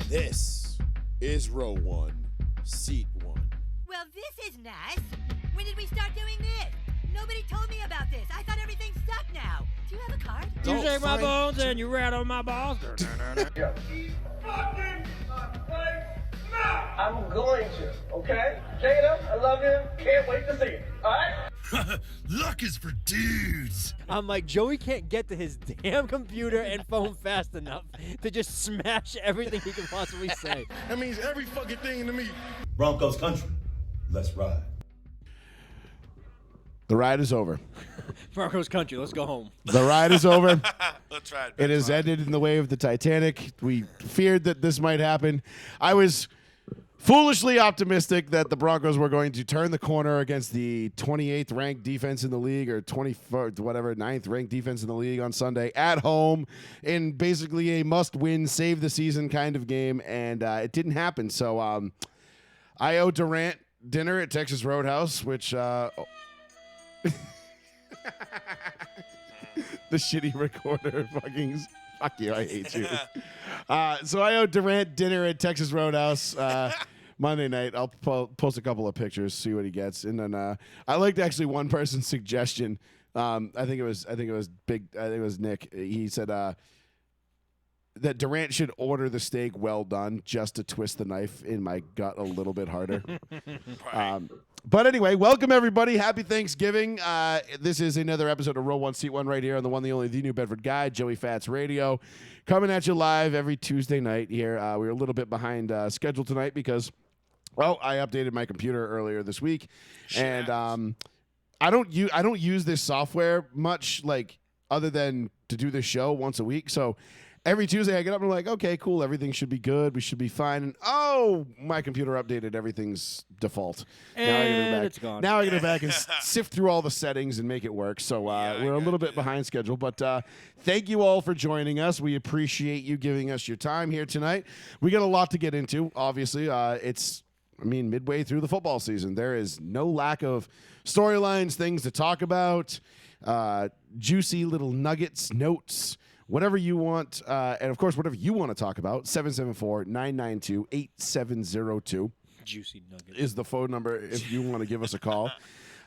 This is row 1, seat 1. Well, this is nice. When did we start doing this? Nobody told me about this. I thought everything sucked now. Do you have a card? You shake my bones and you rat on my balls. I'm going to, okay? Jada, I love him. Can't wait to see it. All right? Luck is for dudes. I'm like, Joey can't get to his damn computer and phone fast enough to just smash everything he can possibly say. That means every fucking thing to me. Broncos country. Let's ride. The ride is over. Broncos country, let's go home. The ride is over. Let's ride. It has ended in the wave of the Titanic. We feared that this might happen. I was foolishly optimistic that the Broncos were going to turn the corner against the 28th ranked defense in the league, or 9th ranked defense in the league on Sunday at home in basically a must-win, save the season kind of game, and it didn't happen. So I owe Durant dinner at Texas Roadhouse, which the shitty recorder fucking fuck you, I hate you. So I owe Durant dinner at Texas Roadhouse Monday night. I'll post a couple of pictures, see what he gets, and then I liked actually one person's suggestion. I think it was Nick. He said that Durant should order the steak well done just to twist the knife in my gut a little bit harder. But anyway, welcome everybody. Happy Thanksgiving. This is another episode of Row 1, Seat 1 right here on the one, the only, the New Bedford Guy, Joey Fats Radio. Coming at you live every Tuesday night here. We were a little bit behind schedule tonight because, well, I updated my computer earlier this week. And I don't use this software much, like, other than to do this show once a week. So every Tuesday I get up and I'm like, okay, cool, everything should be good. We should be fine. And my computer updated. Everything's default. And it's gone. Now I gotta go back and sift through all the settings and make it work. So we're a little bit behind schedule. But thank you all for joining us. We appreciate you giving us your time here tonight. We got a lot to get into, obviously. It's midway through the football season. There is no lack of storylines, things to talk about, juicy little nuggets, notes, whatever you want, and of course, whatever you want to talk about, 774-992-8702. Juicy nugget is the phone number if you want to give us a call.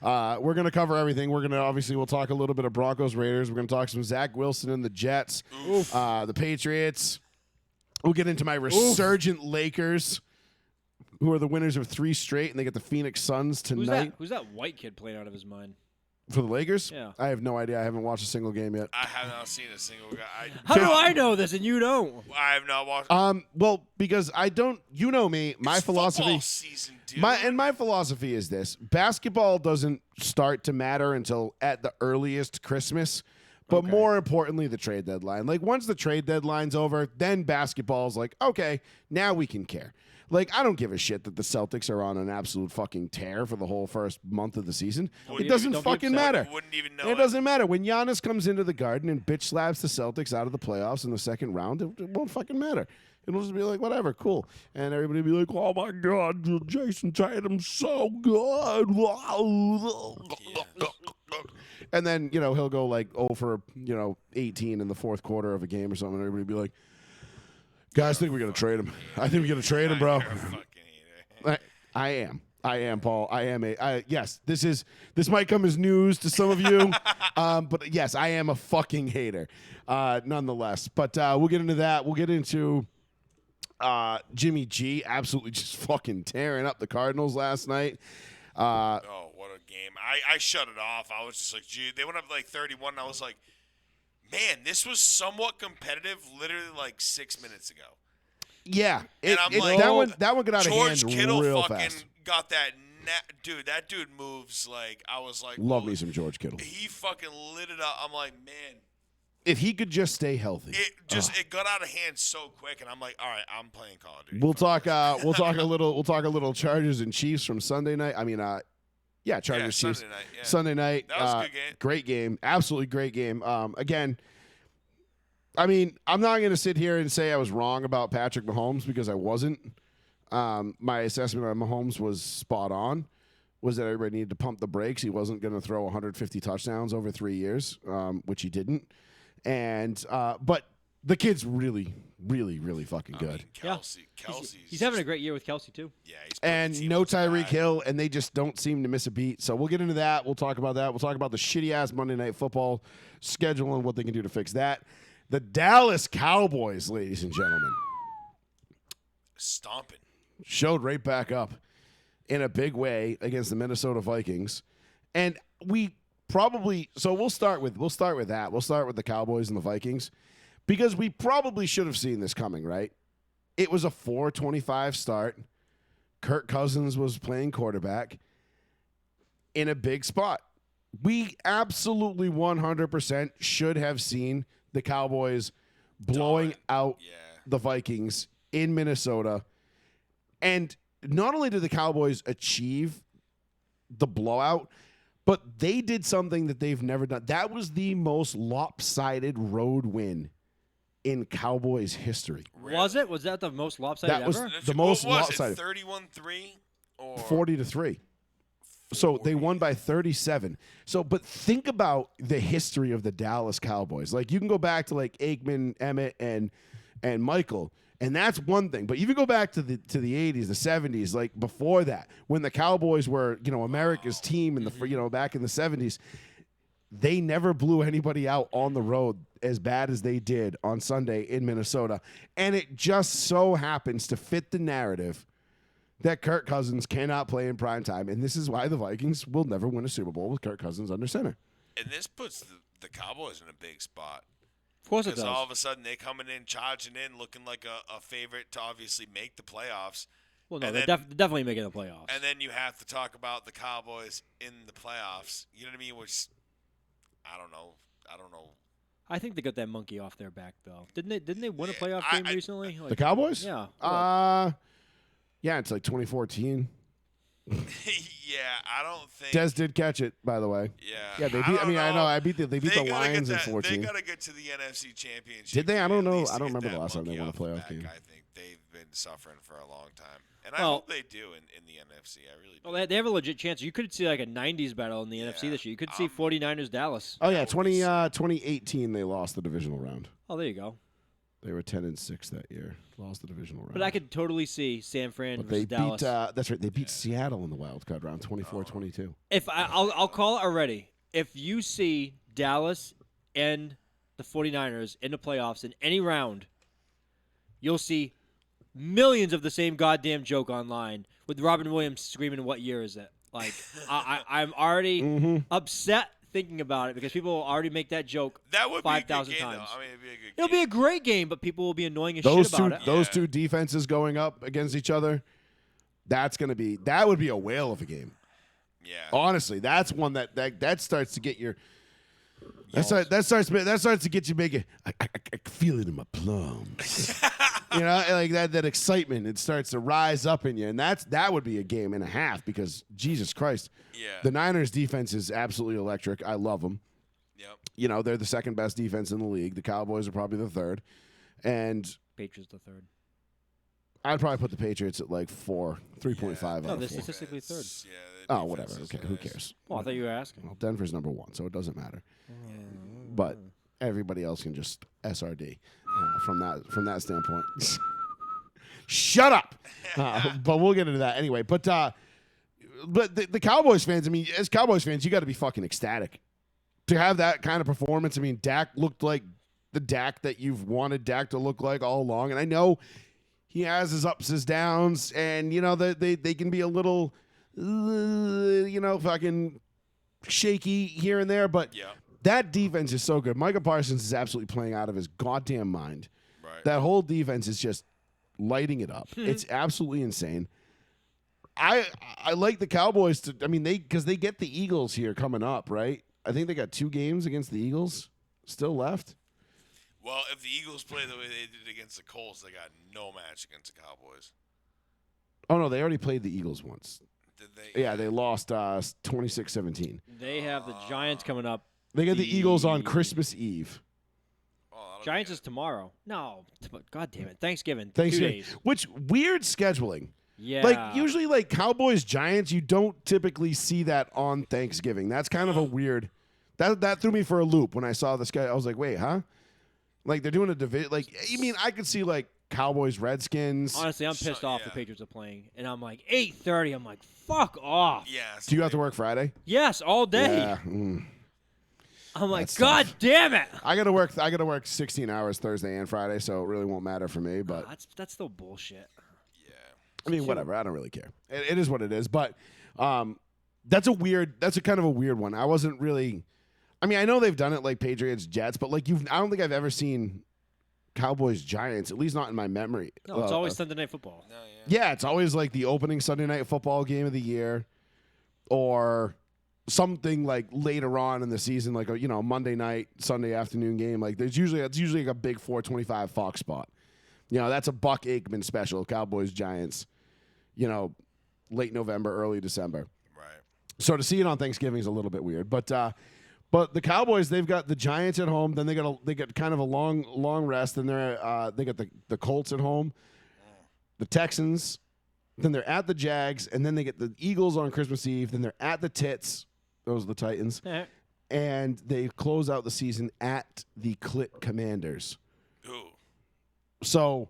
We're going to cover everything. We'll talk a little bit of Broncos Raiders. We're going to talk some Zach Wilson and the Jets, the Patriots. We'll get into my resurgent Lakers, who are the winners of 3 straight, and they get the Phoenix Suns tonight. Who's that white kid playing out of his mind? For the Lakers? Yeah. I have no idea. I haven't watched a single game yet. I have not seen a single guy. How do I know this and you don't? I have not watched. Well, because I don't. You know me. My It's philosophy. football season, dude. My philosophy is this: basketball doesn't start to matter until at the earliest Christmas. But more importantly, the trade deadline. Like, once the trade deadline's over, then basketball's like, okay, now we can care. Like, I don't give a shit that the Celtics are on an absolute fucking tear for the whole first month of the season. It doesn't fucking matter. Wouldn't even know It doesn't matter. When Giannis comes into the Garden and bitch slaps the Celtics out of the playoffs in the second round, it won't fucking matter. It'll just be like, whatever, cool. And everybody will be like, oh my God, Jason Tatum's so good. And then, he'll go like 0 for, 18 in the fourth quarter of a game or something. And everybody will be like, guys, I think we're going to trade him. I think we're going to trade him, bro. I am, Paul. Yes, this might come as news to some of you. But yes, I am a fucking hater, nonetheless. But we'll get into that. We'll get into Jimmy G absolutely just fucking tearing up the Cardinals last night. Oh, what a game. I shut it off. I was just like, gee, they went up like 31, and I was like, man, this was somewhat competitive literally like 6 minutes ago. Yeah. And I'm like, that one got out of hand George Kittle real fucking fast. got that. Dude, that dude moves like, I was like. Love me some George Kittle. He fucking lit it up. I'm like, man. If he could just stay healthy. It got out of hand so quick, and I'm like, all right, I'm playing Call of Duty. We'll talk a little Chargers and Chiefs from Sunday night. Chargers Chiefs. Sunday night. Yeah. Sunday night. That was a good game. Great game. Absolutely great game. Again, I'm not going to sit here and say I was wrong about Patrick Mahomes because I wasn't. My assessment on Mahomes was spot on. Was that everybody needed to pump the brakes. He wasn't going to throw 150 touchdowns over 3 years, which he didn't. And but The kid's really, really, really fucking I good. mean, Kelsey's He's having a great year with Kelsey too. Yeah, he's putting the And team no on his Tyreek back. Hill, and they just don't seem to miss a beat. So we'll get into that. We'll talk about that. We'll talk about the shitty ass Monday Night Football schedule and what they can do to fix that. The Dallas Cowboys, ladies and gentlemen, Stomping. showed right back up in a big way against the Minnesota Vikings, and we probably we'll start with that. We'll start with the Cowboys and the Vikings because we probably should have seen this coming, right? It was a 4-25 start. Kirk Cousins was playing quarterback in a big spot. We absolutely 100% should have seen the Cowboys blowing out Yeah. the Vikings in Minnesota. And not only did the Cowboys achieve the blowout, but they did something that they've never done. That was the most lopsided road win in Cowboys history. Was it? Was that the most lopsided That was ever? the most What was lopsided. it? 31-3 or 40-3. So they won by 37. So, but think about the history of the Dallas Cowboys. Like you can go back to like Aikman, Emmett, and Michael, and that's one thing. But even go back to the 80s, the 70s, like before that, when the Cowboys were America's team in the back in the 70s, they never blew anybody out on the road as bad as they did on Sunday in Minnesota, and it just so happens to fit the narrative that Kirk Cousins cannot play in prime time, and this is why the Vikings will never win a Super Bowl with Kirk Cousins under center. And this puts the Cowboys in a big spot. Of course it Because does. all of a sudden they coming in, charging in, looking like a favorite to obviously make the playoffs. Well, no, and they're then- definitely making the playoffs. And then you have to talk about the Cowboys in the playoffs. You know what I mean? Which I don't know. I think they got that monkey off their back, though. Didn't they win a Yeah, playoff I- game recently? The Cowboys? Yeah. Yeah, it's like 2014. yeah, I don't think. Des did catch it, by the way. Yeah. Yeah, they beat. I don't mean, I know. know. They beat They the gotta Lions get in that- 14. They got to get to the NFC Championship. Did they? I don't at know. least I to don't get remember that the last time they monkey won a off the playoff back. game. I think they've been suffering for a long time, and I Well- hope they do in the NFC. I really do. Well, they have a legit chance. You could see like a 90s battle in the NFC this year. You could see 49ers Dallas. Oh yeah, That would be 2018 they lost the divisional round. Oh, there you go. They were 10-6 that year. Lost the divisional round. But I could totally see San Fran But they versus Dallas. beat. That's right. They beat Seattle in the wild card round, 24-22. If I'll call it already. If you see Dallas and the 49ers in the playoffs in any round, you'll see millions of the same goddamn joke online with Robin Williams screaming, "What year is it?" Like I'm already Mm-hmm. upset thinking about it because people will already make that joke That would be a good 5,000 game, times. though. I mean, it'd be a good It'll game. be a great game, but people will be annoying as Those shit two, about it. those Yeah. two defenses going up against each other. That would be a whale of a game. Yeah. Honestly, that's one that starts to get your. That starts to get you making. I feel it in my plums. Like that excitement. It starts to rise up in you, and that would be a game and a half because Jesus Christ, Yeah. the Niners defense is absolutely electric. I love them. Yep. They're the second best defense in the league. The Cowboys are probably the third, and Patriots the third. I'd probably put the Patriots at like 3.5 No, out they're of 4. statistically third. Yeah. Oh, whatever. Okay, who cares? Well, I thought you were asking. Well, Denver's number 1, so it doesn't matter. But everybody else can just SRD from that standpoint. Shut up. But we'll get into that anyway. But the Cowboys fans, I mean, as Cowboys fans, you got to be fucking ecstatic to have that kind of performance. I mean, Dak looked like the Dak that you've wanted Dak to look like all along, and I know he has his ups, his downs, and they can be a little, fucking shaky here and there, but Yeah. that defense is so good. Micah Parsons is absolutely playing out of his goddamn mind. Right. That whole defense is just lighting it up. It's absolutely insane. I like the Cowboys because they get the Eagles here coming up, right? I think they got 2 games against the Eagles still left. Well, if the Eagles play the way they did against the Colts, they got no match against the Cowboys. Oh no, they already played the Eagles once. Did they? Yeah, they lost 26-17. They have the Giants coming up. They got the Eagles on Christmas Eve. Oh, that'll be Giants good. is tomorrow. No, God damn it. Thanksgiving. 2 Thanksgiving. days. Which weird scheduling. Yeah. Like usually like Cowboys Giants, you don't typically see that on Thanksgiving. That's kind of a weird. That threw me for a loop when I saw this guy. I was like, wait, huh? Like they're doing a division. Like I mean, I could see like Cowboys, Redskins. Honestly, I'm pissed off the yeah. Patriots are playing, and I'm like 8:30. I'm like, fuck off. Yeah. Do you have to work Friday? Yes, all day. Yeah. I'm like, That's God tough. damn it. I gotta work 16 hours Thursday and Friday, so it really won't matter for me. But That's still bullshit. I mean, whatever. I don't really care. It is what it is. But that's a kind of a weird one. I wasn't really. I mean, I know they've done it like Patriots, Jets, but like I don't think I've ever seen Cowboys, Giants. At least not in my memory. No, it's always Sunday Night Football. No, yeah. Yeah, it's always like the opening Sunday night football game of the year, or something like later on in the season, like a Monday night, Sunday afternoon game. Like it's usually like a big 4:25 Fox spot. That's a Buck Aikman special. Cowboys, Giants. Late November, early December. Right. So to see it on Thanksgiving is a little bit weird. But the Cowboys, they've got the Giants at home. Then they got kind of a long rest. Then they got the Colts at home, the Texans. Then they're at the Jags, and then they get the Eagles on Christmas Eve. Then they're at the Tits. Those are the Titans. And they close out the season at the Clit Commanders. Ooh. So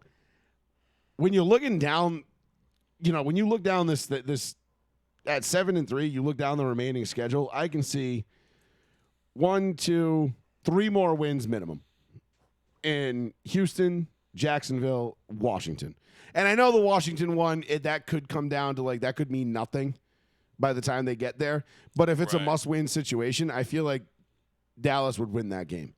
when you're looking down, when you look down this at 7-3, you look down the remaining schedule, I can see 1, 2, 3 more wins minimum in Houston, Jacksonville, Washington. And I know the Washington one, that could come down to that could mean nothing by the time they get there. But if it's a must-win situation, I feel like Dallas would win that game.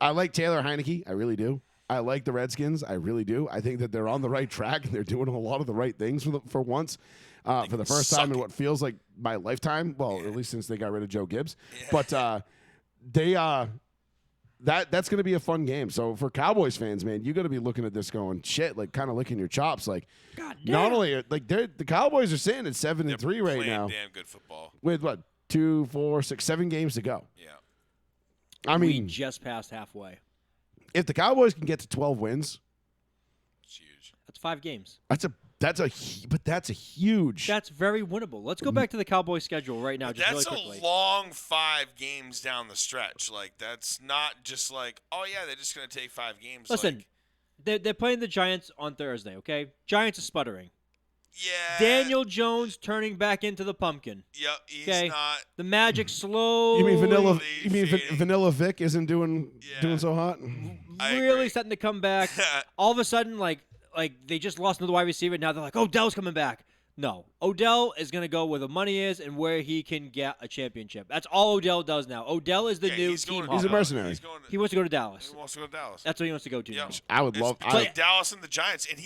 I like Taylor Heineke. I really do. I like the Redskins. I really do. I think that they're on the right track and they're doing a lot of the right things for once, for the first time in what feels like my lifetime. Well, at least since they got rid of Joe Gibbs. Yeah. But that's going to be a fun game. So for Cowboys fans, man, you got to be looking at this going shit, like kind of licking your chops. Like, God damn. Not only the Cowboys are sitting at 7-3 right now. Damn good football. With what 2, 4, 6, 7 games to go. Yeah. I mean, we just passed halfway. If the Cowboys can get to 12 wins, it's huge. That's 5 games. That's a huge. That's very winnable. Let's go back to the Cowboys schedule right now. Just That's really quickly. a long 5 games down the stretch. Like that's not just like, oh yeah, they're just gonna take 5 games. Listen, they're playing the Giants on Thursday. Okay, Giants are sputtering. Yeah. Daniel Jones turning back into the pumpkin. Yep, he's Okay. not. The magic slow. You mean Vanilla? fading. Vanilla Vic isn't doing so hot? I really agree. starting to come back. All of a sudden, like they just lost another wide receiver. Now they're like, Odell's coming back. No, Odell is going to go where the money is and where he can get a championship. That's all Odell does now. Odell is the new team. He's a mercenary. He wants to go to Dallas. He wants to go to Dallas. That's what he wants to go to. Yep. Now. I would It's love. between Dallas and the Giants, and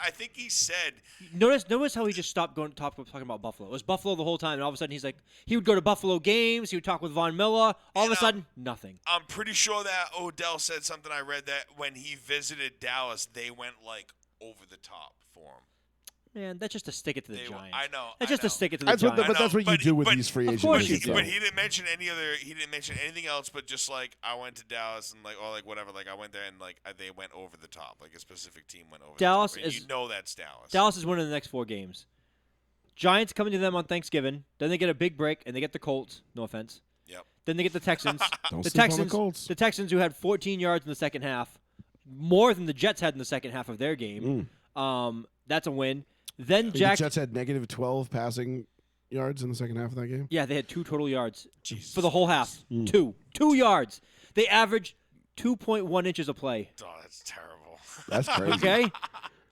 I think he said. Notice how he just stopped talking about Buffalo. It was Buffalo the whole time, and all of a sudden he's like, he would go to Buffalo games. He would talk with Von Miller. All of a sudden, nothing. I'm pretty sure that Odell said something. I read that when he visited Dallas, they went like over the top for him. Man, that's just to stick it to the Giants. I know. That's just to stick it to the That's Giants. but that's what you do with these free agents. course you do. But he didn't mention any other. He didn't mention anything else. But just like I went to Dallas and whatever. Like I went there and they went over the top. Like a specific team went over. Dallas the top. And is. you know that's Dallas. Dallas is winning the next 4 games. Giants coming to them on Thanksgiving. Then they get a big break and they get the Colts. No offense. Yep. Then they get the Texans. Don't the sleep on the Texans. Colts. The Texans who had 14 yards in the second half, more than the Jets had in the second half of their game. That's a win. Then The Jets had negative 12 passing yards in the second half of that game. Yeah, they had 2 total yards Jesus for the whole half. 2 yards. They averaged 2.1 inches a play. Oh, that's terrible. That's crazy. Okay.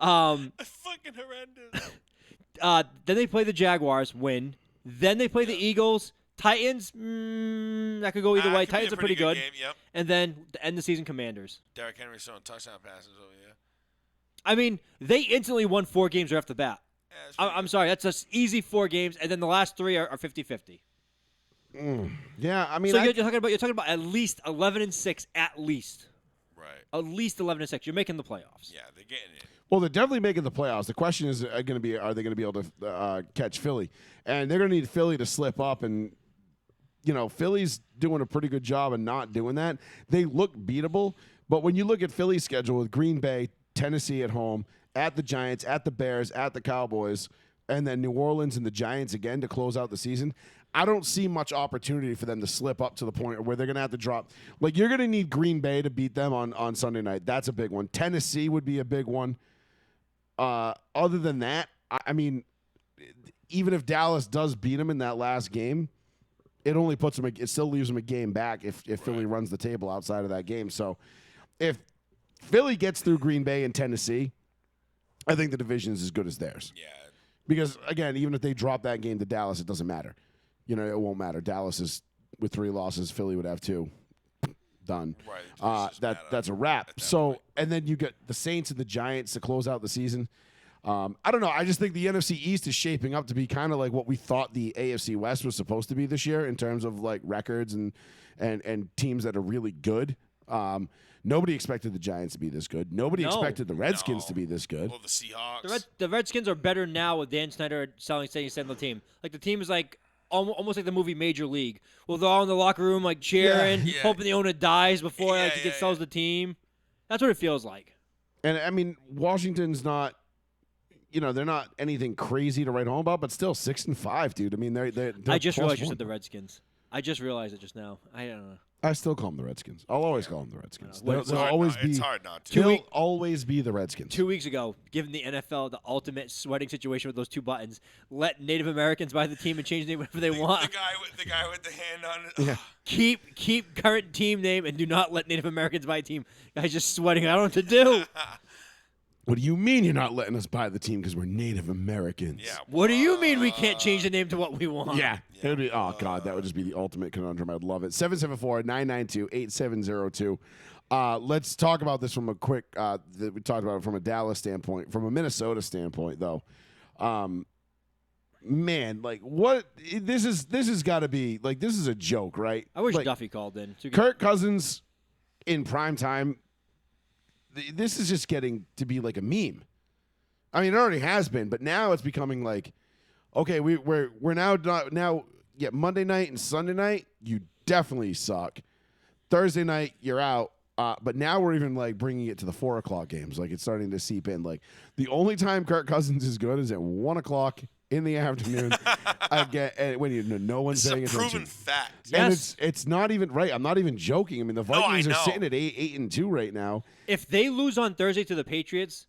Fucking horrendous. Then they play the Jaguars, win. Then they play the Eagles. Titans, that could go either way. Could be a Titans are pretty good. Game, yep. And then the end of the season, Commanders. Derrick Henry throwing touchdown passes over here. I mean, they instantly won 4 games right off the bat. Yeah, I'm sorry, that's just easy 4 games, and then the last 3 are 50-50. Yeah, I mean, So you're talking about at least 11-6, at least. Right. At least 11-6. You're making the playoffs. Yeah, they're getting it. well, they're definitely making the playoffs. The question is, are they going to be able to catch Philly? And they're going to need Philly to slip up. And Philly's doing a pretty good job of not doing that. They look beatable, but when you look at Philly's schedule with Green Bay, Tennessee at home, at the Giants, at the Bears, at the Cowboys, and then New Orleans and the Giants again to close out the season, I don't see much opportunity for them to slip up to the point where they're going to have to drop. Like, you're going to need Green Bay to beat them on Sunday night. That's a big one. Tennessee would be a big one. Other than that, I mean, even if Dallas does beat them in that last game, it only puts them. It still leaves them a game back if Philly runs the table outside of that game. So if Philly gets through Green Bay and Tennessee, I think the division is as good as theirs. Yeah. Because, again, even if they drop that game to Dallas, it doesn't matter. You know, it won't matter. Dallas is with 3 losses. Philly would have 2. Done. Right. That's a wrap. So, and then you get the Saints and the Giants to close out the season. I don't know. I just think the NFC East is shaping up to be kind of like what we thought the AFC West was supposed to be this year in terms of like records and teams that are really good. Nobody expected the Giants to be this good. Nobody expected the Redskins to be this good. Well, the Seahawks. The Redskins are better now with Dan Snyder saying the team. Like, the team is like almost like the movie Major League. Well, they're all in the locker room like cheering, Yeah. hoping the owner dies before he sells the team. That's what it feels like. And I mean, Washington's not, you know, they're not anything crazy to write home about, but still 6-5, dude. I mean, they're I just realized you +1. said the Redskins. I just realized it just now. I don't know. I still call them the Redskins. I'll always call them the Redskins. It's They'll hard always not- be. It's hard not to. They'll always be the Redskins. 2 weeks ago, given the NFL the ultimate sweating situation with those 2 buttons, let Native Americans buy the team and change the name whatever they want. The guy with the hand on it. Yeah. Keep current team name and do not let Native Americans buy a team. Guy's just sweating. I don't know what to do. What do you mean you're not letting us buy the team because we're Native Americans? Yeah. What do you mean we can't change the name to what we want? Yeah. It would be, oh, God, that would just be the ultimate conundrum. I'd love it. 774-992-8702. Let's talk about this from a quick, we talked about it from a Dallas standpoint. From a Minnesota standpoint, though, man, like, what, this has got to be, like, this is a joke, right? I wish like, Duffy called in. Kirk Cousins in prime time, this is just getting to be like a meme. I mean, it already has been, but now it's becoming like, okay, we're now Monday night and Sunday night, you definitely suck. Thursday night, you're out. But now we're even like bringing it to the 4 o'clock games. Like, it's starting to seep in. Like, the only time Kirk Cousins is good is at 1 o'clock in the afternoon. When no one's It's a paying attention. proven fact. And Yes. it's not even right. I'm not even joking. I mean, the Vikings are know. sitting at 8-2 right now. If they lose on Thursday to the Patriots,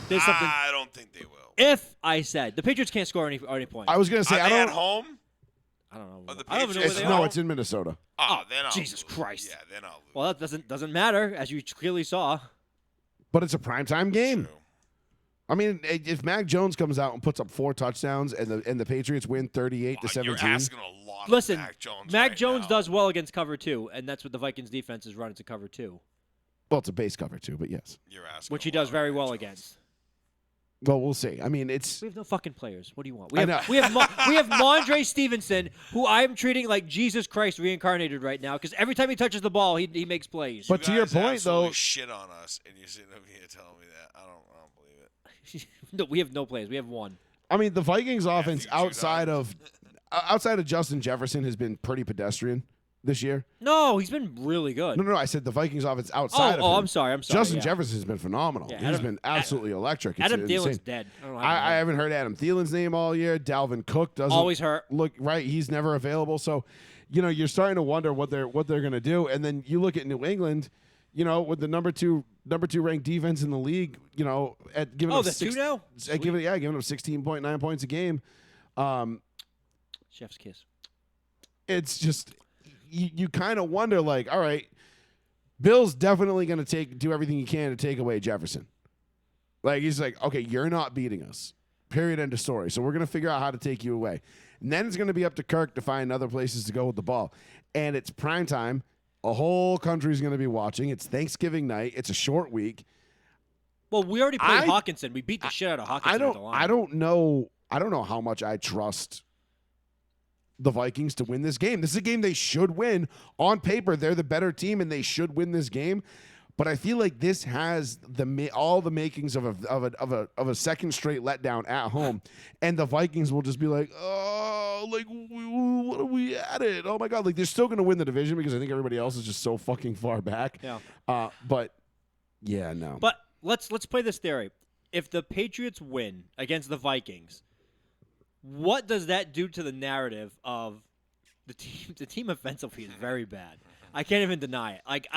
there's something. I don't think they will. If I said the Patriots can't score any points, I was gonna say Are I they don't. at home? I don't know. Are the I don't even know where Patriots they at are. No, it's in Minnesota. Oh, then I'll Jesus lose. Christ. Yeah, then I'll lose. Well, that doesn't matter, as you clearly saw. But it's a primetime game. True. I mean, if Mac Jones comes out and puts up 4 touchdowns and the Patriots win 38-17, You're asking a lot Listen, of Mac Jones. Mac right Jones now. does well against cover 2, and that's what the Vikings defense is running to cover 2, well, it's a base cover too, but yes. You're asking which a he lot does of very Mac well Jones. against. Well, we'll see. I mean, it's We have no fucking players. What do you want? I know. We have Mondre Stevenson, who I'm treating like Jesus Christ reincarnated right now, because every time he touches the ball, he makes plays. But to your guys point, absolutely though- shit on us, and you're sitting over here telling me that. I don't believe it. No, we have no players. We have one. I mean, the Vikings offense Matthew outside of Justin Jefferson has been pretty pedestrian this year. No, he's been really good. No, I said the Vikings offense outside of him. I'm sorry. Justin yeah. Jefferson has been phenomenal. Yeah, He's Adam- been absolutely electric. It's Adam insane. Thielen's dead. I don't know how I haven't heard Adam Thielen's name all year. Dalvin Cook doesn't Always hurt. look right. He's never available. So, you know, you're starting to wonder what they're going to do. And then you look at New England, you know, with the number two ranked defense in the league, you know, at giving up the 2 now? giving up 16.9 points a game. Chef's kiss. It's just you kind of wonder, like, all right, Bill's definitely going to do everything he can to take away Jefferson. Like, he's like, okay, you're not beating us. Period. End of story. So we're going to figure out how to take you away. And then it's going to be up to Kirk to find other places to go with the ball. And it's prime time. A whole country's going to be watching. It's Thanksgiving night. It's a short week. Well, we already played I- Hawkinson. We beat the shit out of Hawkinson at the line. I don't know how much I trust the Vikings to win this game. This is a game they should win. On paper, they're the better team and they should win this game. But I feel like this has all the makings of a second straight letdown at home, and the Vikings will just be like, oh, like what are we at it? Oh my God, like they're still going to win the division because I think everybody else is just so fucking far back. Yeah. But yeah, no. But let's play this theory. If the Patriots win against the Vikings, what does that do to the narrative of the team? The team offensively is very bad. I can't even deny it. Like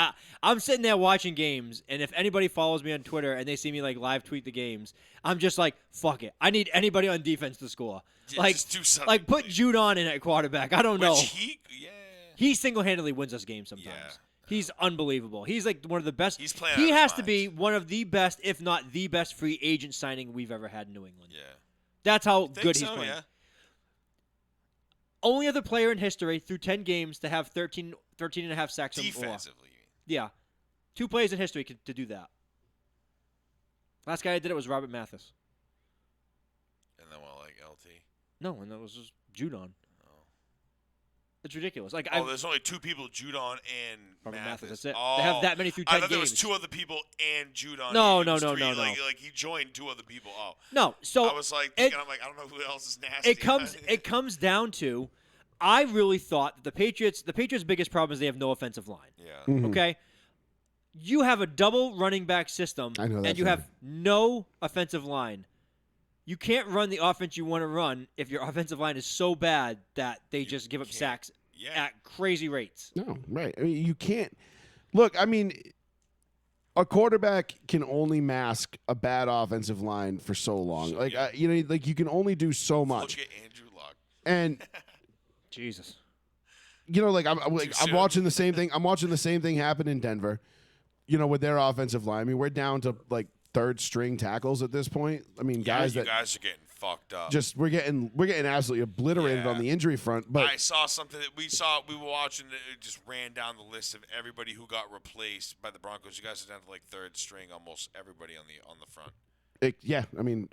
I'm sitting there watching games, and if anybody follows me on Twitter and they see me like live tweet the games, I'm just like, fuck it. I need anybody on defense to score. Yeah, like, just do something, like put please. Judon in at quarterback. I don't know. Which He single-handedly wins us games sometimes. Yeah. He's unbelievable. He's like one of the best. He's playing He out of has his to be mind. one of the best, if not the best, free agent signing we've ever had in New England. Yeah. That's how Think good so, he's playing. yeah. Only other player in history through 10 games to have 13 and a half sacks or more. Defensively. Yeah. 2 players in history to do that. Last guy that did it was Robert Mathis. And then what, like LT? No, and that was just Judon. Oh. It's ridiculous. Like There's only 2 people, Judon and Robert Mathis, that's it. Oh, They have that many through 10 I thought there was games. 2 other people and Judon. No, It no, was no, 3. no, Like, no. like he joined 2 other people. Oh. No, so I was like, it- thinking, I'm like, I don't know who else is nasty. it comes down to I really thought that the Patriots' biggest problem is they have no offensive line. Yeah. Mhm. Okay? You have a double running back system I know that and you feeling. have no offensive line. You can't run the offense you want to run if your offensive line is so bad that they just give up can't. sacks Yeah. at crazy rates. No, right. I mean, you can't. Look, I mean, a quarterback can only mask a bad offensive line for so long. Like, Yeah. like you can only do so much. Look at Andrew Luck. And Jesus. like I'm soon. watching the same thing. I'm watching the same thing happen in Denver. With their offensive line. I mean, we're down to like 3rd string tackles at this point. I mean, guys you that guys are getting fucked up. just we're getting absolutely obliterated Yeah. on the injury front. But I saw something that we were watching that it just ran down the list of everybody who got replaced by the Broncos. You guys are down to like 3rd string, almost everybody on the front. I mean,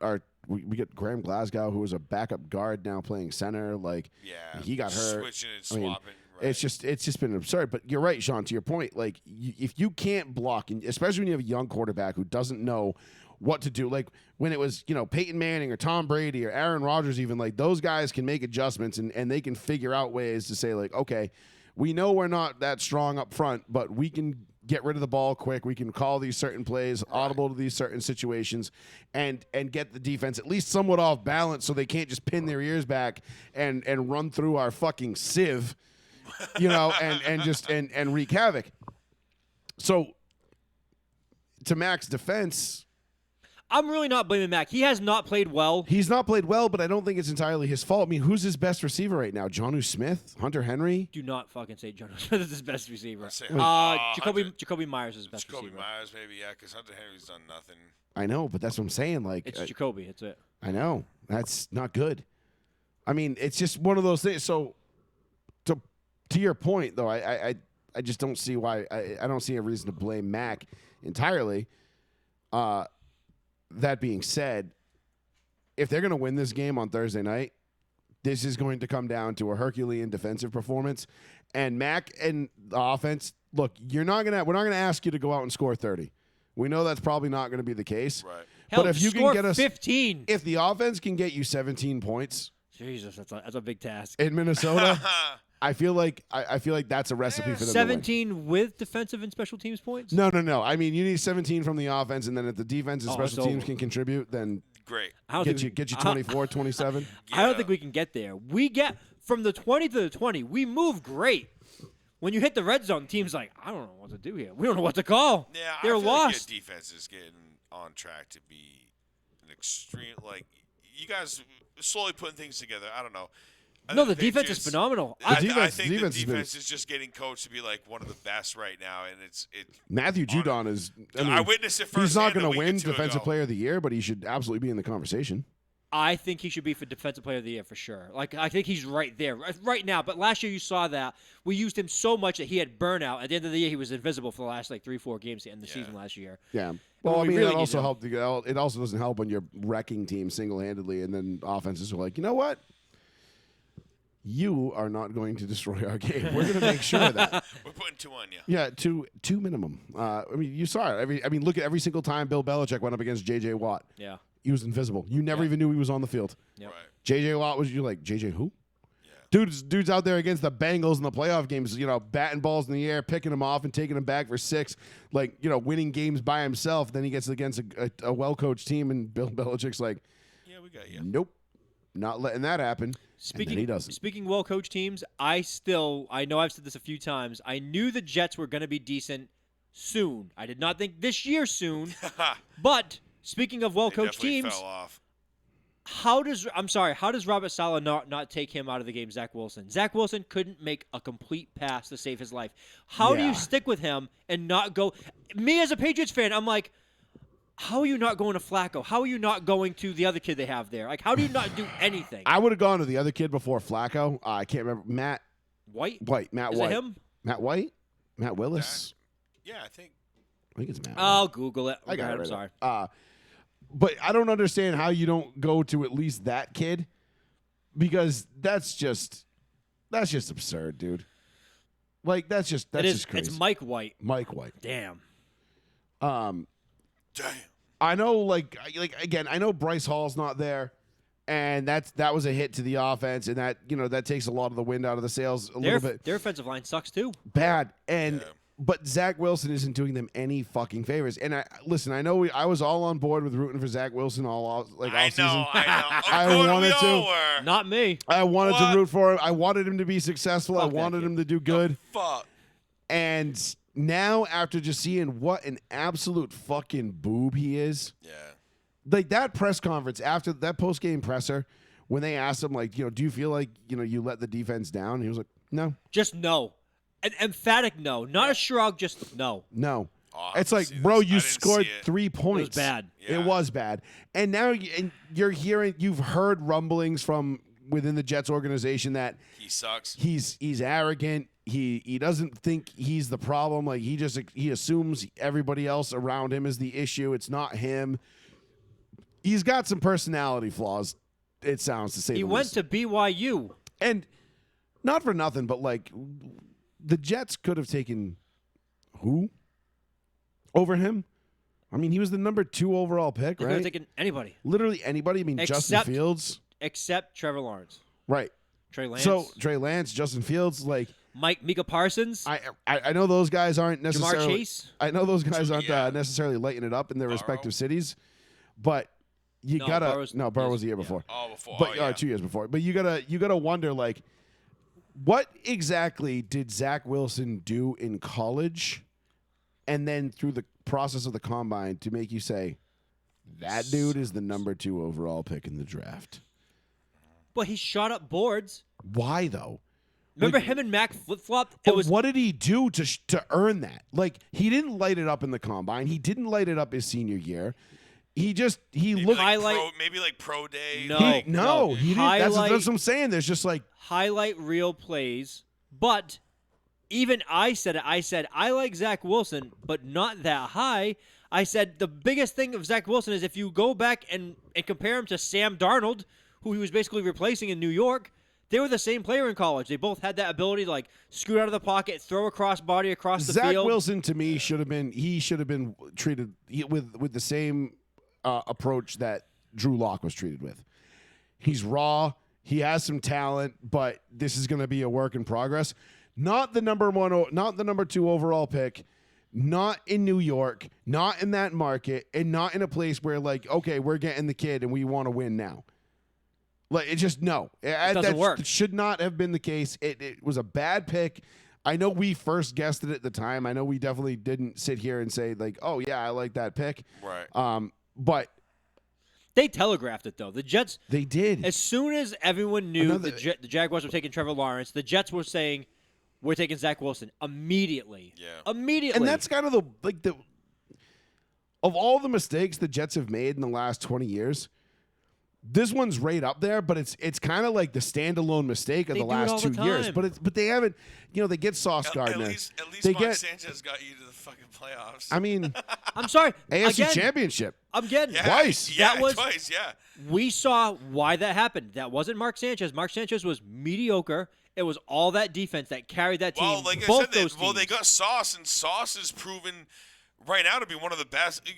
we get Graham Glasgow, who was a backup guard, now playing center. Like, Yeah. he got hurt. Switching and I mean, swapping. right. it's just been absurd. But you're right, Sean. To your point, like if you can't block, and especially when you have a young quarterback who doesn't know what to do, like when it was Peyton Manning or Tom Brady or Aaron Rodgers, even like those guys can make adjustments and they can figure out ways to say like, okay, we know we're not that strong up front, but we can get rid of the ball quick. We can call these certain plays, audible to these certain situations, and get the defense at least somewhat off balance so they can't just pin their ears back and run through our fucking sieve, and wreak havoc. So to Mac's defense, I'm really not blaming Mac. He has not played well. he's not played well, but I don't think it's entirely his fault. I mean, who's his best receiver right now? Jonnu Smith? Hunter Henry? Do not fucking say John Smith is his best receiver. Say, Jacoby Myers is his best Jacoby receiver. Myers, maybe, yeah, because Hunter Henry's done nothing. I know, but that's what I'm saying. Like, It's Jacoby. That's it. I know. That's not good. I mean, it's just one of those things. So, to your point, though, I just don't see why. I don't see a reason to blame Mac entirely. That being said, if they're going to win this game on Thursday night, this is going to come down to a Herculean defensive performance. And Mac and the offense, look, we're not going to ask you to go out and score 30. We know that's probably not going to be the case. Right. Hell, But if you score can get us 15. if the offense can get you 17 points Jesus, that's a big task. in Minnesota, I feel like that's a recipe for them to win. 17 with defensive and special teams points? No. I mean, you need 17 from the offense, and then if the defense and Oh, special it's teams over. can contribute, then Great. I don't get think you 24, 27. I don't Yeah. think we can get there. We get from the 20 to the 20. We move great. When you hit the red zone, the team's like, I don't know what to do here. We don't know what to call. Yeah, They're I feel lost. like your defense is getting on track to be an extreme. Like, you guys slowly putting things together. I don't know. I No, think the defense is Patriots- phenomenal. I defense- think defense the has been- defense is just getting coached to be like one of the best right now, and it. Matthew Judon is. I, mean, I witnessed it he's firsthand not a going to week or win two Defensive ago. Player of the Year, but he should absolutely be in the conversation. I think he should be for Defensive Player of the Year for sure. Like, I think he's right there right now. But last year you saw that we used him so much that he had burnout. At the end of the year, he was invisible for the last 3-4 games to end the season last year. Yeah. Well, I we mean, really that need also him. helped. It also doesn't help when you're wrecking teams single-handedly, and then offenses are like, you know what? You are not going to destroy our game. We're going to make sure of that. We're putting 2 on you. Yeah, two minimum. I mean, you saw it. Look at every single time Bill Belichick went up against J.J. Watt. Yeah. He was invisible. You never even knew he was on the field. Yep. Right. J.J. Watt was, you're like, J.J. who? Yeah. Dude's out there against the Bengals in the playoff games, batting balls in the air, picking them off and taking them back for 6, winning games by himself. Then he gets against a well-coached team, and Bill Belichick's like, Yeah, we got you. nope. not letting that happen. And then he doesn't. Speaking well-coached teams, I know I've said this a few times. I knew the Jets were going to be decent soon. I did not think this year soon. But speaking of well-coached Definitely teams, fell off. how does Robert Saleh not take him out of the game, Zach Wilson? Zach Wilson couldn't make a complete pass to save his life. How do Yeah. you stick with him and not go? Me as a Patriots fan, I'm like, how are you not going to Flacco? How are you not going to the other kid they have there? Like, how do you not do anything? I would have gone to the other kid before Flacco. I can't remember. Matt White? White. Matt Is White. it him? Matt White? Matt Willis? Yeah, I think. I think it's Matt White. I'll Google it. I got it. I'm right sorry. up. But I don't understand how you don't go to at least that kid, because that's just absurd, dude. Like that's just crazy. It's Mike White. Mike White. Damn. Damn. I know, like again, I know Bryce Hall's not there, and that was a hit to the offense, and that takes a lot of the wind out of the sails a little bit. Their offensive line sucks too. Bad. And Yeah. but Zach Wilson isn't doing them any fucking favors. And I know I was all on board with rooting for Zach Wilson all I season. know. Of I course wanted we to. all were. Not me. I wanted What? to root for him. I wanted him to be successful. Fuck I that wanted kid. him to do good. Fuck. And now, after just seeing what an absolute fucking boob he is, Yeah. like that press conference after that post game presser, when they asked him, like, do you feel like you let the defense down? He was like, no. Just no. An emphatic no. Not a shrug, just no. No. Oh, I It's didn't like, see bro, this. I you didn't scored see it. 3 points. bad. Yeah. It was bad. And now you've heard rumblings from within the Jets organization that He sucks. he's arrogant. He doesn't think he's the problem. Like he assumes everybody else around him is the issue. It's not him. He's got some personality flaws, it sounds, to say He the went least. to BYU. And not for nothing, but like the Jets could have taken who over him? I mean, he was the number 2 overall pick, They could have right? taken anybody Literally anybody. I mean, Justin Except- Fields, except Trevor Lawrence. right? Trey Lance. So Trey Lance, Justin Fields, like Mika Parsons. I know those guys aren't necessarily. Chase? I know those guys aren't Yeah. necessarily lighting it up in their Burrow. respective cities, but you No, gotta Burrow's- Burrow was the year yeah. before. Oh, before. But oh, yeah. 2 years before. But you gotta wonder, like, what exactly did Zach Wilson do in college, and then through the process of the combine to make you say that dude is the number 2 overall pick in the draft? But he shot up boards. Why though? Remember Like, him and Mac flip-flopped? It But was what did he do to earn that? Like, he didn't light it up in the combine. He didn't light it up his senior year. He Maybe looked. like highlight- maybe like pro day. No. like, No, he didn't. That's Highlight- what I'm saying. There's just like, highlight reel plays. But even I said it. I said, I like Zach Wilson, but not that high. I said the biggest thing of Zach Wilson is if you go back and compare him to Sam Darnold, who he was basically replacing in New York, they were the same player in college. They both had that ability to, like, scoot out of the pocket, throw a cross body across the Zach field. Wilson to me should have been treated with the same approach that Drew Lock was treated with. He's raw. He has some talent, but this is going to be a work in progress. Not the number 2 overall pick. Not in New York. Not in that market, and not in a place where, like, okay, we're getting the kid and we want to win now. Like, it just no. doesn't work. Should not have been the case. It was a bad pick. I know we first guessed it at the time. I know we definitely didn't sit here and say, like, oh yeah, I like that pick. Right. But They telegraphed it, though. The Jets, they did. as soon as everyone knew Another- the Jaguars were taking Trevor Lawrence, the Jets were saying, we're taking Zach Wilson immediately. Yeah. Immediately. And that's kind of the of all the mistakes the Jets have made in the last 20 years, this one's right up there, but it's kind of like the standalone mistake of They the do it all last 2 the years. time. But they haven't, they get Sauce At Gardner. least they Mark get Sanchez got you to the fucking playoffs. I mean, I'm sorry. AFC Again, Championship. Again, yeah, twice. Yeah, That was- twice. Yeah. we saw why that happened. That wasn't Mark Sanchez. Mark Sanchez was mediocre. It was all that defense that carried that team. Well, like both I said, those they teams. got Sauce, and Sauce is proven right now to be one of the best.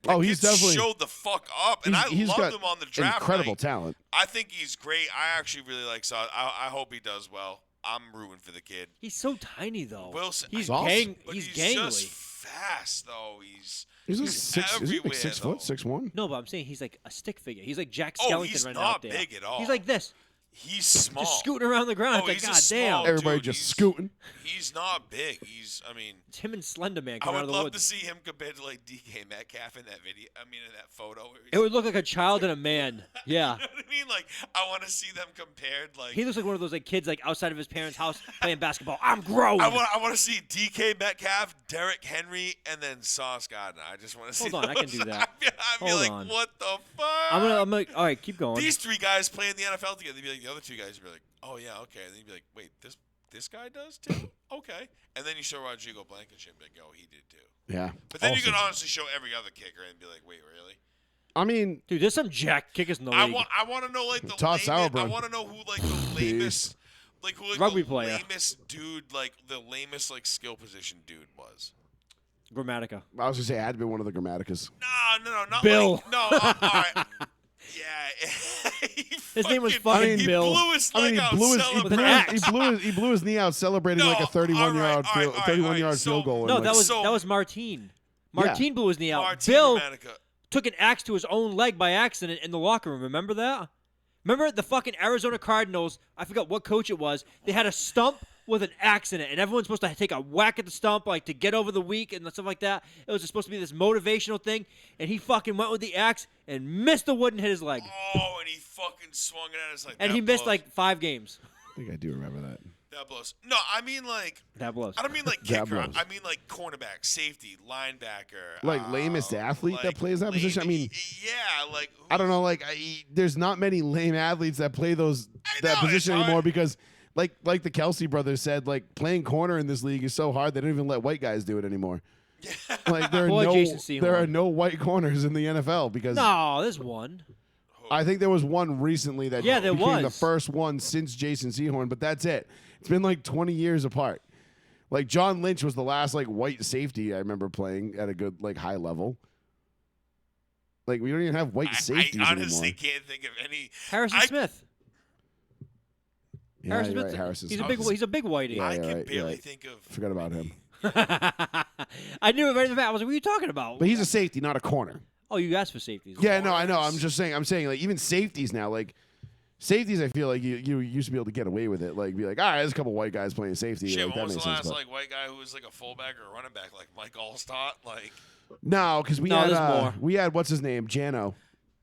Oh, he's kid definitely- showed the fuck up, and I He's loved got him on the draft incredible night. talent. I think he's great. I actually really like Sauce. I hope he does well. I'm rooting for the kid. He's so tiny though. Wilson, He's Sauce? gang. But He's just gangly. fast though. He's He's like six. Is he everywhere, like 6 foot, though. 6'1"? No, but I'm saying he's like a stick figure. He's like Jack Oh, Skellington he's right not out there. big at all. He's like this, He's small. just scooting around the ground. Oh, It's he's like, a God damn. small Everybody dude. just He's- scooting. He's not big. I mean, It's him and Slender Man I coming out would of the love woods. to see him compared to like DK Metcalf in that video. I mean, in that photo. Where It would look like a child and a man. Yeah. You know what I mean? Like, I want to see them compared. Like, He looks like one of those like kids like outside of his parents' house playing basketball. I'm grown. I want to see DK Metcalf, Derrick Henry, and then Sauce Gardner. I just want to see. Hold on, I can those. do that. I'd be Hold like, on. what the fuck? I'm like, all right, keep going. These three guys play in the NFL together. They'd be like, the other two guys would be like, oh yeah, okay. And then you'd be like, wait, this guy does too? Okay. And then you show Rodrigo Blankenship and be like, oh, he did too. Yeah. But then you Awesome. could honestly show every other kicker and be like, wait, really? I mean, Dude, there's some jack kickers in the I league. want to know like the Todd lamest, I Sauerbrunn. want to know who like the lamest like who like Rugby the player. lamest dude like the lamest like skill position dude was. Grammatica. I was gonna say it had to be one of the Grammaticas. No, not Bill. Like, no, all right. Yeah, His name was he fucking Bill. Blew his I leg mean, he out blew his celebrating. he blew his knee out celebrating No, like a 31-yard all right, 31-yard so- field goal. No, and, that like, was so- that was Martine. Martine blew his knee out. Martin Bill Gramatica. took an axe to his own leg by accident in the locker room. Remember that? Remember the fucking Arizona Cardinals? I forgot what coach it was. They had a stump with an axe in it, and everyone's supposed to take a whack at the stump, like to get over the week and stuff like that. It was supposed to be this motivational thing, and he fucking went with the axe and missed the wood and hit his leg, Oh, and he fucking swung it at us like and that he missed blows. like 5 games. I think I do remember that. That blows. No, I mean like That blows. I don't mean like That kicker. blows. I mean like cornerback, safety, linebacker. Like lamest athlete that plays that position? I mean, yeah, like I don't know. Like, there's not many lame athletes that play that know, position it's anymore hard. because, like the Kelsey brothers said, like playing corner in this league is so hard they don't even let white guys do it anymore. Like there Boy, are Jason no Seymour. there are no white corners in the NFL because No, there's one. I think there was one recently that Yeah, there became the was. first one since Jason Sehorn, but that's it. It's been like 20 years apart. Like John Lynch was the last like white safety I remember playing at a good like high level. Like we don't even have white safeties I honestly anymore. can't think of any. Harrison I- Smith. Yeah, Harrison you're Smith. right, Harrison He's a Smith. big. He's a big whitey. Yeah, I you're can right, you're barely right. think of. Forgot about him. I knew it right in the back. I was like, "What are you talking about?" But he's a safety, not a corner. Oh, you asked for safeties. Yeah, no, I know. I'm saying like even safeties now, like safeties, I feel like you used to be able to get away with it. Like be like, all right, there's a couple white guys playing safety. Shit, like, when that was makes the sense. last But like white guy who was like a fullback or a running back, like Mike Allstott? Like, no, because No, there's more. we had what's his name, Jano,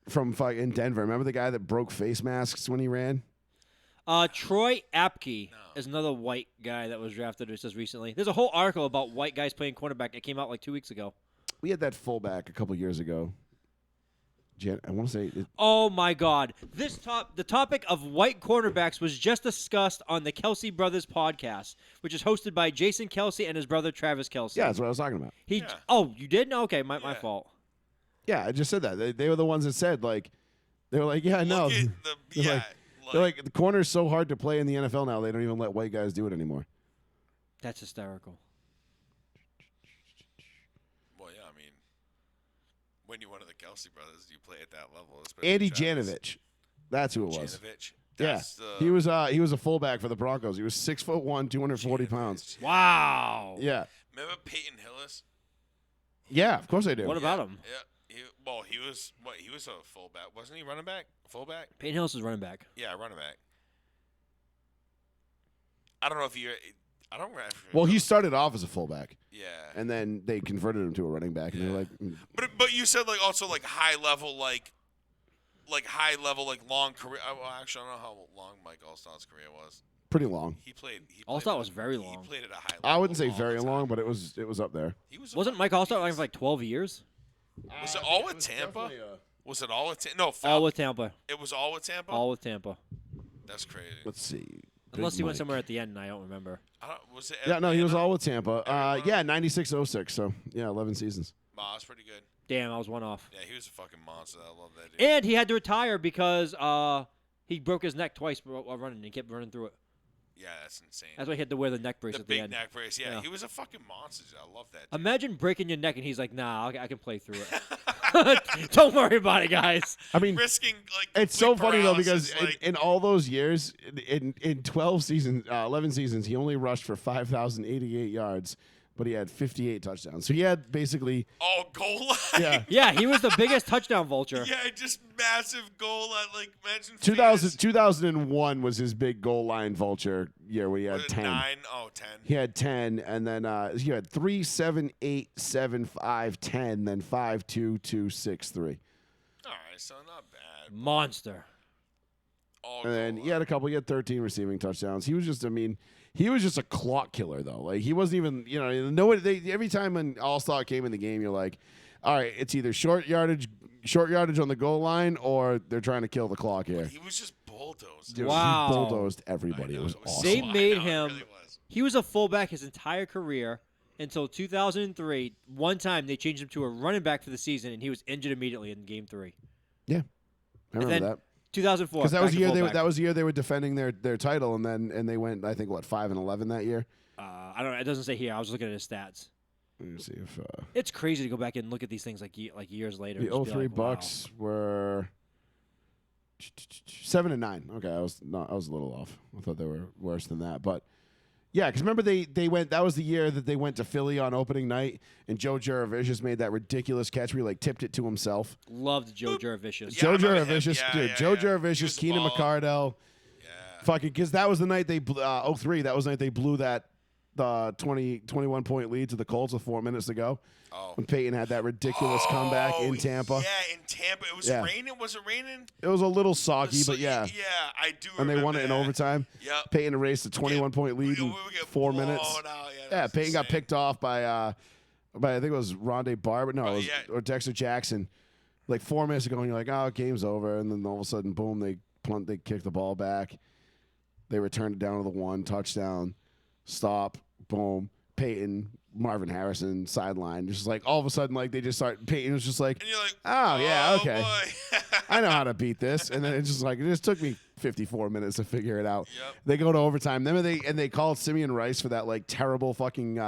from in Denver. Remember the guy that broke face masks when he ran? Troy Apke is another white guy that was drafted just recently. There's a whole article about white guys playing cornerback that came out like 2 weeks ago. We had that fullback a couple years ago. I want to say Oh my God! The topic of white cornerbacks was just discussed on the Kelsey Brothers podcast, which is hosted by Jason Kelsey and his brother Travis Kelsey. yeah, that's what I was talking about. He. Yeah. Oh, you did? No, okay, my Yeah. fault. Yeah, I just said that. They were the ones that said like they were like, yeah, no. look at the They're yeah. They're like the corner is so hard to play in the NFL now. They don't even let white guys do it anymore. That's hysterical. Well, yeah, I mean, when you're one of the Kelsey brothers, you play at that level. especially Andy Travis. Janovich, that's who it was. Janovich. Yeah, That's he was a fullback for the Broncos. He was 6'1", 240 pounds. Wow. Yeah, Remember Peyton Hillis? yeah, of course I do. What about him? Yeah. He was what? He was a fullback, wasn't he? Running back, fullback. Peyton Hillis is running back. Yeah, running back. I don't know if you. I don't. Well, he started off as a fullback, Yeah. and then they converted him to a running back, and they're like, But you said like also like high level like high level like long career. Well, actually, I don't know how long Mike Allstott's career was. pretty long. He played. Allstott was very long. He played at a high level. I wouldn't say all very the time. long, but it was up there. He was. a Wasn't Mike fucking Allstott running beast. for like 12 years? Was it all with Tampa? Was it all with Tampa? No, All with Tampa. It was all with Tampa. All with Tampa. That's crazy. Let's see. Unless Big he went Mike. somewhere at the end, and I don't remember. Was it? Yeah, no, he was Atlanta? all with Tampa. Everyone? Yeah, 96-06. So yeah, 11 seasons. Wow, that's pretty good. Damn, I was one off. Yeah, he was a fucking monster. I love that dude. And he had to retire because he broke his neck twice while running. He kept running through it. Yeah, that's insane. That's why he had to wear the neck brace The at the big end. neck brace. Yeah, Yeah. he was a fucking monster. Dude. I love that. Dude. Imagine breaking your neck and he's like, "Nah, I can play through it. Don't worry about it, guys." I mean, Risking like. it's so complete funny though because paralysis, like, in all those years, in 12 seasons, 11 seasons, he only rushed for 5,088 yards. but he had 58 touchdowns. So he had basically, Oh, goal line. yeah, Yeah, he was the biggest touchdown vulture. Yeah, just massive goal line. Like, imagine 2001 was his big goal line vulture year where he had 10. 9? Oh, 10. He had 10, and then he had 3, 7, 8, 7, 5, 10, then 5, 2, 2, 6, 3. All right, so not bad. Monster. All And then goal he had a couple. He had 13 receiving touchdowns. He was just, I mean, he was just a clock killer though. Like he wasn't even, every time when All-Star came in the game, you're like, all right, it's either short yardage on the goal line, or they're trying to kill the clock here. He was just bulldozed. Dude, Wow. He bulldozed I everybody. know, It was it was awesome. They I made know, it him. really was. He was a fullback his entire career until 2003. One time they changed him to a running back for the season, and he was injured immediately in Game 3. Yeah, I remember then that. 2004. Because that was back the to year fullback. that was the year they were defending their title, and they went, I think, 5-11 that year. I don't know. It doesn't say here. I was looking at his stats. Let me see if It's crazy to go back and look at these things like years later. the and just be 03 like, wow. Bucks were 7-9. Okay, I was a little off. I thought they were worse than that, but yeah, because remember they went. That was the year that they went to Philly on opening night, and Joe Juravicius made that ridiculous catch where he like tipped it to himself. Loved Joe Juravicious. Yeah, I Joe remember him. Juravicious, Yeah, dude. yeah, Joe yeah. He Juravicious, was Keenan balling. McCardell. Yeah. Fucking, because that was the night they 03. That was the night they blew that 21 point lead to the Colts with 4 minutes to go. Oh. When Peyton had that ridiculous comeback in Tampa. Yeah, in Tampa. It was Yeah. raining. Was it raining? It was a little soggy, So- but yeah. Yeah, I do And they remember won it in that. overtime. Yep. Peyton erased a 21 point lead We in would get 4 blown minutes. out. Yeah, that Yeah, was Peyton got insane. picked off by I think it was Rondé Barber. No, it was, yeah. or Dexter Jackson. Like 4 minutes ago, and you're like, oh, game's over. And then all of a sudden, boom, they kick the ball back. They returned it down to the 1, touchdown, stop, boom. Peyton, Marvin Harrison, sideline. Just like all of a sudden, like they just start. Peyton was just like, And you're like, oh, yeah, okay. Boy. I know how to beat this. And then it just took me 54 minutes to figure it out. Yep. They go to overtime. Then they called Simeon Rice for that like terrible fucking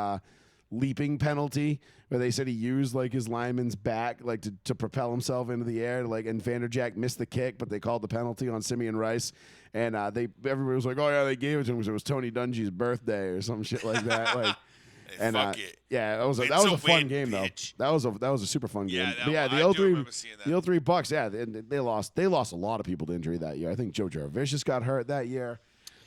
leaping penalty where they said he used like his lineman's back like to propel himself into the air. Like, and Vanderjack missed the kick, but they called the penalty on Simeon Rice. And everybody was like, oh yeah, they gave it to him because it was Tony Dungy's birthday or some shit like that. Like. And Fuck it. yeah, that was It's a a fun win, game bitch. though. That was a super fun game. Yeah, But yeah, I the do 03 remember seeing that. the 03 Bucks, yeah, they lost a lot of people to injury that year. I think Joe Juravicius got hurt that year.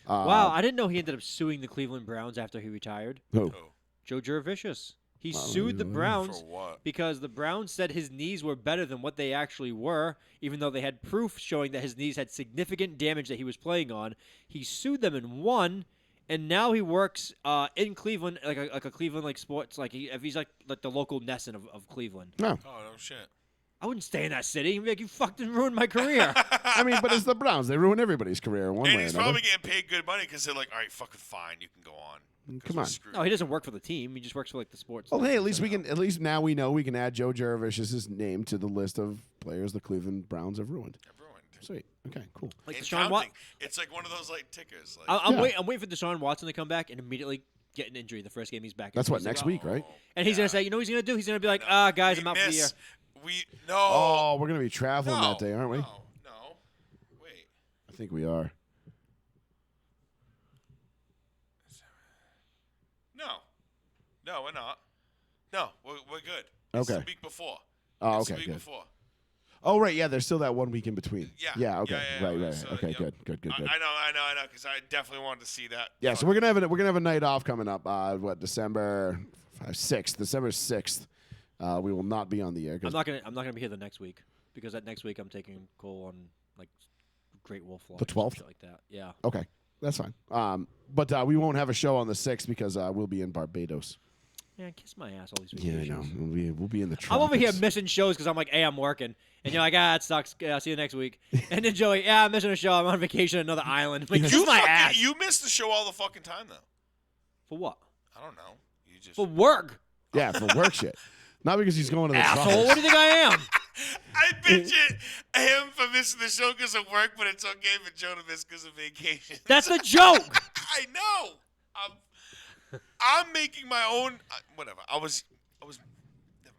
Wow, I didn't know he ended up suing the Cleveland Browns after he retired. Who? Oh, Joe Juravicious. He sued the for Browns what? because the Browns said his knees were better than what they actually were, even though they had proof showing that his knees had significant damage that he was playing on. He sued them and won, and now he works in Cleveland, like a Cleveland like sports, like if he's like the local Nesson of Cleveland. No, Oh, no shit. I wouldn't stay in that city. He'd be like, you fucking ruined my career. I mean, but it's the Browns. They ruin everybody's career in one And way or he's another. probably getting paid good money because they're like, all right, fucking fine, you can go on. 'Cause Come we're on. screwed. No, he doesn't work for the team. He just works for like the sports. Well, hey, at least now we know we can add Joe Juravicius' name to the list of players the Cleveland Browns have ruined. Everyone. Sweet. Okay, cool. like And Deshaun Watson. counting. It's like one of those like tickers. Like, I'm Yeah. waiting for Deshaun Watson to come back and immediately get an injury the first game he's back. That's And what, he's like, next "Oh." week, right? And he's Yeah. gonna say, you know what he's gonna do? He's gonna be like, No. guys, We I'm out for the year. miss- We no. Oh, we're going to be traveling no, that day, aren't we? No. Wait. I think we are. No, we're not. No, we're good. It's Okay. the week before. Oh, It's the okay, week good. before. Oh, right, yeah, there's still that 1 week in between. Yeah. Yeah, okay. Right. So, Okay, yep. good. I know, because I definitely wanted to see that. Yeah, so we're gonna have a night off coming up. December 6th. December 6th. We will not be on the air. 'cause- I'm not gonna be here the next week because that next week I'm taking Cole on like Great Wolf Lodge. The 12th? shit like that. Yeah. Okay, that's fine. But we won't have a show on the 6th because we'll be in Barbados. Yeah, kiss my ass all these Yeah, I vacations. know. We'll be in the tropics. I'm over here missing shows because I'm like, hey, I'm working. And you're like, it sucks. Yeah, I'll see you next week. And then Joey, yeah, I'm missing a show. I'm on vacation in another island. Like, kiss my ass. You missed the show all the fucking time though. For what? I don't know. You just For work. Yeah, for work shit. Not because he's going to the Asshole. tropics. What do you think I am? I picture him for missing the show because of work, but it's okay for Joe to miss because of vacation. That's a joke. I know. I'm making my own. Whatever. I was. Never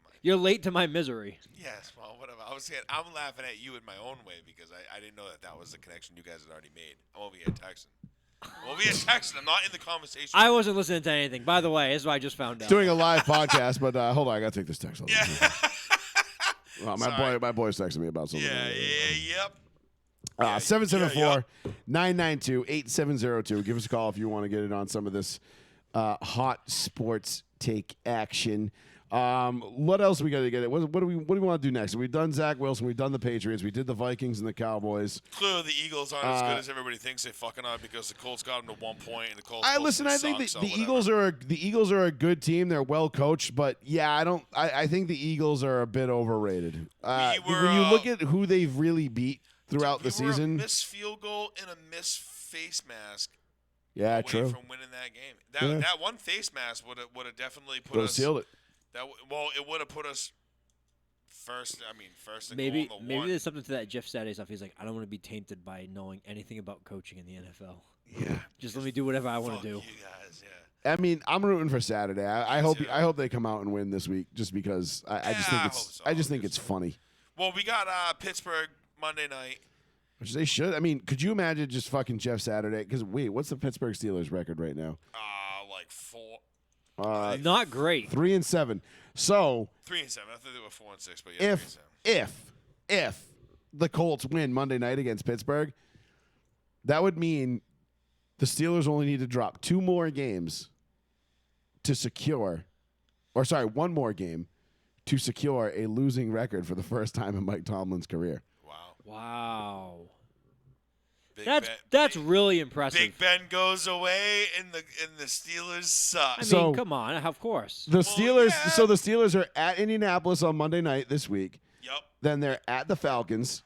mind. You're late to my misery. Yes. Well, whatever. I was saying I'm laughing at you in my own way because I didn't know that was the connection you guys had already made. I'm over here texting. Well, via text. I'm not in the conversation. I wasn't listening to anything. By the way, this is what I just found out. Doing a live podcast, but hold on, I gotta take this text. Yeah. Well, Sorry. my boy's texting me about something. Yep. 774-992-8702. Give us a call if you want to get in on some of this hot sports take action. What else we got to get? What do we want to do next? We've done Zach Wilson. We've done the Patriots. We did the Vikings and the Cowboys. Clearly, the Eagles aren't as good as everybody thinks they fucking are because the Colts got them to 1 point and the Colts. I think the Eagles are a good team. They're well coached, but yeah, I think the Eagles are a bit overrated. When you look at who they've really beat throughout the season, a missed field goal and a missed face mask. Yeah, away true. from winning that game. That one face mask would have definitely put us. Sealed it. It would have put us first. I mean, first. And Maybe goal in the one. there's something to that Jeff Saturday stuff. He's like, I don't want to be tainted by knowing anything about coaching in the NFL. Yeah. Just let me do whatever I want Fuck to do. you guys, yeah. I mean, I'm rooting for Saturday. I hope too. I hope they come out and win this week, just because I just think it's funny. Well, we got Pittsburgh Monday night. Which they should. I mean, could you imagine just fucking Jeff Saturday? Because wait, what's the Pittsburgh Steelers record right now? Like 4. Not great. 3-7. So 3-7. I think they were 4-6, but yeah, 3-7. if the Colts win Monday night against Pittsburgh, that would mean the Steelers only need to drop 2 more games to secure, or sorry, 1 more game to secure a losing record for the first time in Mike Tomlin's career. Wow. Big That's Ben, really impressive. Big Ben goes away, and the Steelers suck. I mean, So- come on, of course. The Steelers. yeah. So the Steelers are at Indianapolis on Monday night this week. Yep. Then they're at the Falcons.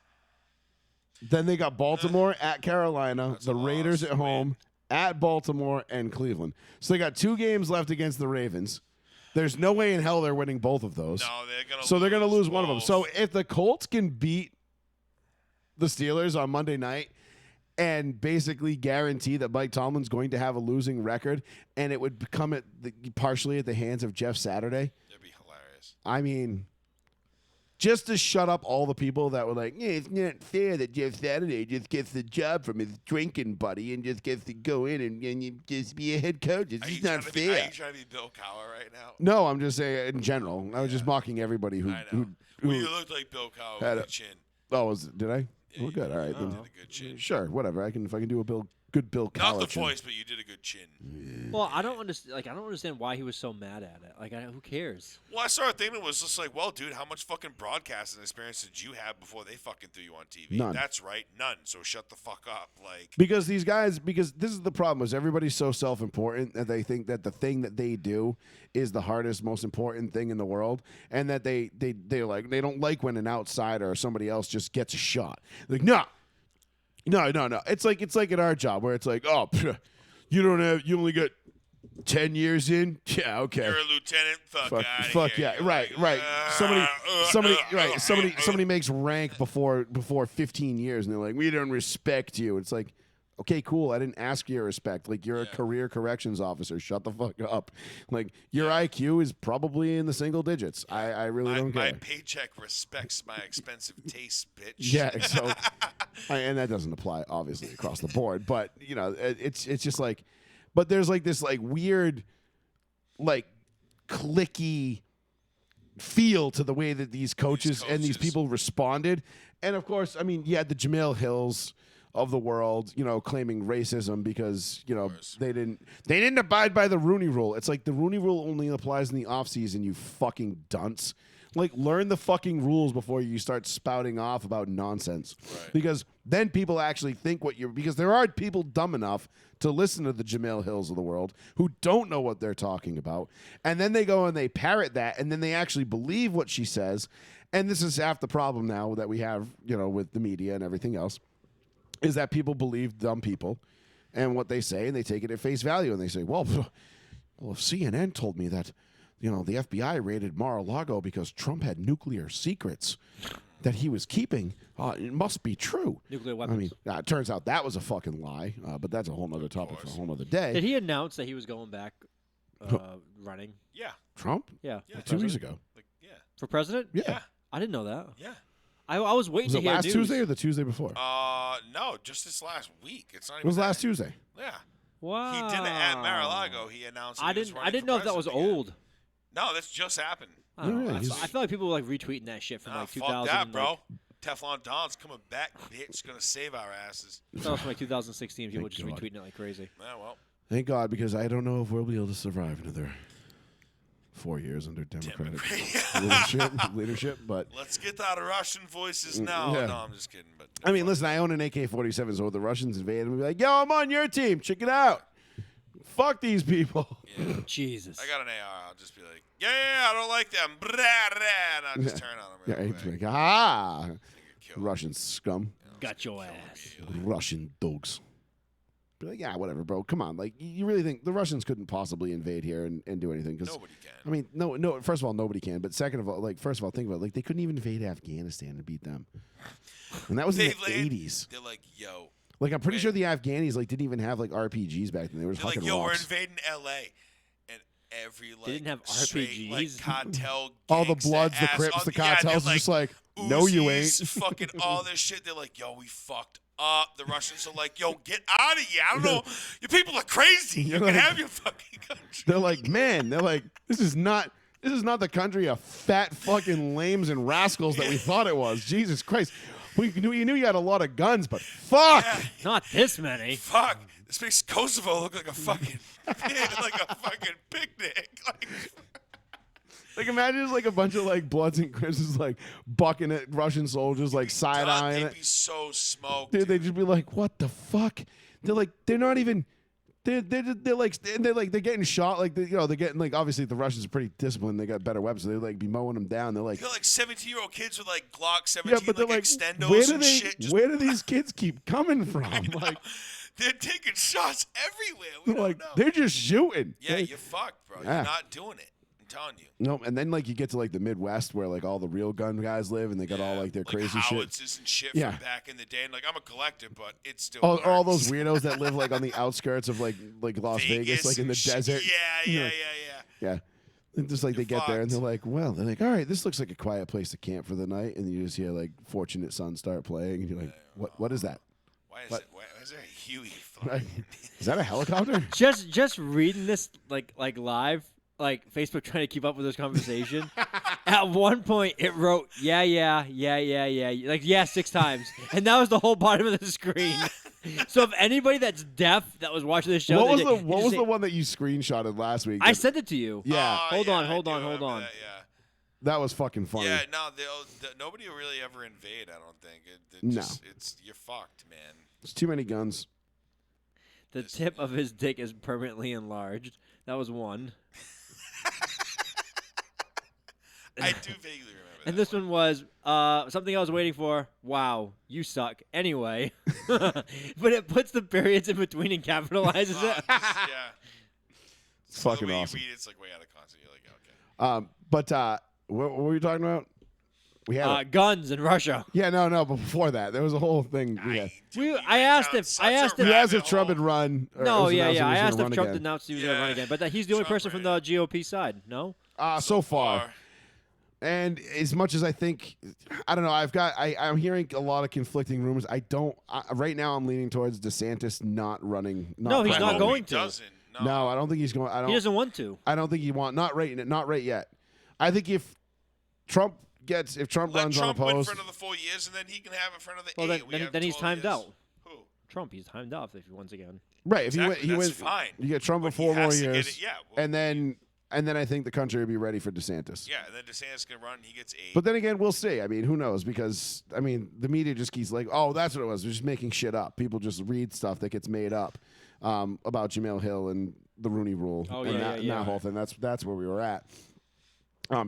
Then they got Baltimore at Carolina, the a Raiders loss. at home, at Baltimore, and Cleveland. So they got 2 games left against the Ravens. There's no way in hell they're winning both of those. No, they're gonna. So they're going to lose one of them. both. So if the Colts can beat the Steelers on Monday night and basically guarantee that Mike Tomlin's going to have a losing record, and it would become partially at the hands of Jeff Saturday, it'd be hilarious. I mean, just to shut up all the people that were like, yeah, it's not fair that Jeff Saturday just gets the job from his drinking buddy and just gets to go in and you just be a head coach. It's just not Are fair. you trying to be Bill Cowher right now? No, I'm just saying in general. I was just mocking everybody who. I know. who You looked like Bill Cowher had with a- a chin. oh, did I? Yeah, Well, good. All right. You Then. did a good chin. Sure, whatever. If I can do a good Bill Not Cowher the chin. voice, but you did a good chin. Well, I don't understand. I don't understand why he was so mad at it. Who cares? Well, I started thinking it was just like, well, dude, how much fucking broadcasting experience did you have before they fucking threw you on TV? None. That's right, none. So shut the fuck up. Like, Because these guys, because this is the problem, is everybody's so self-important that they think that the thing that they do is the hardest, most important thing in the world, and that they don't like when an outsider or somebody else just gets a shot. Like, no. It's like at our job where it's like, oh, you only got 10 years in. Yeah, okay. you're a lieutenant. Fuck Fuck, outta fuck here. yeah, You're right. like, Somebody makes rank before 15 years, and they're like, we don't respect you. It's like, okay, cool. I didn't ask your respect. Like, you're a career corrections officer. Shut the fuck up. Like, your IQ is probably in the single digits. I really don't my care. paycheck respects my expensive taste, bitch. Yeah, so and that doesn't apply obviously across the board, but it's just like, but there's like this like weird, like clicky feel to the way that these coaches and these people responded, and of course, I mean, you had the Jamil Hills of the world, claiming racism because they didn't abide by the Rooney Rule. It's like the Rooney Rule only applies in the off season. You fucking dunce. Like, learn the fucking rules before you start spouting off about nonsense. Right. Because then people actually think because there are people dumb enough to listen to the Jamil Hills of the world who don't know what they're talking about. And then they go and they parrot that, and then they actually believe what she says. And this is half the problem now that we have, with the media and everything else, is that people believe dumb people and what they say, and they take it at face value. And they say, well, if CNN told me that, the FBI raided Mar-a-Lago because Trump had nuclear secrets that he was keeping, it must be true. Nuclear weapons. I mean, it turns out that was a fucking lie, but that's a whole nother topic for a whole nother day. Did he announce that he was going back running? Yeah. Trump? Yeah. Yeah. Like 2 weeks ago. Like, yeah. For president? Yeah. Yeah. I didn't know that. Yeah. I was waiting Was to it hear last news. Tuesday or the Tuesday before? No, just this last week. It's not It even. was that- last Tuesday. Yeah. Wow. He did it at Mar-a-Lago. He announced. I he was didn't. I running didn't for know if that was president again. old. No, this just happened. I, don't know. Yeah, That's- he's- I feel like people were like retweeting that shit from Nah, like fuck 2000. that, bro. Teflon Don's coming back, bitch. Gonna save our asses. That was from like 2016. People Thank just God. retweeting it like crazy. Yeah, well, Thank God, because I don't know if we'll be able to survive another 4 years under Democratic leadership. But let's get out of Russian voices now. yeah. No, I'm just kidding. But I mean, listen, I own an AK-47, so if the Russians invade, I'm gonna be like, yo, I'm on your team. Check it out. Fuck these people. yeah. Jesus. I got an AR. I'll just be like, yeah, I don't like them. Blah, blah, and I'll just turn on them. Yeah, Real it's quick. like, ah, Get killed. Russian scum, Got your ass. Russian dogs. Be like, yeah, whatever, bro. Come on, like, you really think the Russians couldn't possibly invade here and do anything? Because Nobody can. I mean, no. First of all, nobody can. But second of all, like, first of all, think about it. Like, they couldn't even invade Afghanistan and beat them, and that was in the land- '80s. They're like, yo. Like, I'm pretty Wait. sure the Afghanis like didn't even have like RPGs back then. They were just They're like, fucking yo, we're rocks. invading L.A. And every like didn't have straight, like, RPGs. cartel, All the gangsta Bloods, the ass- Crips, all- the yeah, they're cartels are just like, no, you ain't. Uzis, fucking all this shit. They're like, yo, we fucked up. The Russians are like, yo, get out of here. I don't know. Your people are crazy. You You're can like- have your fucking country. They're like, man, they're like, this is not the country of fat fucking lames and rascals that we thought it was. Jesus Christ. We knew you had a lot of guns, but fuck. Yeah, Not this many. fuck. This makes Kosovo look like a fucking like a fucking picnic. Like, Like, imagine it's like a bunch of like Bloods and Crips just like bucking at Russian soldiers, like side God, eyeing they'd it. be so smoked. Dude, they'd just be like, what the fuck? They're like, they're not even. They're getting shot like they're getting like, obviously the Russians are pretty disciplined, they got better weapons, so they like be mowing them down. They're like, They got like 17-year-old kids with like Glock 17, yeah, but they're like like, extendos where do and they shit. Just, where do these kids keep coming from? Like, they're taking shots everywhere. We don't like know. they're just shooting. Yeah, They- you're fucked, bro. Yeah. You're not doing it. I'm telling you. No, and then like you get to like the Midwest where like all the real gun guys live, and they got all Yeah, like their crazy shit. howitzers and shit Yeah. from back in the day. And like, I'm a collector, but it still All works. those weirdos that live like on the outskirts of like Las Vegas, like in and the shit. desert. Yeah, You yeah, know, yeah, Yeah. And just like they You're get there and they're fucked. like, well, they're like, all right, this looks like a quiet place to camp for the night, and you just hear like Fortunate Son start playing, and you're like, what is that? Why is What? it? Why is there a Huey Right. flying? Is that a helicopter? Just reading this like live, like Facebook trying to keep up with this conversation. At one point, it wrote yeah, like yeah 6 times, and that was the whole bottom of the screen. So if anybody that's deaf that was watching this show, What was they- the they what just was say- the one that you screenshotted last week? I sent it to you. Yeah, Oh, Hold yeah, on, I hold do on, hold remember on. that, yeah. that was fucking funny. Yeah, no, nobody will really ever invade. I don't think. No. It's you're fucked, man. There's too many guns. The tip of his dick is permanently enlarged. That was one. I do vaguely remember. And that this one was something I was waiting for. Wow, you suck. Anyway, but it puts the periods in between and capitalizes it. Yeah. It's So fucking the way awesome. You read it's like way out of context. You're like, okay. But what were you talking about? We had Guns in Russia. yeah, no, but before that, there was a whole thing. Yeah. I asked if You asked if Trump had run. or No, was yeah. announced he I was asked gonna if Trump run again. announced he was going to run Yeah. again, but he's the only Trump person from ran the GOP side. No. So far. And as much as I think, I don't know. I'm hearing a lot of conflicting rumors. Right now, I'm leaning towards DeSantis not running. No, he's I not hope going he to. Doesn't. No, I don't think he's going. He doesn't want to. I don't think he want. Not right yet. I think if Trump Let runs Trump win unopposed, for another 4 years, and then he can have it for another Well, 8. We have then he's 12 timed years. out. Who? Trump, he's timed off if he wins again. right? If Exactly, he that's wins, fine. you get Trump for But he 4 more has to get years, it, yeah, well, and then I think the country will be ready for DeSantis. Yeah, and then DeSantis can run. He gets 8. But then again, we'll see. I mean, who knows? Because the media just keeps like, oh, that's what it was. They're just making shit up. People just read stuff that gets made up about Jamel Hill and the Rooney Rule. Oh, and yeah, that, yeah, that yeah. whole thing. That's where we were at.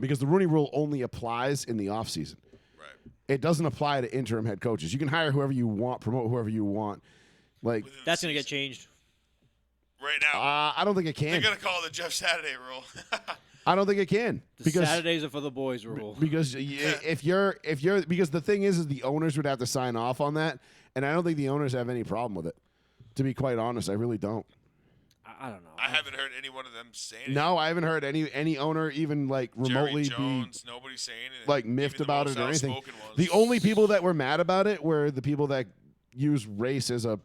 Because the Rooney Rule only applies in the offseason. right. It doesn't apply to interim head coaches. You can hire whoever you want, promote whoever you want. Like, Within the That's going to get season. changed. Right now. I don't think it They're can. going to call it the Jeff Saturday rule. I don't think it can The because Saturdays are for the boys rule. because if you're because the thing is the owners would have to sign off on that, and I don't think the owners have any problem with it. To be quite honest, I really don't. I don't know. I haven't heard any one of them say anything. No, I haven't heard any owner even like remotely Jerry Jones, nobody saying anything. like Even miffed the about most it or anything. outspoken ones. The only people that were mad about it were the people that use race as a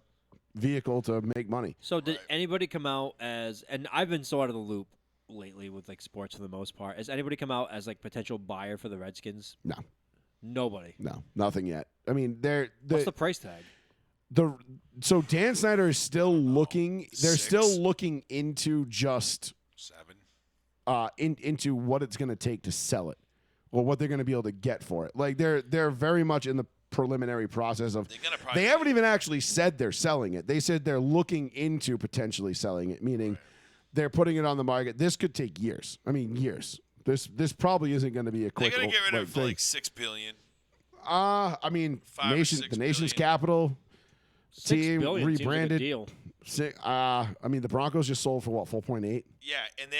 vehicle to make money. So did anybody come out as? And I've been so out of the loop lately with like sports for the most part. Has anybody come out as like potential buyer for the Redskins? No, Nobody. no, nothing yet. I mean, What's the price tag? So Dan Snyder is still looking. They're 6. still looking into just 7. into what it's going to take to sell it, or what they're going to be able to get for it. Like they're very much in the preliminary process of. They haven't even actually said they're selling it. They said they're looking into potentially selling it, meaning they're putting it on the market. This could take years. I mean, years. This probably isn't going to be a They're quick. gonna get rid of thing. like $6 billion. I mean, 5 or nation, 6 the nation's billion. capital. $6 Team billion seems like a rebranded. deal. I mean, the Broncos just sold for what, 4.8. Yeah, and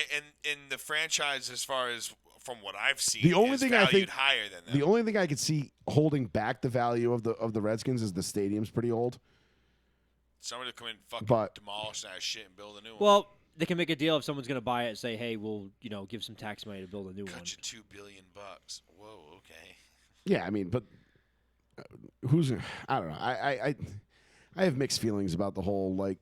the franchise, as far as from what I've seen, The only is thing I valued think- higher than them. The only thing I could see holding back the value of the Redskins is the stadium's pretty old. Somebody will come in, and fucking But- demolish that shit and build a new one. Well, they can make a deal if someone's going to buy it and say, "Hey, we'll give some tax money to build a new one." Cut you $2 billion. Whoa, okay. Yeah, I mean, but who's? I don't know. I have mixed feelings about the whole like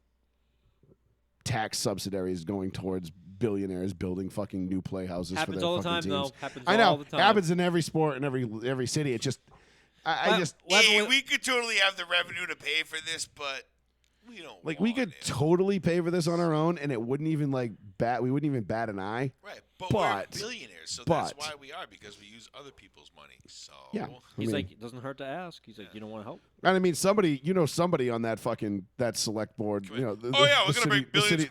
tax subsidiaries going towards billionaires building fucking new playhouses Happens for their all the fucking time, teams. though. Happens I know. all the time. Happens in every sport in every city. It just I just Hey, we could totally have the revenue to pay for this, but we don't. like we want could it. totally pay for this on our own, and it wouldn't even like we wouldn't even bat an eye. Right, but but- we're billionaires, so that's but- why we are, because we use other people's money. So Yeah. He's I mean, like, it doesn't hurt to ask. He's like, you don't want to help? and I mean, somebody on that select board. Come in. You know, the, Oh, yeah, the we're gonna city, bring billions-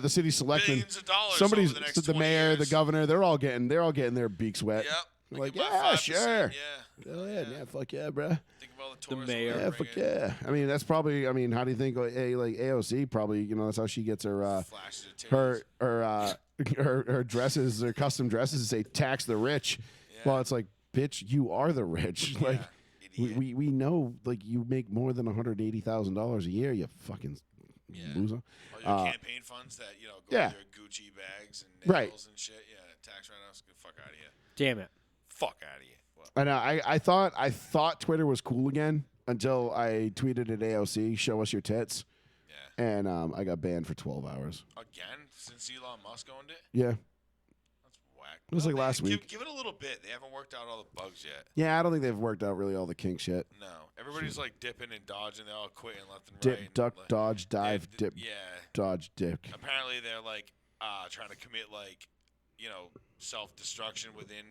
the city selectmen. billions of dollars Somebody's over the next the 20 mayor, the years. governor. They're all getting their beaks wet. Yep. They're like, Think about yeah, 5%, sure. Yeah. Go ahead, yeah, fuck yeah, bruh. Think of all the The tourists. mayor. we're Yeah, bringing fuck yeah. I mean, that's probably. I mean, how do you think AOC probably? That's how she gets her Flashes of titties. her dresses, her custom dresses say tax the rich. Yeah. Well, it's like, bitch, you are the rich. Like, idiot. we know, like, you make more than $180,000 a year. You fucking loser. All your campaign funds that go yeah. with your Gucci bags and Right. nails and shit. Yeah, tax write-offs. Get the fuck out of here. Damn it. Fuck out of here. Well, I know. I thought Twitter was cool again until I tweeted at AOC, "Show us your tits," yeah. and I got banned for 12 hours. Again, since Elon Musk owned it, Yeah. that's whack. It was like last week. Give it a little bit. They haven't worked out all the bugs yet. Yeah, I don't think they've worked out really all the kink shit. No, everybody's like dipping and dodging. They're all quitting left and Dip, right. and, duck, like, dodge, dive, yeah, dip, Yeah. dodge, dick. Apparently, they're like trying to commit like self-destruction within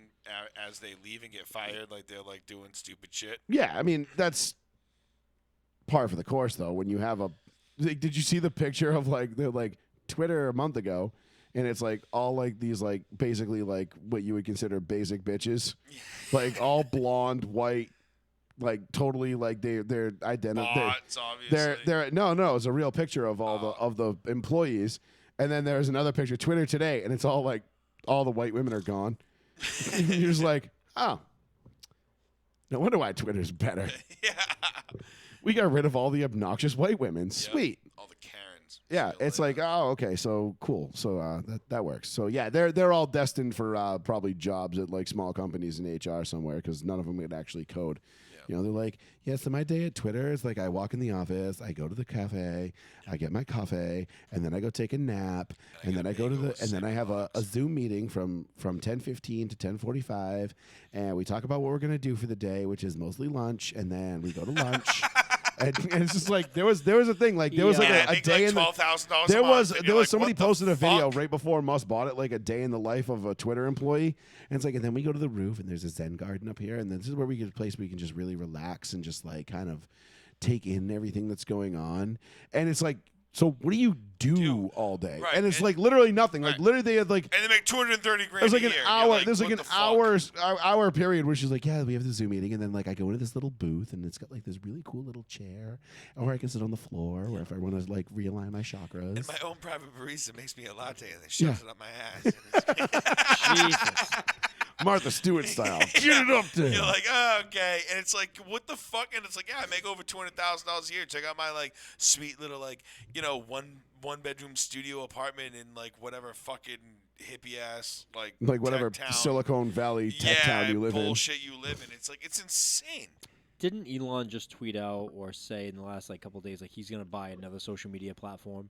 as they leave and get fired. Like they're like doing stupid shit. Yeah, I mean that's par for the course, though. When you have did you see the picture of they're like Twitter a month ago, and it's like all like these like basically like what you would consider basic bitches, like all blonde, white, like totally like they're identical. Bots, obviously. They're no, it's a real picture of all the employees, and then there's another picture, Twitter today, and it's all like all the white women are gone. You're just like, oh, no wonder why Twitter's better. Yeah. We got rid of all the obnoxious white women. Sweet. All the Karens. Yeah, Shit it's like, oh, okay, so cool. So that works. So yeah, they're all destined for probably jobs at like small companies in HR somewhere because none of them could actually code. They're like, yeah, so my day at Twitter is like I walk in the office, I go to the cafe, I get my coffee, and then I go take a nap, and then I go to and then I have a Zoom meeting from 10:15 to 10:45, and we talk about what we're gonna do for the day, which is mostly lunch, and then we go to lunch. And it's just like there was a thing like there was like Yeah, a make, day like in the $12,000 there a month, was and there you're was like, somebody what the posted a video fuck? right before Musk bought it, like a day in the life of a Twitter employee, and it's like, and then we go to the roof, and there's a Zen garden up here, and then this is where we get a place where we can just really relax and just like kind of take in everything that's going on, and it's like, so what do you do all day? Right, And it's and- like literally nothing. Like right. literally they had like. And they make 230 grand There's like a an year. hour. You're like, There's like what an the fuck? hour period where she's like, "Yeah, we have the Zoom meeting," and then like I go into this little booth, and it's got like this really cool little chair, or I can sit on the floor, or if I want to like realign my chakras. And my own private barista makes me a latte and then shoves Yeah. it up my ass. Jesus. Martha Stewart style. Get it up there. You're like, oh, okay, and it's like, what the fuck? And it's like, yeah, I make over $200,000 a year. Check out my like sweet little like one bedroom studio apartment in like whatever fucking hippie ass like whatever tech town. Silicon Valley tech town you live bullshit you live in. It's like it's insane. Didn't Elon just tweet out or say in the last like couple of days like he's gonna buy another social media platform?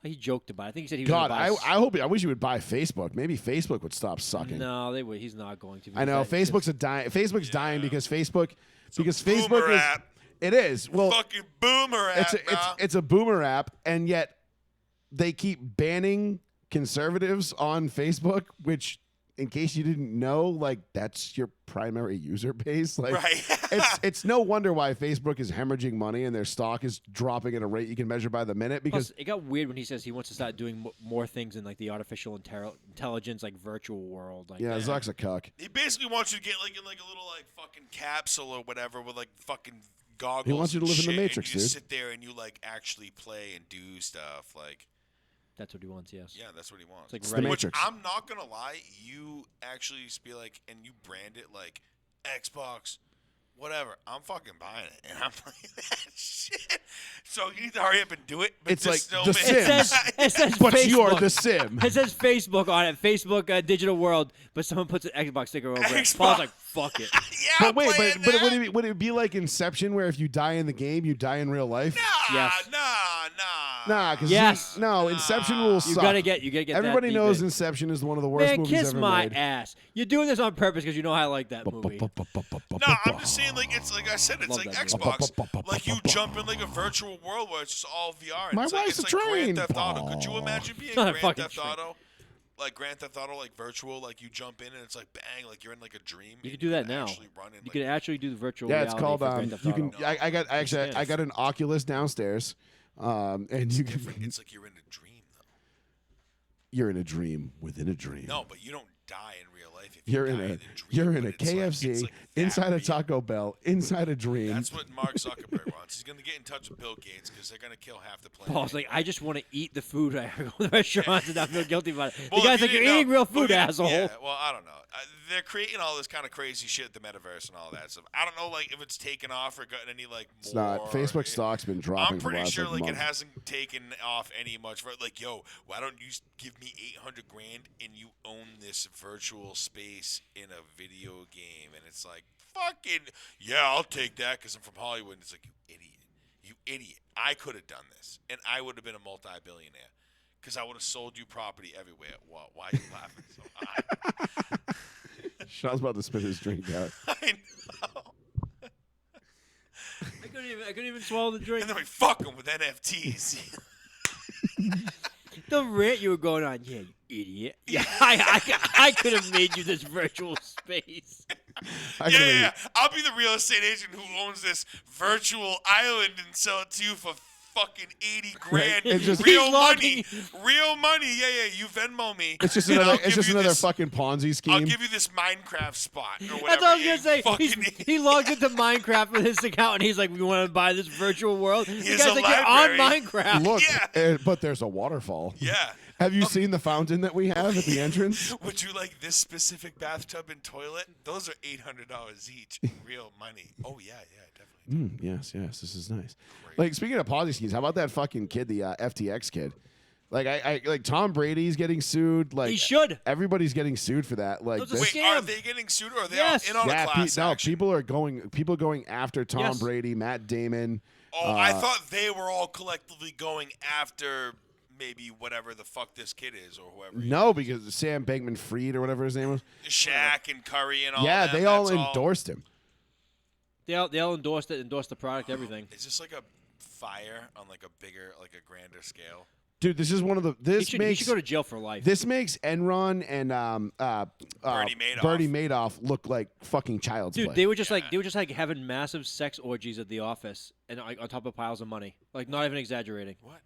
He joked about it. I think he said he was God, gonna buy I wish he would buy Facebook. Maybe Facebook would stop sucking. No, they would. He's not going to. I know Because- Facebook's Facebook's dying because Facebook boomer Facebook is app. it is. Well, Fucking boomer app. it's a boomer app, and yet they keep banning conservatives on Facebook, which, in case you didn't know, like that's your primary user base. Like, Right. it's no wonder why Facebook is hemorrhaging money and their stock is dropping at a rate you can measure by the minute. Because Plus, it got weird when he says he wants to start doing more things in like the artificial intelligence, like virtual world. Like yeah, that. Zuck's a cuck. He basically wants you to get like in like a little like fucking capsule or whatever with like fucking goggles. He wants you to and live in the shit, and Matrix, you just dude. sit there and you like actually play and do stuff. Like, That's what he wants. Yes. yeah, that's what he wants. It's the like Reddit. Which Matrix. I'm not gonna lie, you actually just be like, and you brand it like Xbox, whatever. I'm fucking buying it, and I'm playing that shit. So you need to hurry up and do it. But It's like just know, The man, Sims. It says But Facebook. you're the Sim. It says Facebook on it. Facebook Digital World, but someone puts an Xbox sticker over it. Xbox. Paul's like, fuck it. Yeah, But wait, playing but that? would it be like Inception, where if you die in the game, you die in real life? Yes. Nah. Nah, because Yes. Inception rules You suck. gotta get that Everybody deep knows in. Inception is one of the worst Man, movies kiss ever my made. ass. You're doing this on purpose because you know I like that movie. No, I'm just saying, like it's like I said, it's Love like that Xbox. Like you jump in like a virtual world where it's just all VR. And My it's like, wife's it's a like train, Grand Theft Auto. Paul. Could you imagine being not a Grand fucking Theft train. Auto? Like Grand Theft Auto, like virtual, like you jump in and it's like bang, like you're in like a dream. You and can do that can now. actually run in, You like, can actually do the virtual Yeah, it's reality called. for Grand Theft You can. Auto. I got an Oculus downstairs, and you can. It's like you're in a dream though. You're in a dream within a dream. No, but you don't die in real life. If You're you in die a dream, you're in but a it's like- KFC it's like that inside a real. Taco Bell inside a dream. That's what Mark Zuckerberg wants. He's gonna get in touch with Bill Gates because they're gonna kill half the planet. Paul's like, I just want to eat the food. I go to the restaurants and not feel guilty about it. Well, the guy's if you like, you're didn't know- eating real food, well, asshole. Yeah, well, I don't know. They're creating all this kind of crazy shit, the metaverse and all that stuff. I don't know, like if it's taken off or gotten any like. It's more, not. Facebook stock's been dropping I'm for the pretty last sure like it month. hasn't taken off any much. Like, yo, why don't you give me $800,000 and you own this virtual space in a video game? And it's like, fucking yeah, I'll take that because I'm from Hollywood. And it's like, you idiot. I could have done this, and I would have been a multi-billionaire because I would have sold you property everywhere. Why are you laughing so hard? Sean's about to spit his drink out. I know. I couldn't even swallow the drink. And then we fucking with NFTs. The rant you were going on, yeah, you idiot. Yeah, I could have made you this virtual space. I could've made- Yeah. I'll be the real estate agent who owns this virtual island and sell it to you for fucking $80,000. It's just- real He's money. logging- Real money. Yeah. You Venmo me. It's just and another. I'll It's give just you another this- fucking Ponzi scheme. I'll give you this Minecraft spot or whatever. That's what I was you gonna say. fucking- He logged into Minecraft with his account, and he's like, "We want to buy this virtual world." The Here's guy's a like, "You're on library." Minecraft." Look, Yeah. but there's a waterfall. Yeah. Have you seen the fountain that we have at the entrance? Would you like this specific bathtub and toilet? Those are $800 each. Real money. Oh yeah, definitely. Yes. This is nice. Like, speaking of Ponzi schemes, how about that fucking kid, the FTX kid? Like, I like Tom Brady's getting sued. Like, He should. Everybody's getting sued for that. Like, Those are this- Wait, are Scam. they getting sued or are they Yes. all in on a class action? people are going after Tom Yes. Brady, Matt Damon. Oh, I thought they were all collectively going after maybe whatever the fuck this kid is or whoever. he No, because Sam Bankman-Fried or whatever his name was. is. Shaq and Curry and all Yeah, them, they all that's endorsed him. They all endorsed it, endorsed the product, everything. Is this like a fire on like a bigger, like a grander scale? Dude, this is one of the. He This should makes go to jail for life. this makes Enron and Bernie Madoff look like fucking child's Dude, play. they were just like having massive sex orgies at the office and like, on top of piles of money. Like, not even exaggerating. What?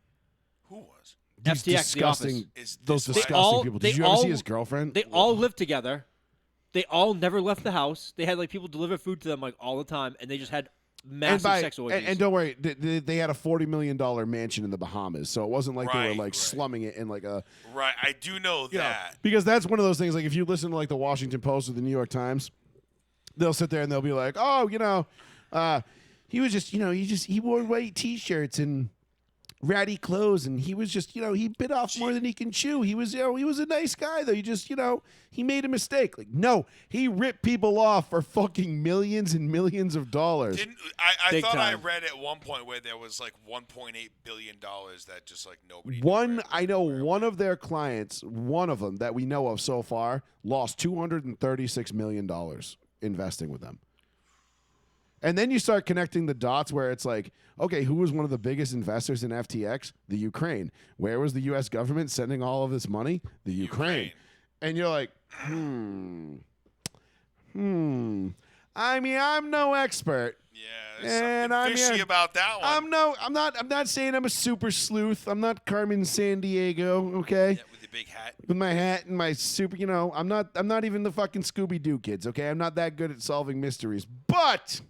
Who was? These FTX, the disgusting, office. Is those this why- disgusting people. Did you ever see his girlfriend? They all lived together. They all never left the house. They had like people deliver food to them like all the time, and they just had massive sex orgies. And don't worry, they had a $40 million mansion in the Bahamas, so it wasn't like they were Right, like right. slumming it in like a Right, I do know you know, that. because that's one of those things. Like if you listen to like the Washington Post or the New York Times, they'll sit there and they'll be like, oh, he was just he wore white T-shirts and ratty clothes, and he was just he bit off more than he can chew. He was he was a nice guy though. He just he made a mistake. Like no, he ripped people off for fucking millions and millions of dollars. I Big thought I time. read at one point where there was like $1.8 billion that just like nobody. I know one of their clients, one of them that we know of so far, lost $236 million investing with them. And then you start connecting the dots where it's like, okay, who was one of the biggest investors in FTX? The Ukraine. Where was the U.S. government sending all of this money? The Ukraine. And you're like, I mean, I'm no expert. Yeah, there's And something fishy about that one. I'm not saying I'm a super sleuth. I'm not Carmen San Diego, okay? Yeah, with the big hat. With my hat and my super, I'm not even the fucking Scooby Doo kids, okay? I'm not that good at solving mysteries. But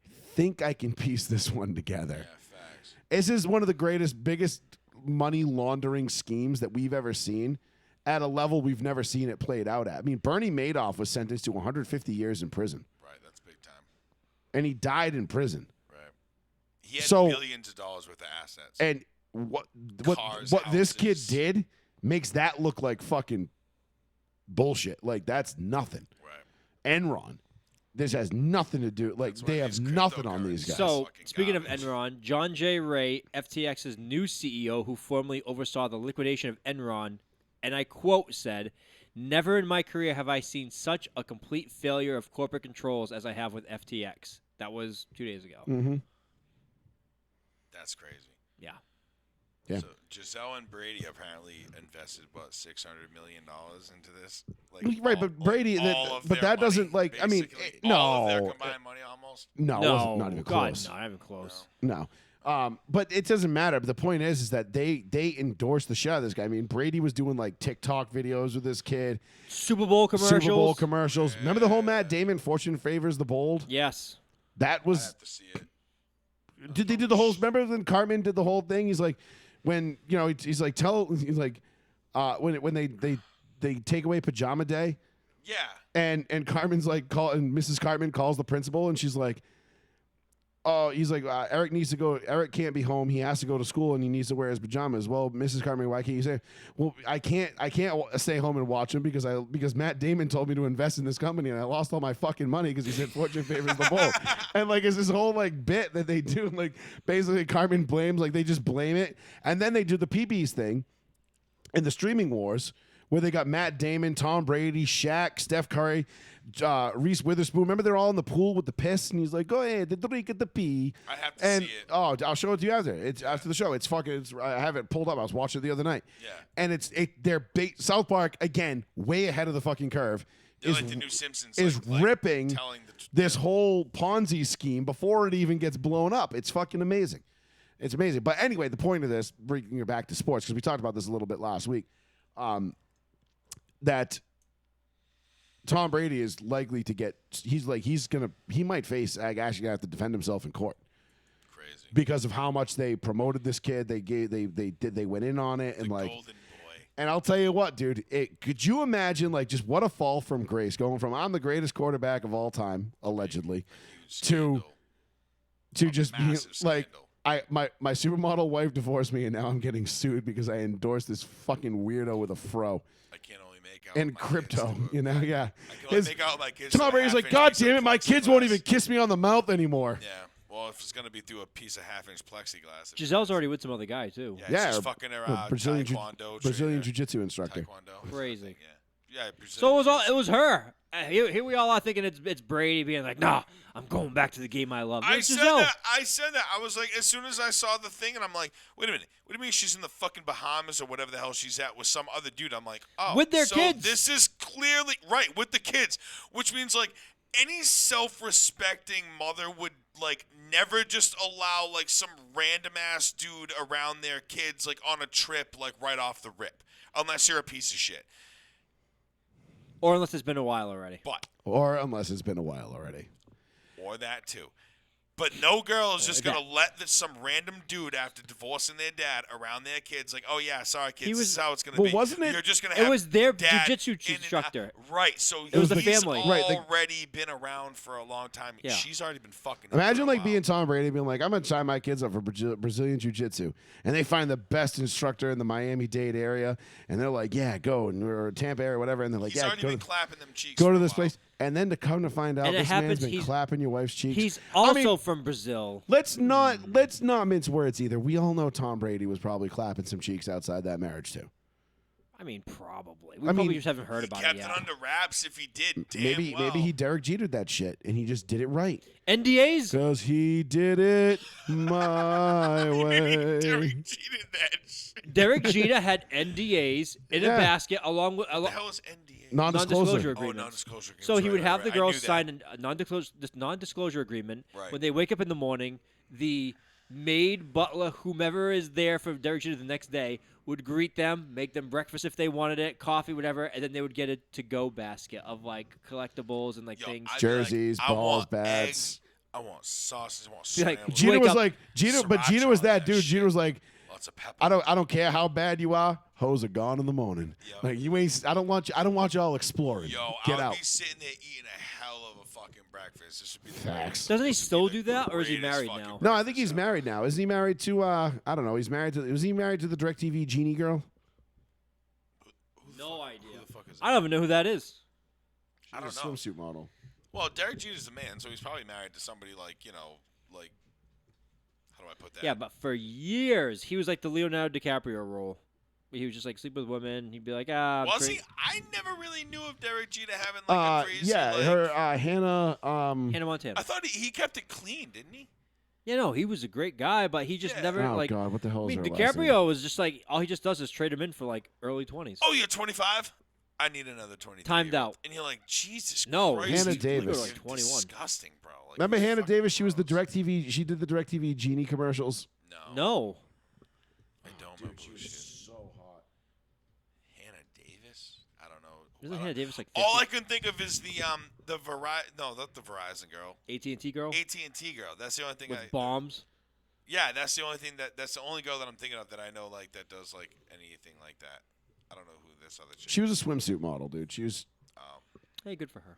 I think I can piece this one together. Yeah, facts. This is one of the biggest money laundering schemes that we've ever seen at a level we've never seen it played out at. I mean, Bernie Madoff was sentenced to 150 years in prison, Right, that's big time. and he died in prison. Right. He had So- billions of dollars worth of assets. And what Cars, this kid houses. did makes that look like fucking bullshit. Like that's nothing. Right. Enron. This has nothing to do. Like That's why they have these nothing on these guys. So, Fucking speaking of garbage. Enron, John J. Ray, FTX's new CEO, who formerly oversaw the liquidation of Enron, and I quote, said, "Never in my career have I seen such a complete failure of corporate controls as I have with FTX." That was 2 days ago. Mm-hmm. That's crazy. Yeah. Yeah. So Giselle and Brady apparently invested what $600 million into this. Right, but Brady- all of but their that doesn't, money, like, I mean, basically. All of their no. combined money almost. No, it No, wasn't, not even God, close. no, not even close. No. But it doesn't matter. But the point is that they endorsed the shit out of this guy. I mean, Brady was doing like TikTok videos with this kid, Super Bowl commercials. Super Bowl commercials. Remember the whole Matt Damon "Fortune Favors the Bold"? Yes. That I was have to see it. did they do the whole? Remember when Cartman did the whole thing? He's like, when he's like when they take away pajama day, Yeah. and Cartman's like and Mrs. Cartman calls the principal and she's like, oh, he's like, Eric needs to go. Eric can't be home. He has to go to school and he needs to wear his pajamas. Well, Mrs. Cartman, why can't you say? Well, I can't stay home and watch him because Matt Damon told me to invest in this company and I lost all my fucking money because he said Fortune favors the bold. And like it's this whole like bit that they do. And, like basically Cartman blames, like they just blame it, and then they do the PBs thing in the streaming wars where they got Matt Damon, Tom Brady, Shaq, Steph Curry, Reese Witherspoon. Remember they're all in the pool with the piss, and he's like, "Go ahead, the drink at the pee." I have to And see it. oh, I'll show it to you after. It's after the show. It's fucking. I have it pulled up. I was watching it the other night. Yeah. And they're South Park again, way ahead of the fucking curve. They're like the new Simpsons. Is like ripping telling this whole Ponzi scheme before it even gets blown up. It's fucking amazing. It's amazing. But anyway, the point of this, bringing it back to sports, because we talked about this a little bit last week, that Tom Brady is likely to get. He might face actually gonna have to defend himself in court crazy. because of how much they promoted this kid. They went in on it and The like. golden boy. And I'll tell you what, dude. Could you imagine, like, just what a fall from grace, going from I'm the greatest quarterback of all time, allegedly, Scandal. to just being massive like, scandal. my supermodel wife divorced me, and now I'm getting sued because I endorsed this fucking weirdo with a fro I can only make out. and with my crypto. kids to You know, yeah. I can only His- make out with my kids. Tom Brady's like, God damn it, my kids won't even kiss me on the mouth anymore. Yeah. Well, if it's gonna be through a piece of half-inch plexiglass. Gisele's already with some other guy too. Yeah, Yeah, he's or- fucking her or Brazilian taekwondo Brazilian trainer. jiu-jitsu instructor. Taekwondo. Crazy. Yeah. So it was her. Here we all are thinking it's Brady being like, nah, I'm going back to the game I love. I It's said Giselle. that. I was like, as soon as I saw the thing, and I'm like, wait a minute. What do you mean she's in the fucking Bahamas or whatever the hell she's at with some other dude? I'm like, oh, With their so kids. This is clearly right with the kids, which means like any self-respecting mother would like never just allow like some random ass dude around their kids like on a trip like right off the rip, unless you're a piece of shit. Or unless it's been a while already. But Or unless it's been a while already. or that too. But no girl is just going to let some random dude after divorcing their dad around their kids like, oh, yeah, sorry, kids, this is how it's going to be. Wasn't it? You're just going to It have was their dad jiu-jitsu in and instructor. out. Right. So It was the he's family. Right, already been around for a long time. Yeah. She's already been fucking him Imagine for a like while. being Tom Brady, being like, I'm gonna sign my kids up for Brazilian Jiu-Jitsu, and they find the best instructor in the Miami-Dade area, and they're like, yeah, go, or Tampa area, or whatever, and they're like, He's yeah, already go been to, clapping them cheeks. go for to a this while. place, and then to come to find out And it this man's happens, been he's- clapping your wife's cheeks. He's I also mean, from Brazil. let's not mince words either. We all know Tom Brady was probably clapping some cheeks outside that marriage too. I mean, probably. We I probably mean, just haven't heard He about kept it it yet. under wraps if he did. Damn Maybe well. he Derek Jetered that shit, and he just did it right. NDAs? Because he did it my way. Derek cheated that shit. Derek Jeter had NDAs in a Yeah. basket along with What the hell is NDA? Non-disclosure. non-disclosure Oh, agreements. non-disclosure agreements. So he would right, have right, the right. I girls knew that. sign a non-disclosure agreement. Right. When they wake up in the morning, the maid, butler, whomever is there for Derek Jeter the next day would greet them, make them breakfast if they wanted it, coffee, whatever, and then they would get a to-go basket of like collectibles and like Yo, things. I'd be Jerseys, like, I balls, want bats. eggs, I want sausage. I want Be like, scrambled Jeter Wake was up- like Jeter was Sriracha that on dude. that Jeter shit. was like, lots of pepper. I don't care how bad you are. Hoes are gone in the morning. Yo. Like you ain't. I don't want y'all exploring. Yo, Get I out. would be sitting there eating a hell of a fucking breakfast. This would be the Facts. Doesn't he this would still be the do that, or is he greatest married fucking now? No, I think he's breakfast married now. Isn't he married to? I don't know. He's married to. Was he married to the DirecTV Genie girl? Who the No fuck- idea. Who the fuck is that? I don't even know who that is. She's I don't a know. swimsuit model. Well, Derek Jeter's the man, so he's probably married to somebody like, like, how do I put that? Yeah, but for years he was like the Leonardo DiCaprio role. He was just like sleep with women. He'd be like, Was great. he? I never really knew of Derek Jeter having like a crazy. Yeah, like, her Hannah. Hannah Montana. I thought he kept it clean, didn't he? Yeah, no, he was a great guy, but he just Yeah. never Oh like. God, what the hell I is mean, her last name? DiCaprio was just like all he just does is trade him in for like early 20s. Oh, you're 25. I need another 23. Timed out. And you're like, Jesus No, Christ. Hannah dude, Davis. you're Like 21. Disgusting, bro. Like, Remember you're Hannah fucking Davis? She was the gross. DirecTV. She did the DirecTV Genie commercials. No. No, I don't remember who she is. so hot. Hannah Davis? I don't know. isn't Hannah Davis like All I can think of is the Verizon. No, not the Verizon girl. AT&T girl AT&T girl. That's the only thing. with bombs? Yeah, that's the only thing that's the only girl that I'm thinking of that I know like that does like anything like that. I don't know who this other chick. She was a swimsuit model, dude. She was Hey, good for her.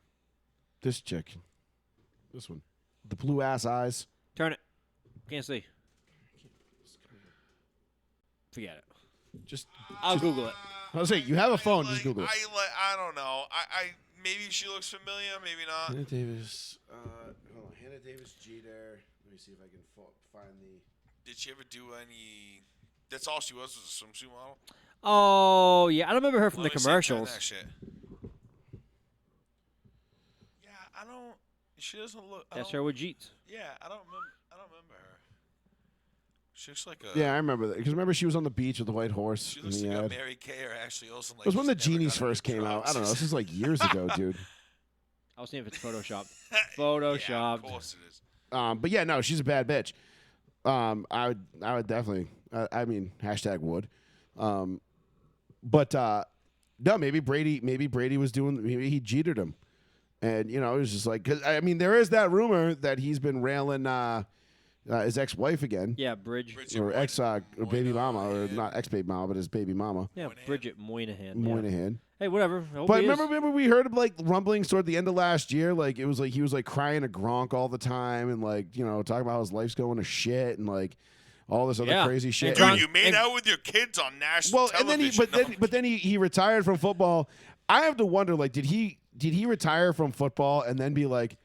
this chick. This one. The blue ass eyes. Turn it. Can't see. Forget it. Just I'll Google it. I was saying, you have a phone, just like, Google it. I don't know. I maybe she looks familiar, maybe not. Hannah Davis. Hold on. Hannah Davis Jeter. Let me see if I can find the. Did she ever do any? That's all she was a swimsuit model. Oh yeah, I don't remember her from Let the me see, turn commercials. that shit. Yeah, I don't. She doesn't look. I That's don't- her with Jeets. Yeah, I don't remember her. She looks like a. Yeah, I remember that because remember she was on the beach with the white horse. She in looks the like a ad. Mary Kay or Ashley Olsen. Like It was when she's the never genies got first into came out. I don't know. drugs. This is like years ago, dude. I'll see if it's photoshopped. Yeah, Photoshopped. of course it is. But yeah, no, she's a bad bitch. I would definitely. I mean, hashtag would. But no, maybe Brady was doing. Maybe he cheated him, and it was just like. Cause I mean, there is that rumor that he's been railing his ex-wife again, Yeah, Bridget. Bridget or ex baby Moynihan. mama, or not ex-baby mama, but his baby mama, Yeah, Moynihan. Bridget Moynihan. yeah. Moynihan. Hey, whatever. I hope But he is. remember we heard of like rumblings toward the end of last year, like it was like he was like crying to Gronk all the time, and like talking about how his life's going to shit, and like all this other Yeah. crazy shit. And Dude, Gronk- you made and- out with your kids on national Well, and then television. but then he retired from football. I have to wonder, like, did he retire from football and then be like,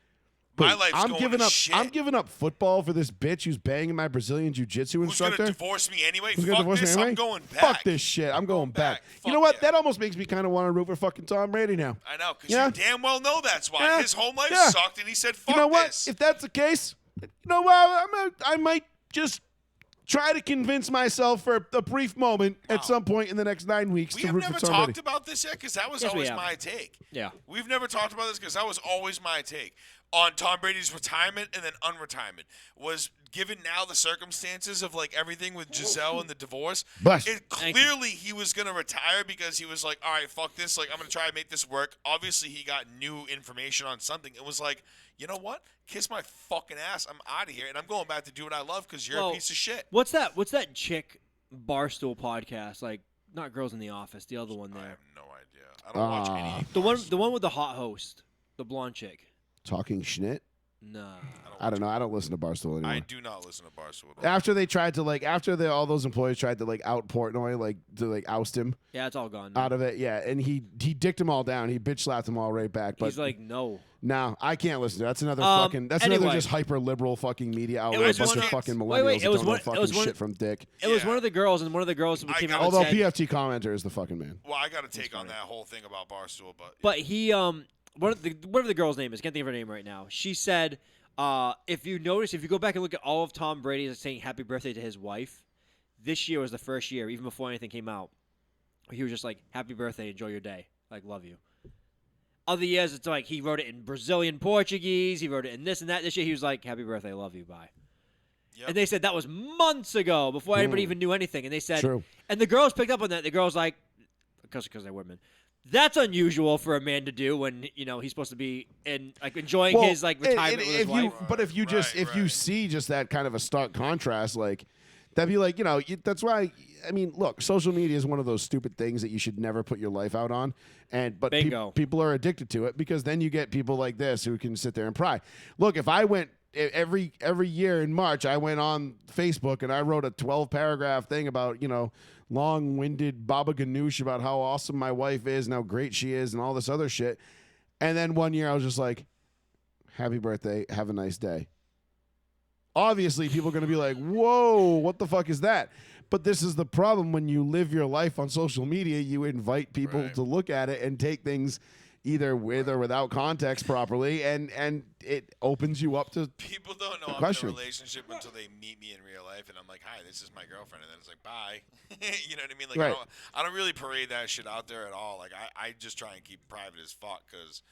My "Wait, life's I'm going giving to up. shit. I'm giving up football for this bitch who's banging my Brazilian jiu-jitsu Who's gonna instructor. divorce me anyway? Who's gonna Fuck divorce me this. anyway? I'm going back. Fuck this shit. I'm going back. You know Fuck what? yeah. That almost makes me kind of want to root for fucking Tom Brady now. I know, because Yeah. you damn well know that's why. Yeah. His whole life Yeah. sucked, and he said, fuck You know what? this. If that's the case, I might just try to convince myself for a brief moment at some point in the next 9 weeks we to have root never for Tom talked Brady. about this yet, because that was Yes, we always have. my take. Yeah. We've never talked about this because that was always my take. on Tom Brady's retirement and then unretirement. Was given now the circumstances of like everything with Giselle and the divorce, Bless. clearly he was gonna retire because he was like, all right, fuck this, like I'm gonna try and make this work. Obviously he got new information on something. It was like, you know what? Kiss my fucking ass. I'm out of here and I'm going back to do what I love because you're a piece of shit. What's that chick Barstool podcast? Like, not Girls in the Office, the other one I there. have no idea. I don't watch any. The one with the hot host, the blonde chick. Talking schnitt. Nah. I don't know. I don't listen to Barstool anymore. I do not listen to Barstool at all. After they tried to all those employees tried to like out Portnoy, like to like oust him Yeah, it's all gone. now. out of it. Yeah, and he dicked them all down. He bitch slapped them all right back. But He's like, no. no, I can't listen to it. That's another another anyway. just hyper liberal fucking media outlet. was A bunch one of of- fucking wait, millennials it was that don't know one- it fucking was one- shit from dick. It was Yeah. one of the girls, and one of the girls I came got- out and Although said, PFT commenter is the fucking man. Well, I got to take on that whole thing about Barstool, but but he whatever the girl's name is, can't think of her name right now. She said, if you go back and look at all of Tom Brady's saying happy birthday to his wife, this year was the first year, even before anything came out, he was just like, happy birthday, enjoy your day, like, love you. Other years, it's like he wrote it in Brazilian Portuguese, he wrote it in this and that. This year, he was like, happy birthday, love you, bye. Yep. And they said that was months ago, before anybody even knew anything. And they said, True. and the girls picked up on that. The girls like, because they're women. That's unusual for a man to do when he's supposed to be enjoying his retirement with his wife. But if you just Right, if you right. see just that kind of a stark contrast, like that'd be like that's why. I mean, look, social media is one of those stupid things that you should never put your life out on, but Bingo. people are addicted to it because then you get people like this who can sit there and pry. Look, if I went every year in March, I went on Facebook and I wrote a 12-paragraph thing about long-winded Baba Ganoush about how awesome my wife is and how great she is and all this other shit. And then one year I was just like, happy birthday, have a nice day. Obviously, people are going to be like, whoa, what the fuck is that? But this is the problem when you live your life on social media. You invite people Right. to look at it and take things either with or without context properly, and it opens you up to people don't know I'm in question. a relationship until they meet me in real life, and I'm like, hi, this is my girlfriend, and then it's like, bye. You know what I mean? Like, Right. I don't really parade that shit out there at all. Like, I just try and keep private as fuck because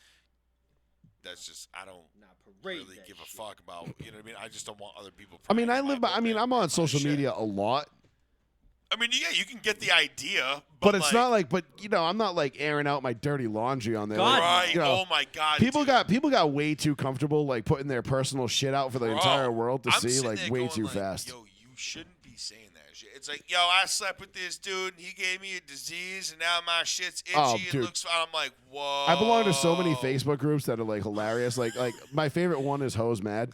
that's just I don't really give a fuck about. You know what I mean? I just don't want other people. I mean, prying I'm on my social shit. media a lot, I mean, yeah, you can get the idea, but it's not like, I'm not like airing out my dirty laundry on there. God, Like, right. Oh my god, people dude. got way too comfortable like putting their personal shit out for the Bro, entire world to I'm see sitting like there way going too like, fast. Yo, you shouldn't be saying that shit. It's like, yo, I slept with this dude, and he gave me a disease, and now my shit's itchy Oh, and dude. looks. I'm like, whoa. I belong to so many Facebook groups that are like hilarious. Like my favorite one is Hose Mad.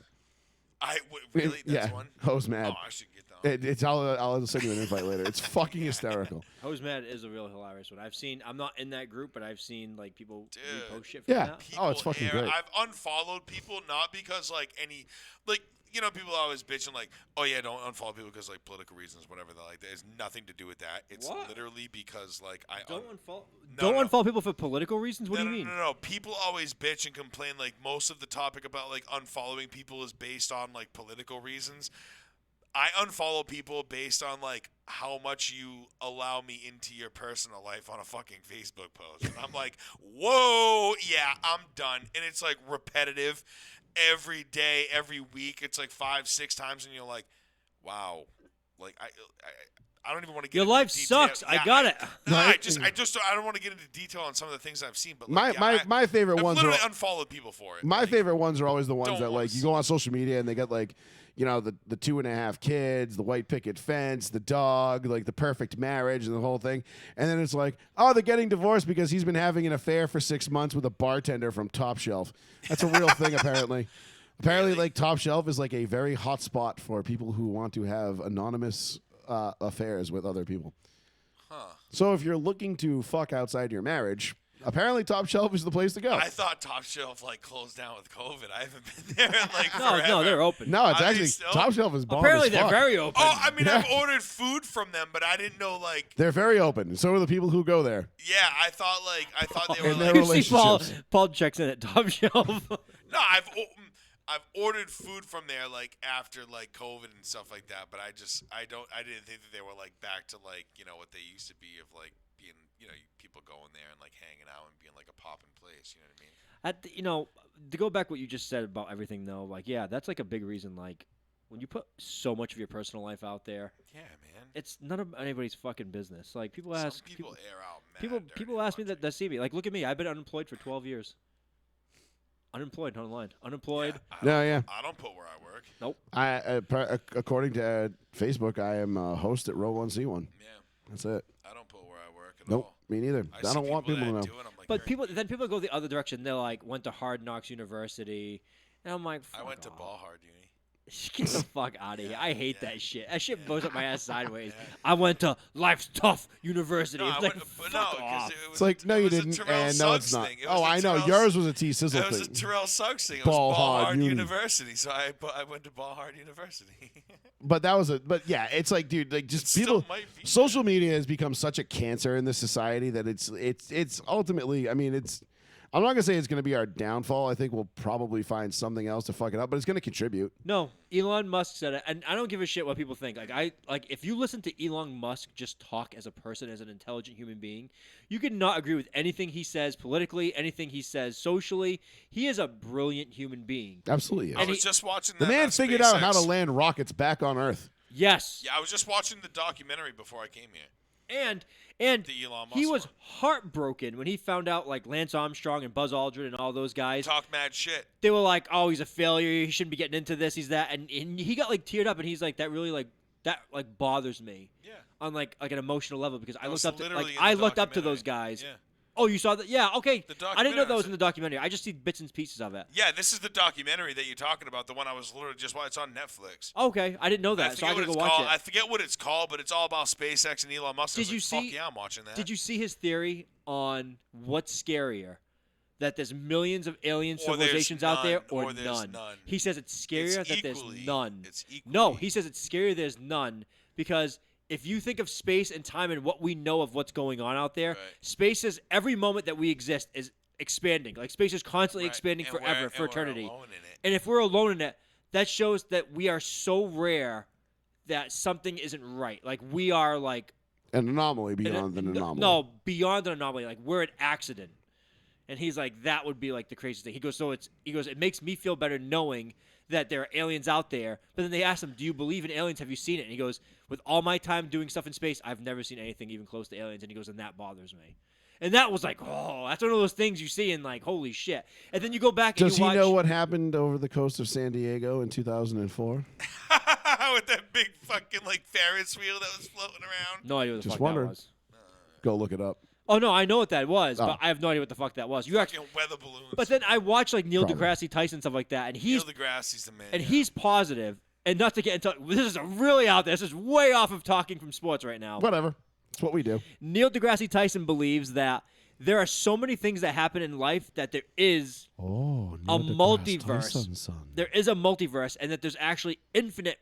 Really? That's yeah, one. Hose Mad. Oh, I should get that. I'll send you an invite later. It's fucking hysterical. Hose Mad is a real hilarious one. I'm not in that group, but I've seen like people Dude. repost shit from Yeah. that. Oh, it's fucking great. I've unfollowed people not because like any like. You know, people always bitching like, "Oh yeah, don't unfollow people because like political reasons, whatever." They're like, there's nothing to do with that. It's What? literally because like Don't unfollow. No, don't no. unfollow people for political reasons. What do you mean? No. People always bitch and complain like most of the topic about like unfollowing people is based on like political reasons. I unfollow people based on like how much you allow me into your personal life on a fucking Facebook post. And I'm like, whoa, yeah, I'm done. And it's like repetitive every day, every week. It's like 5-6 times, and you're like, wow, like I don't even want to get Your into life detail. sucks. I Yeah, got it. No, Right? I don't want to get into detail on some of the things I've seen, but My like, yeah, my favorite I've ones literally are unfollowed people for it. my Like, favorite ones are always the ones don't that wanna like you go on social media and they get like the 2.5 kids, the white picket fence, the dog, like the perfect marriage and the whole thing. And then it's like, oh, they're getting divorced because he's been having an affair for 6 months with a bartender from Top Shelf. That's a real thing apparently. Apparently, Really? like Top Shelf is like a very hot spot for people who want to have anonymous affairs with other people. Huh. So if you're looking to fuck outside your marriage, apparently Top Shelf is the place to go. I thought Top Shelf like closed down with COVID. I haven't been there in like No, forever. no, they're open. No, it's Are they actually still? Top Shelf is bomb Apparently, as they're fuck. very open. Oh, I mean, I've Yeah. ordered food from them, but I didn't know like. They're very open. So are the people who go there. Yeah, I thought they were In like. their You see Paul, relationships. Paul checks in at Top Shelf. No, I've ordered food from there like after like COVID and stuff like that, but I didn't think that they were like back to like what they used to be of like being people going there and like hanging out and being like a poppin' place. You know what I mean? To go back what you just said about everything though, like yeah, that's like a big reason. Like when you put so much of your personal life out there, Yeah, man. it's none of anybody's fucking business. Like people Some ask people air out mad people dirty ask me laundry. that see me. Like look at me, I've been unemployed for 12 years. Unemployed online. Unemployed. Yeah. I don't put where I work. Nope. According to Facebook, I am a host at Row 1C1. Yeah, That's it. I don't put where I work at Nope, all. me neither. I see don't want people to know. that do it, I'm like, But "Great." people go the other direction. They're like went to Hard Knocks University, and I'm like, I fuck went to off. Ball Hard Uni. Get the fuck out of here. I hate that shit. That shit blows up my ass sideways. Yeah. I went to Life's Tough University. No, It's I like, went, but fuck no, off. because it was It's like, no, it you was a didn't, Terrell and no, it's Suggs not. thing. It was Oh, a I know. Terrell- Yours was a T Sizzle It was a thing. Terrell Suggs thing. It Ball was Ball Hard Hard Uni. University, so I went to Ball Hard University. But yeah, it's like, dude, like just It still people. might be. Social media has become such a cancer in this society that it's ultimately. I mean, I'm not gonna say it's gonna be our downfall. I think we'll probably find something else to fuck it up, but it's gonna contribute. No, Elon Musk said it, and I don't give a shit what people think. Like if you listen to Elon Musk just talk as a person, as an intelligent human being, you could not agree with anything he says politically, anything he says socially. He is a brilliant human being. Absolutely, is. I And was he- just watching The that. man figured out how to SpaceX. land rockets back on Earth. Yes. Yeah, I was just watching the documentary before I came here. And The Elon Musk he was one. heartbroken when he found out like Lance Armstrong and Buzz Aldrin and all those guys. Talk mad shit. They were like, "Oh, he's a failure. He shouldn't be getting into this. He's that." And he got like teared up, and he's like, "That really that bothers me Yeah. on like an emotional level because I That was looked up to literally in the I looked up to those documentary. guys." Yeah. Oh, you saw that? Yeah. Okay. The I didn't know that documentary, was in the documentary. I just see bits and pieces of it. Yeah, this is the documentary that you're talking about. The one I was literally just watching. It's on Netflix. Okay, I didn't know that, so I gotta go watch called. I it. forget what it's called, but it's all about SpaceX and Elon Musk. I Did was you like, see? Fuck yeah, I'm watching that. Did you see his theory on what's scarier? That there's millions of alien Or there's civilizations out there, none, or or there's none. none. He says it's scarier It's that equally- there's none. it's No, equally- he says it's scarier there's none because if you think of space and time and what we know of what's going on out there, Right. space is every moment that we exist is expanding. Like space is constantly Right, expanding and forever we're- for and we're eternity. alone in it. And if we're alone in it, that shows that we are so rare that something isn't right. Like we are like An anomaly beyond an anomaly. no, beyond an anomaly. Like we're an accident. And he's like, that would be like the craziest thing. He goes, it makes me feel better knowing that there are aliens out there. But then they ask him, do you believe in aliens? Have you seen it? And he goes, with all my time doing stuff in space, I've never seen anything even close to aliens. And he goes, and that bothers me. And that was like, oh, that's one of those things you see and like, holy shit. And then you go back and Does you he watch. know what happened over the coast of San Diego in 2004? With that big fucking like Ferris wheel that was floating around. No idea what the Just fuck wondering. that was. Go look it up. Oh, no, I know what that was, Oh. but I have no idea what the fuck that was. You actually, Fucking weather balloons. but then I watched like Neil Probably. deGrasse Tyson stuff like that, and Neil he's deGrasse's the man. and yeah. he's positive. And not to get into this is really out there. This is way off of talking from sports right now. Whatever. It's what we do. Neil deGrasse Tyson believes that there are so many things that happen in life that there is Oh, a multiverse. There is a multiverse, and that there's actually infinite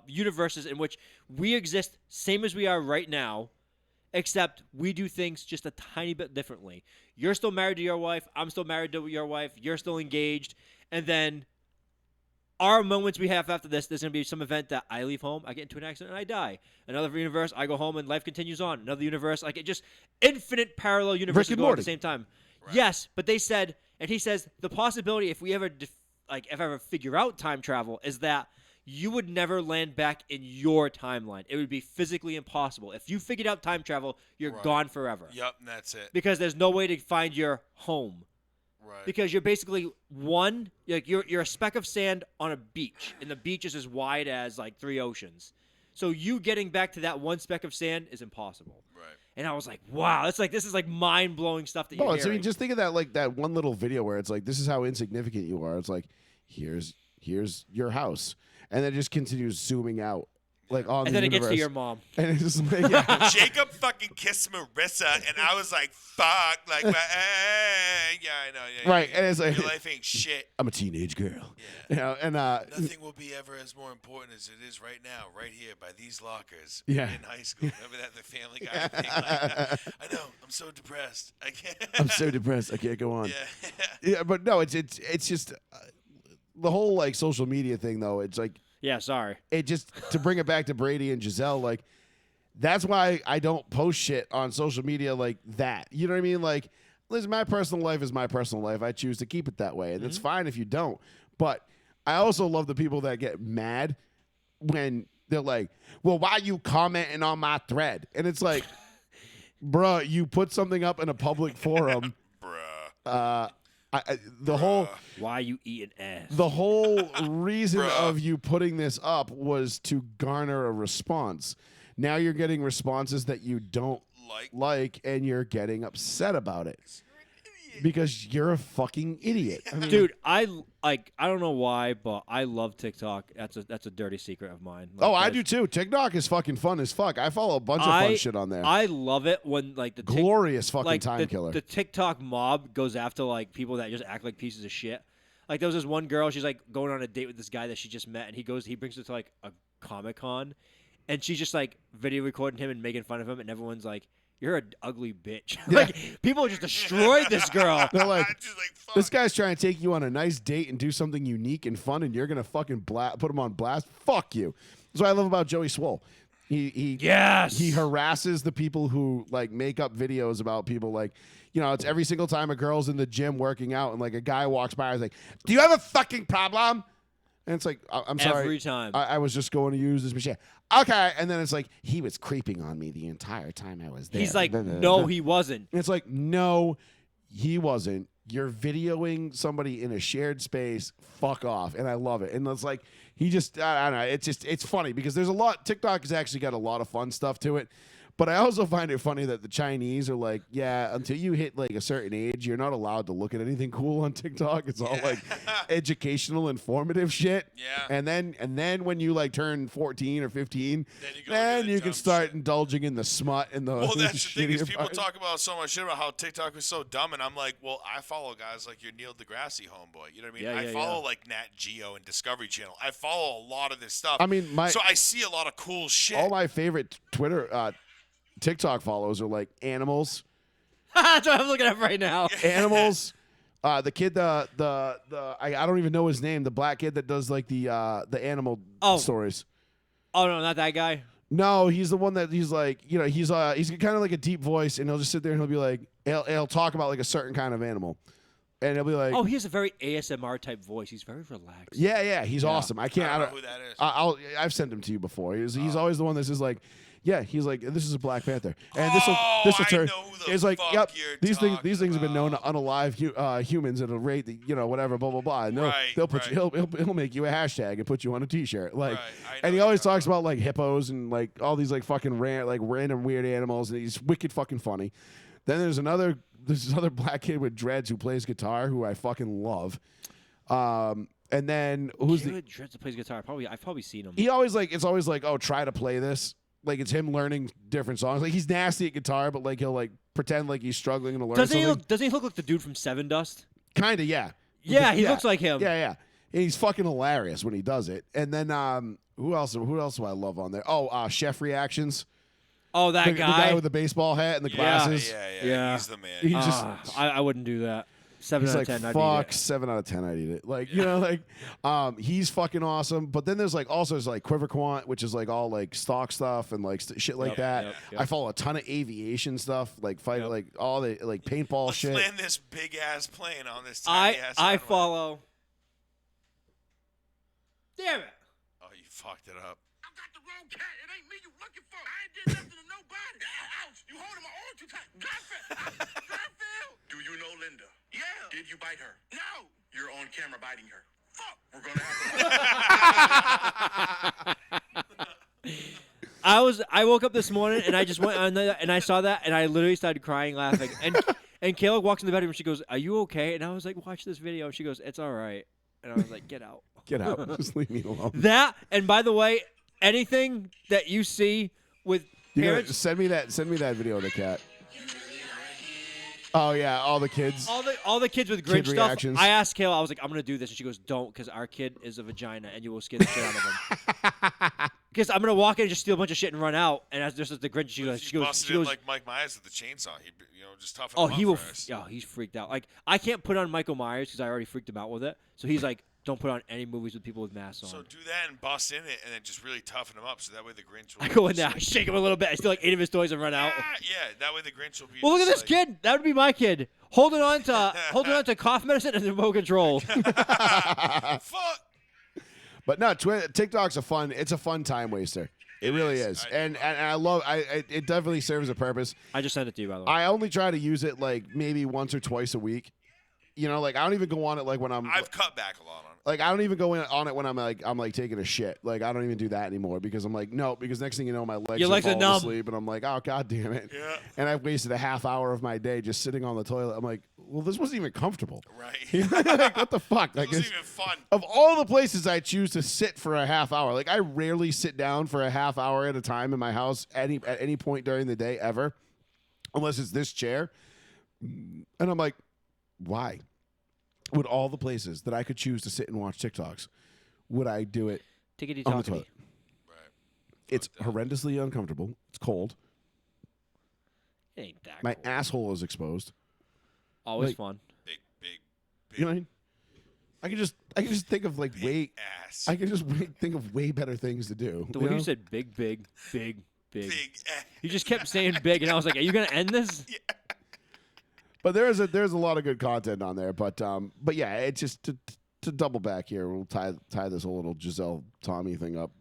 universes in which we exist, same as we are right now, except we do things just a tiny bit differently. You're still married to your wife. I'm still married to your wife. You're still engaged, and then our moments we have after this, there's going to be some event that I leave home, I get into an accident, and I die. Another universe, I go home, and life continues on. Another universe, like it just infinite parallel universes and go on at Morty. the same time. Yes, but they said, and he says, the possibility if we ever, if ever figure out time travel, is that you would never land back in your timeline. It would be physically impossible. If you figured out time travel, you're Right. gone forever. Yep, and that's it. Because there's no way to find your home. Right. Because you're basically you're a speck of sand on a beach, and the beach is as wide as like 3 oceans. So you getting back to that one speck of sand is impossible. Right. And I was like, wow, this is like mind blowing stuff that you're Oh, so I hearing. mean, just think of that, like that one little video where it's like, this is how insignificant you are. It's like, here's your house, and then it just continues zooming out, like on and the then it gets universe. to your mom. And it's just like, yeah. Jacob fucking kissed Marissa, and I was like, fuck. Like, yeah, I know. Yeah, Right, yeah, and it's like- your life ain't shit. I'm a teenage girl. Yeah. You know, and Nothing will be ever as more important as it is right now, right here by these lockers Yeah. in high school. Remember that the Family Guy thing? Like, I know. I'm so depressed. I can't. I'm so depressed. I can't go on. Yeah. Yeah, but no, it's just the whole like social media thing though. It's like Yeah, sorry. it just to bring it back to Brady and Giselle, like that's why I don't post shit on social media like that. You know what I mean? Like, listen, my personal life is my personal life. I choose to keep it that way, and it's fine if you don't. But I also love the people that get mad when they're like, well, why you commenting on my thread? And it's like, bruh, you put something up in a public forum. Bruh. The whole Why you eating ass? the whole reason Bruh. of you putting this up was to garner a response. Now you're getting responses that you don't like, and you're getting upset about it because you're a fucking idiot. I mean, Dude, I don't know why, but I love TikTok. That's a dirty secret of mine. Like, oh, I that's- do too. TikTok is fucking fun as fuck. I follow a bunch of fun shit on there. I love it when like the Glorious fucking like time the, killer. The TikTok mob goes after like people that just act like pieces of shit. Like there was this one girl, she's like going on a date with this guy that she just met, and he brings her to like a Comic-Con, and she's just like video recording him and making fun of him, and everyone's like, "You're an ugly bitch." Like people just destroyed this girl. They're like, Just like, fuck. this guy's trying to take you on a nice date and do something unique and fun, and you're gonna fucking put him on blast. Fuck you. That's what I love about Joey Swole. He Yes. he harasses the people who like make up videos about people like, you know, it's every single time a girl's in the gym working out and like a guy walks by, he's like, "Do you have a fucking problem?" And it's like, I'm sorry. Every time. I was just going to use this machine. Okay. And then it's like, he was creeping on me the entire time I was there. He's like, no, he wasn't. And it's like, no, he wasn't. You're videoing somebody in a shared space. Fuck off. And I love it. And it's like, he just, I don't know. It's funny because there's a lot. TikTok has actually got a lot of fun stuff to it. But I also find it funny that the Chinese are like, yeah, until you hit like a certain age, you're not allowed to look at anything cool on TikTok. It's all like educational, informative shit. Yeah. And then when you like turn 14 or 15, Then you go then look at the you can dumb start shit. indulging in the smut and the Well, that's the thing is shittier people parts. talk about so much shit about how TikTok is so dumb, and I'm like, well, I follow guys like your Neil deGrasse homeboy. You know what I mean? Yeah, I yeah, follow yeah. like Nat Geo and Discovery Channel. I follow a lot of this stuff. I mean, so I see a lot of cool shit. all my favorite TikTok follows are like animals. That's what I'm looking at right now. Animals. The kid, I don't even know his name. The black kid that does like the animal stories. Oh no, not that guy. No, he's the one that he's like, you know, he's kind of like a deep voice, and he'll just sit there and he'll be like, he'll talk about like a certain kind of animal, and he'll be like, Oh, he has a very ASMR type voice. He's very relaxed. yeah, he's awesome. I can't. I don't know who that is. I've sent him to you before. He's always the one that's just like, yeah, he's like, this is a Black Panther, and this will I turn. know who the It's like, fuck yep, you're these talking things have been known to about. unalive humans at a rate that, you know, whatever, blah blah blah. And they'll put right. you, he'll make you a hashtag and put you on a T-shirt, like, Right, I know and he what always you're talks about like hippos and like all these like fucking random weird animals, and he's wicked fucking funny. Then there's this other black kid with dreads who plays guitar who I fucking love. And then who's the? Kid Dreads that plays guitar. I've probably seen him. He always like, it's always like, oh, try to play this. Like it's him learning different songs. Like he's nasty at guitar, but like he'll like pretend like he's struggling to learn Doesn't something. doesn't he look like the dude from Seven Dust? Kinda, yeah. Yeah, he looks like him. Yeah. And he's fucking hilarious when he does it. And then who else do I love on there? Oh, Chef Reactions. Oh, that The guy. guy with the baseball hat and the glasses. Yeah, he's the man. He's just I wouldn't do that. 7 he's out like, of 10. I'd fuck, eat it. 7 out of 10, I'd eat it. Like, you know, like, he's fucking awesome. But then there's like, also there's like Quiverquant, which is like all like stock stuff and like shit like that. yep. I follow a ton of aviation stuff, like like all the like paintball Let's shit. land this big ass plane on this tiny ass I runway. follow. Damn it. Oh, you fucked it up. I got the wrong cat. It ain't me you looking for. I ain't did nothing to nobody. Ouch. You holding my arm too tight. Garfield. Do you know Linda? Yeah. Did you bite her? No. You're on camera biting her. Fuck. We're going to have to. I woke up this morning and I just went on there and I saw that and I literally started crying laughing. And Kayla walks in the bedroom and she goes, "Are you okay?" And I was like, "Watch this video." She goes, "It's all right." And I was like, "Get out." Get out. Just leave me alone. That, and by the way, anything that you see with You gotta parents, send me that video of the cat. Oh yeah, all the kids. all the kids with Kid Grinch stuff. reactions. I asked Kayla, I was like, "I'm gonna do this," and she goes, "Don't," because our kid is a vagina, and you will scare the shit out of him. Because I'm gonna walk in and just steal a bunch of shit and run out, and as just as the Grinch, she What goes, if she you goes, busted she in goes, like Mike Myers with the chainsaw. He'd just toughen "Oh, him he up will." first. Yeah, he's freaked out. Like I can't put on Michael Myers because I already freaked him out with it. So he's like don't put on any movies with people with masks on. So do that and bust in it, and then just really toughen them up, so that way the Grinch will. I go in just there, I like, shake him a little bit. I steal like 8 of his toys and run out. yeah, that way the Grinch will be. Well, look at this just like, kid. That would be my kid. Holding on to cough medicine and the remote control. Fuck. But no, TikTok's it's a fun time waster. It really is, and I love. It definitely serves a purpose. I just sent it to you, by the way. I only try to use it like maybe once or twice a week. You know, like I don't even go on it like when I've cut back a lot on it. like I don't even go in on it when I'm like taking a shit. Like I don't even do that anymore because I'm like no, because next thing you know my legs Your are legs are falling numb. asleep and I'm like oh god damn it. Yeah. And I've wasted a half hour of my day just sitting on the toilet. I'm like, well, this wasn't even comfortable. Right. Like, what the fuck? It Like wasn't it's- even fun. of all the places I choose to sit for a half hour, like I rarely sit down for a half hour at a time in my house at any point during the day ever, unless it's this chair. And I'm like, why? Would all the places that I could choose to sit and watch TikToks, would I do it Tickety on the talk to me. toilet? It's horrendously uncomfortable. It's cold. It ain't that My cool. asshole is exposed. Always like- fun. Big You know what I mean? I can just think of like way. ass. I can just think of way better things to do. The you way know? you said big. Big ass. You just kept saying big, and I was like, are you going to end this? But there's a lot of good content on there. But yeah, it's just to double back here. We'll tie this whole little Giselle Tommy thing up.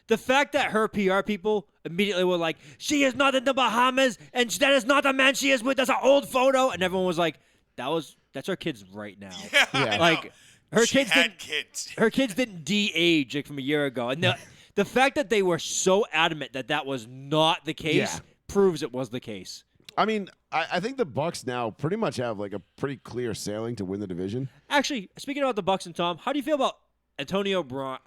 The fact that her PR people immediately were like, she is not in the Bahamas, and that is not the man she is with. That's an old photo. And everyone was like, that's her kids right now. Yeah, Yeah. I know. Like, her She kids had didn't. kids. Her kids didn't de-age like from a year ago, and the fact that they were so adamant that was not the case Yeah. proves it was the case. I mean, I think the Bucks now pretty much have like a pretty clear sailing to win the division. Actually, speaking about the Bucks and Tom, how do you feel about Antonio Bryant?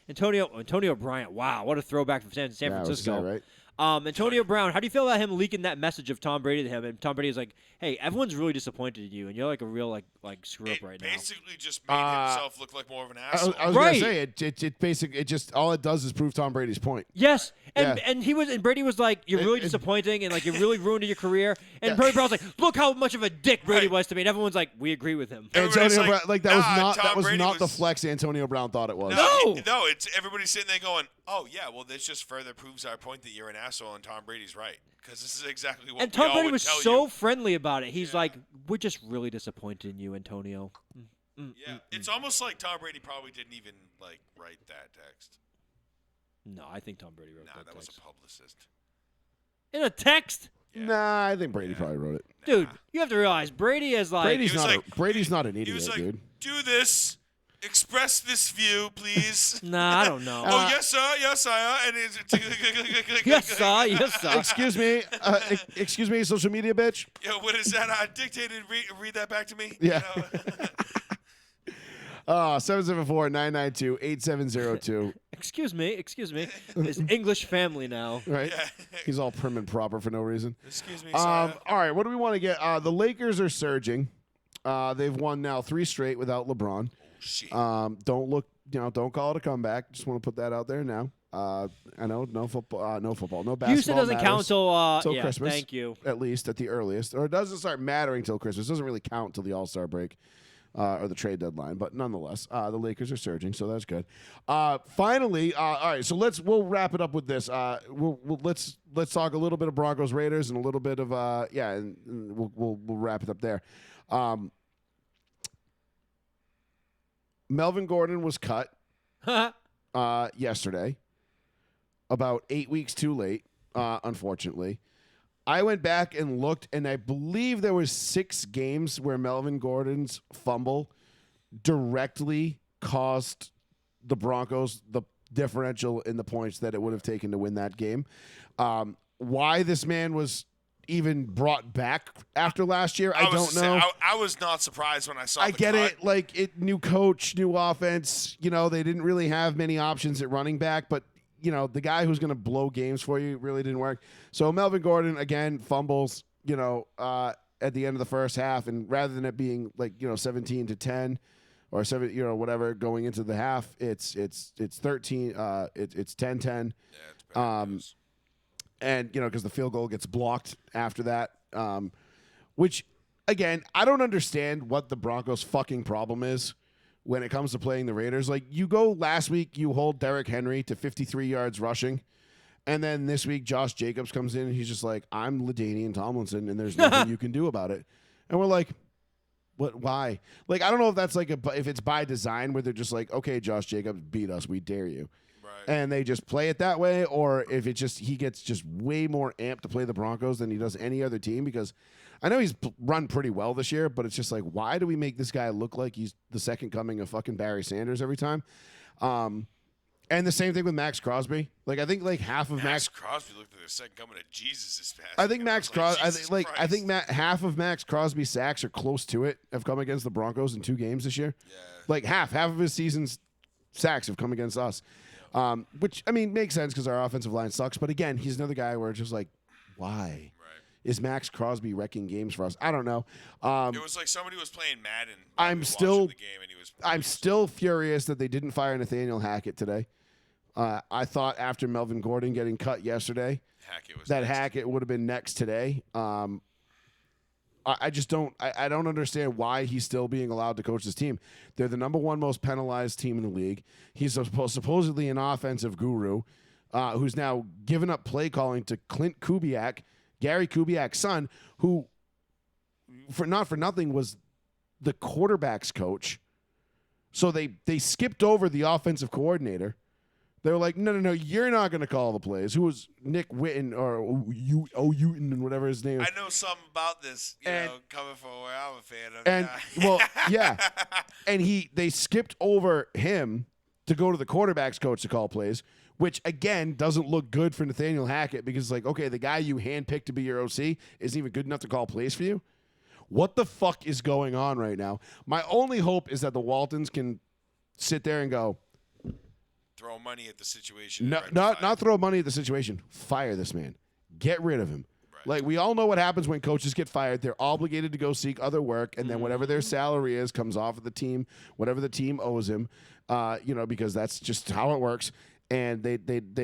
Antonio Bryant. Wow, what a throwback from San Yeah, I was Francisco. saying, right? Antonio Brown, how do you feel about him leaking that message of Tom Brady to him? And Tom Brady's like, "Hey, everyone's really disappointed in you, and you're like a real like screw up It right now." basically just made himself look like more of an asshole. I was Right. gonna say it basically it just all it does is prove Tom Brady's point. Yes, and Yeah. and Brady was like, "You're really It- disappointing, and like you really ruined your career." And Yeah. Brady Brown's like, "Look how much of a dick Brady Right. was to me." And everyone's like, "We agree with him." Everybody's Antonio like, Brown, that was "Nah, not Tom Brady the was- flex Antonio Brown thought it was. No! No, it's everybody sitting there going, "Oh yeah, well this just further proves our point that you're an asshole and Tom Brady's right." Because this is exactly what And we Tom all Brady would was tell so you. friendly about it. He's like, "We're just really disappointed in you, Antonio." Yeah, it's almost like Tom Brady probably didn't even like write that text. No, I think Tom Brady wrote Nah, that that was text. a publicist. In a text, Nah, I think Brady probably wrote it. dude. You have to realize Brady is like, Brady's was not like- Brady's not an He idiot, was like, dude. "Do this, express this view, please." "Nah, I don't know." Oh yes, sir. Yes, sir. And it's Yes, sir. Yes, sir. Excuse me, social media bitch. Yo, what is that? I dictated. Read that back to me. Yeah. You know? 774-992-8702. Excuse me. It's English family now. Right? He's all prim and proper for no reason. Excuse me, All sir. right, what do we want to get? The Lakers are surging. They've won now 3 straight without LeBron. Shit. Don't call it a comeback. Just want to put that out there now. I know no football, no basketball. Houston doesn't count matters until till Christmas. Thank you. At least at the earliest, or it doesn't start mattering till Christmas. It doesn't really count till the All-Star break. Or the trade deadline, but nonetheless, the Lakers are surging, so that's good. Finally, all right, so we'll wrap it up with this. Let's talk a little bit of Broncos Raiders and a little bit of and we'll wrap it up there. Melvin Gordon was cut yesterday, about 8 weeks too late, unfortunately. I went back and looked, and I believe there was 6 games where Melvin Gordon's fumble directly cost the Broncos the differential in the points that it would have taken to win that game. Why this man was even brought back after last year, I don't know. I was not surprised when I saw. I the get cut. it. Like new coach, new offense. You know, they didn't really have many options at running back, but you know, the guy who's going to blow games for you really didn't work. So Melvin Gordon again fumbles. At the end of the first half, and rather than it being 17-10 or 7, whatever going into the half, it's 13. It's 10-10. Yeah, it's bad news. And because the field goal gets blocked after that, which again, I don't understand what the Broncos' fucking problem is when it comes to playing the Raiders. Like, you go last week, you hold Derrick Henry to 53 yards rushing. And then this week, Josh Jacobs comes in and he's just like, I'm LaDainian Tomlinson, and there's nothing you can do about it. And we're like, what? Why? Like, I don't know if that's like if it's by design where they're just like, okay, Josh Jacobs, beat us, we dare you. Right. And they just play it that way, or if it just he gets just way more amped to play the Broncos than he does any other team, because I know he's run pretty well this year, but it's just like, why do we make this guy look like he's the second coming of fucking Barry Sanders every time? And the same thing with Max Crosby. Like, I think like half of Max Crosby looked like the second coming of Jesus this past. I think weekend. Max I was Crosby. I think Jesus Christ. half of Max Crosby's sacks are close to it. Have come against the Broncos in 2 games this year. Yeah. Like half of his season's sacks have come against us, which I mean makes sense because our offensive line sucks. But again, he's another guy where it's just like, why is Max Crosby wrecking games for us? I don't know. It was like somebody was playing Madden. I'm we were still- watching the game and he was. I'm still furious that they didn't fire Nathaniel Hackett today. I thought after Melvin Gordon getting cut yesterday, Hackett was that next. Hackett would have been next today. I just don't. I don't understand why he's still being allowed to coach this team. They're the number 1 most penalized team in the league. He's supposedly an offensive guru, who's now given up play calling to Clint Kubiak, Gary Kubiak's son, who, for nothing, was the quarterback's coach. So they skipped over the offensive coordinator. They were like, no, you're not going to call the plays. Who was Nick Witten or Uton and whatever his name is. I know something about this, And- coming from where I'm a fan of. And well, yeah, and they skipped over him to go to the quarterback's coach to call plays, which again doesn't look good for Nathaniel Hackett because it's like, okay, the guy you handpicked to be your OC isn't even good enough to call plays for you. What the fuck is going on right now? My only hope is that the Waltons can sit there and go, throw money at the situation. no, and not rectify it. throw money at the situation. Fire this man. Get rid of him. Right. Like, we all know what happens when coaches get fired. They're obligated to go seek other work, and then whatever their salary is comes off of the team, whatever the team owes him, because that's just how it works. And they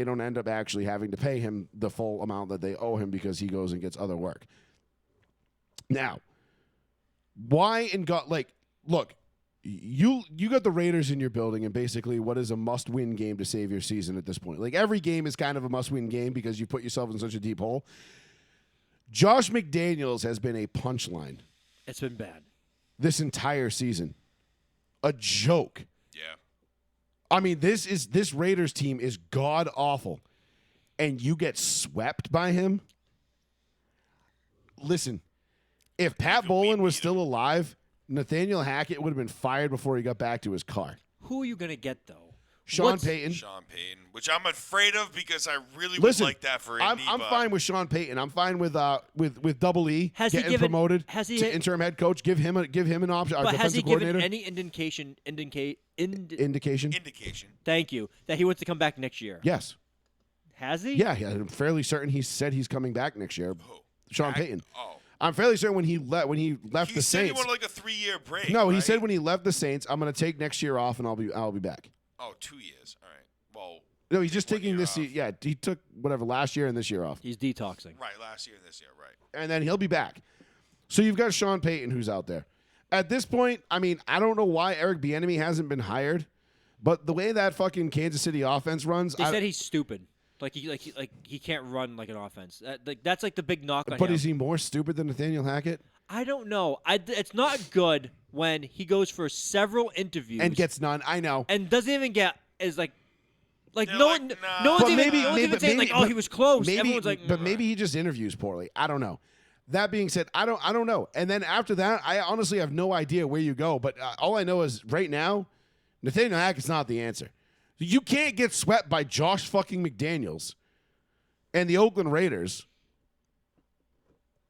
don't end up actually having to pay him the full amount that they owe him because he goes and gets other work. Now, why in God, like, look, you got the Raiders in your building, and basically what is a must-win game to save your season at this point. Like, every game is kind of a must-win game because you put yourself in such a deep hole. Josh McDaniels has been a punchline It's been bad. this entire season. A joke. Yeah. I mean, this Raiders team is god-awful, and you get swept by him? Listen, if Pat Bolin was still alive, Nathaniel Hackett would have been fired before he got back to his car. Who are you gonna get though? Sean What's- Payton. Sean Payton, which I'm afraid of because I really Listen, would like that for I'm Indy. I'm but fine with Sean Payton. I'm fine with Double E Has he getting given- promoted has he to hit- interim head coach. Give him an option. Our But has he defensive given coordinator. any indication? Indication? Indication. Thank you. That he wants to come back next year. Yes. Has he? Yeah, I'm fairly certain he said he's coming back next year. Who? Sean Hack- Payton. Oh. I'm fairly certain when he left He the said he Saints. wanted like a 3-year break. No, he right? said when he left the Saints, I'm going to take next year off and I'll be back. Oh, 2 years. All right. Well, No, he's just One taking year this. off. Yeah, he took whatever last year and this year off, He's detoxing. right. Last year and this year. Right. and then he'll be back. So you've got Sean Payton who's out there. At this point, I mean, I don't know why Eric Bieniemy hasn't been hired, but the way that fucking Kansas City offense runs, They said he's stupid. He can't run like an offense. That's like the big knock on but him. is he more stupid than Nathaniel Hackett I don't know. It's not good when he goes for several interviews and gets none? I know. and doesn't even get is like They're no like, one nah. no one's But even, maybe, no one's maybe, even saying maybe- like, oh, but he was close. Maybe, Everyone's like, but maybe he just interviews poorly. I don't know. That being said, I don't know. And then after that, I honestly have no idea where you go. But all I know is right now, Nathaniel Hackett's not the answer. You can't get swept by Josh fucking McDaniels and the Oakland Raiders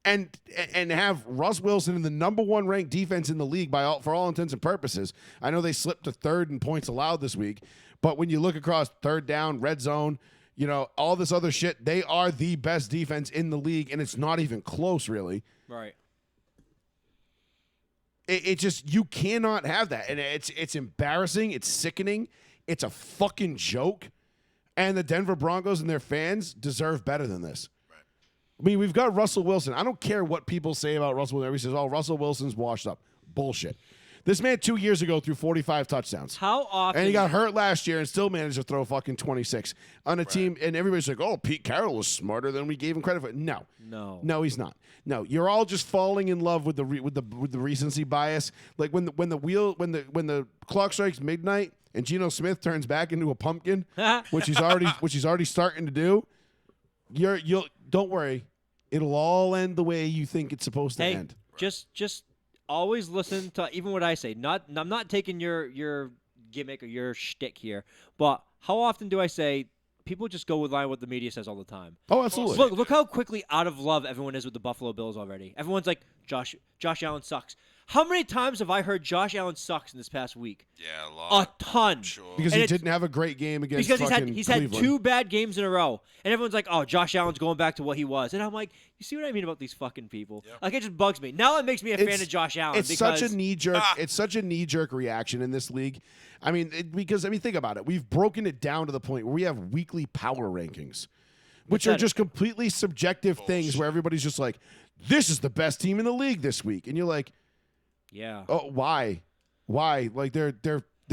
and have Russ Wilson in the number 1 ranked defense in the league for all intents and purposes. I know they slipped to 3rd in points allowed this week, but when you look across 3rd down, red zone, all this other shit, they are the best defense in the league, and it's not even close, really. right. It just, you cannot have that, and it's embarrassing, it's sickening, it's a fucking joke, and the Denver Broncos and their fans deserve better than this. I mean, we've got Russell Wilson. I don't care what people say about Russell Wilson. Everybody says, oh, Russell Wilson's washed up. Bullshit. This man 2 years ago threw 45 touchdowns. How often? And he got hurt last year and still managed to throw fucking 26 on a team. And everybody's like, oh, Pete Carroll was smarter than we gave him credit for. No, he's not. No, you're all just falling in love with the recency bias. Like when the clock strikes midnight and Geno Smith turns back into a pumpkin, which he's already starting to do. You'll don't worry, it'll all end the way you think it's supposed to end. Just always listen to even what I say. I'm not taking your gimmick or your shtick here, but how often do I say people just go with line what the media says all the time? Oh, absolutely. Look how quickly out of love everyone is with the Buffalo Bills already. Everyone's like, Josh Allen sucks. How many times have I heard Josh Allen sucks in this past week? Yeah, a lot. A ton. Sure. Because And he it's- didn't have a great game against Because fucking he's had Cleveland. 2 bad games in a row, and everyone's like, "Oh, Josh Allen's going back to what he was," and I'm like, "You see what I mean about these fucking people? Yep. Like it just bugs me." Now it makes me a fan of Josh Allen. It's because such a knee jerk. It's such a knee jerk reaction in this league. I mean, think about it. We've broken it down to the point where we have weekly power rankings, which are that? just completely subjective things where everybody's just like, "This is the best team in the league this week," and you're like, yeah. "Oh, why? Like they're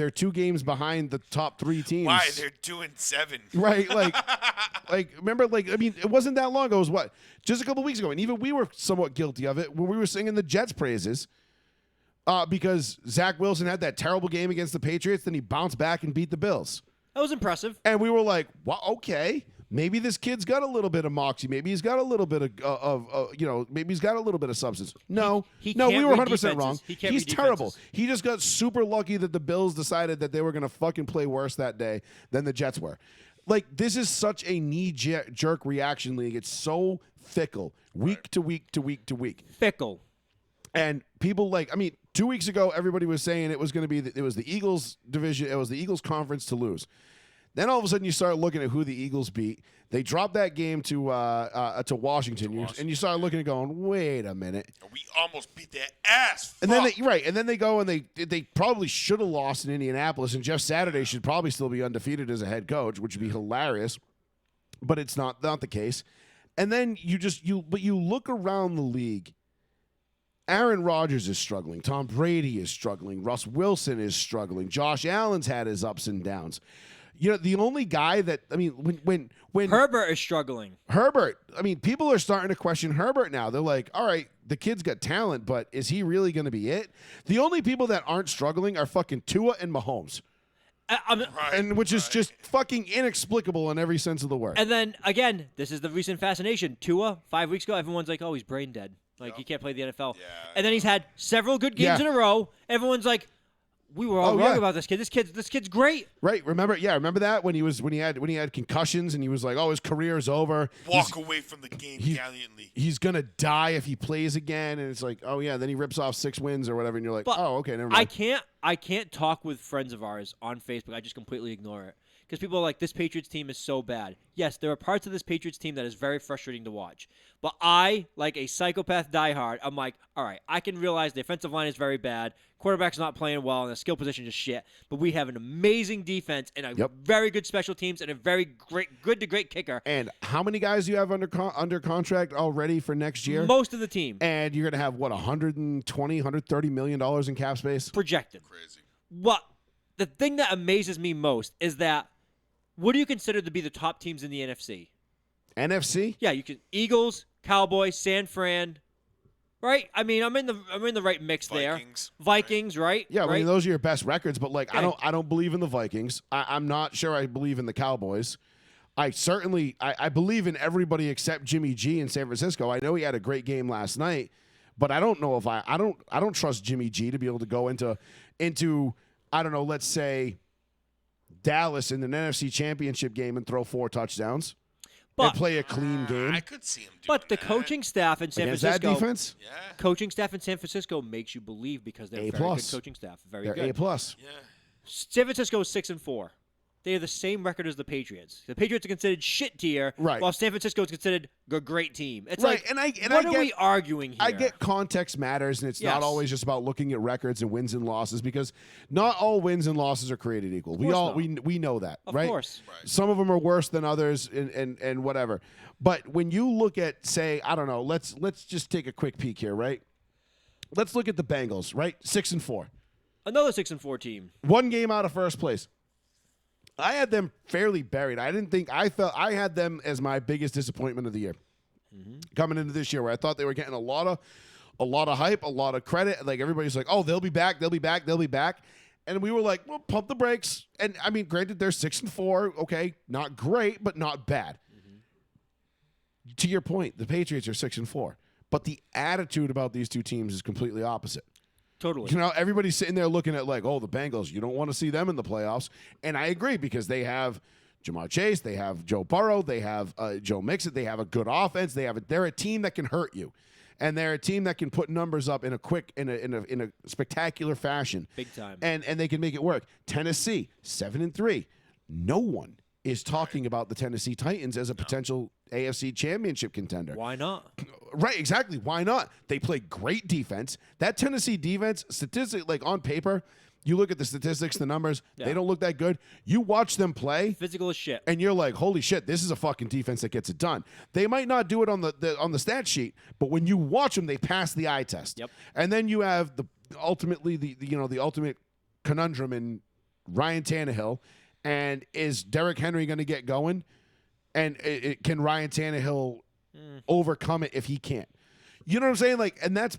2 games behind the top 3 teams. Why? They're 2-7. Right, like remember, I mean, it wasn't that long ago. It was what, just a couple weeks ago, and even we were somewhat guilty of it when we were singing the Jets' praises, because Zach Wilson had that terrible game against the Patriots, then he bounced back and beat the Bills, That was impressive. and we were like, "Well, okay, maybe this kid's got a little bit of moxie, maybe he's got a little bit of maybe he's got a little bit of substance." No, He no, we can't were read 100% wrong. defenses. He can't He's read terrible. defenses. He just got super lucky that the Bills decided that they were going to fucking play worse that day than the Jets were. Like, this is such a knee-jerk reaction league. It's so fickle, week to week to week to week. Fickle. And people 2 weeks ago, everybody was saying it was going to be it was the Eagles division, it was the Eagles conference to lose. Then all of a sudden, you start looking at who the Eagles beat. They dropped that game to Washington, and you start looking and going, "Wait a minute." We almost beat their ass. And then they go and they probably should have lost in Indianapolis, and Jeff Saturday should probably still be undefeated as a head coach, which would be hilarious, but it's not the case. And then you look around the league. Aaron Rodgers is struggling. Tom Brady is struggling. Russ Wilson is struggling. Josh Allen's had his ups and downs. You know, the only guy that, I mean, when Herbert is struggling. Herbert, I mean, people are starting to question Herbert now. They're like, all right, the kid's got talent, but is he really going to be it? The only people that aren't struggling are fucking Tua and Mahomes, which is just fucking inexplicable in every sense of the word. And then again, this is the recent fascination. Tua, 5 weeks ago, everyone's like, "Oh, he's brain dead. Like he can't play the NFL." Yeah, and then he's had several good games Yeah. in a row. Everyone's like, "We were all Oh, wrong yeah. about this kid. This kid's great." Right? Remember that when he had concussions and he was like, "Oh, his career's over. Walk away from the game gallantly. He's gonna die if he plays again." And it's like, "Oh yeah." Then he rips off 6 wins or whatever, and you're like, But "Oh, okay, never mind." I can't talk with friends of ours on Facebook. I just completely ignore it because people are like, "This Patriots team is so bad." Yes, there are parts of this Patriots team that is very frustrating to watch. But I, like a psychopath diehard, I'm like, all right, I can realize the offensive line is very bad. Quarterback's not playing well, and the skill position is shit. But we have an amazing defense and a very good special teams and a very good to great kicker. And how many guys do you have under contract already for next year? Most of the team And you're gonna have what, 120, $130 million in cap space? projected. Crazy. What the thing that amazes me most is that what do you consider to be the top teams in the NFC? NFC? Yeah, you can Eagles, Cowboys, San Fran, right? I mean, I'm in the right mix Vikings. there. Vikings, right? Yeah, I right? mean those are your best records, but like Okay. I don't believe in the Vikings. I'm not sure I believe in the Cowboys. I believe in everybody except Jimmy G in San Francisco. I know he had a great game last night, but I don't know if I don't trust Jimmy G to be able to go into I don't know, let's say Dallas in an NFC Championship game and throw 4 touchdowns and play a clean game. I could see him doing But the that. coaching staff in San Against that Francisco, defense, Yeah. coaching staff in San Francisco makes you believe because they're A+. very good coaching staff. Very they're good. A+. Yeah. San Francisco is 6-4. they have the same record as the Patriots. The Patriots are considered shit tier, Right. while San Francisco is considered a great team. It's Right, like, and I what get- are we arguing here? I get context matters, and it's not Yes. always just about looking at records and wins and losses, because not all wins and losses are created equal. We course all not. we know that, Of right? course. Some of them are worse than others, and whatever. But when you look at, say, I don't know, let's just take a quick peek here, right? Let's look at the Bengals, right? 6-4, Another 6-4 team. one game out of first place. I had them fairly buried. I felt I had them as my biggest disappointment of the year coming into this year, where I thought they were getting a lot of hype, a lot of credit. Like everybody's like, oh, they'll be back, they'll be back, they'll be back. And we were like, well, pump the brakes. And I mean, granted, they're 6-4. Okay, not great, but not bad. To your point, the Patriots are 6-4, but the attitude about these two teams is completely opposite. Totally. You know, everybody's sitting there looking at like, oh, the Bengals, you don't want to see them in the playoffs. And I agree, because they have Jamar Chase, they have Joe Burrow, they have Joe Mixon, they have a good offense, they're a team that can hurt you, and they're a team that can put numbers up in a spectacular fashion, Big time. and they can make it work. Tennessee 7-3, no one is talking about the Tennessee Titans as a potential AFC championship contender. Why not? Right, exactly. Why not? They play great defense. That Tennessee defense, statistic, like on paper, you look at the statistics, the numbers, they don't look that good. You watch them play, Physical as shit. and you're like, holy shit, this is a fucking defense that gets it done. They might not do it on the stat sheet, but when you watch them, they pass the eye test. Yep. And then you have the ultimate conundrum in Ryan Tannehill, and is Derrick Henry going to get going? And can Ryan Tannehill overcome it if he can't? You know what I'm saying? Like, and that's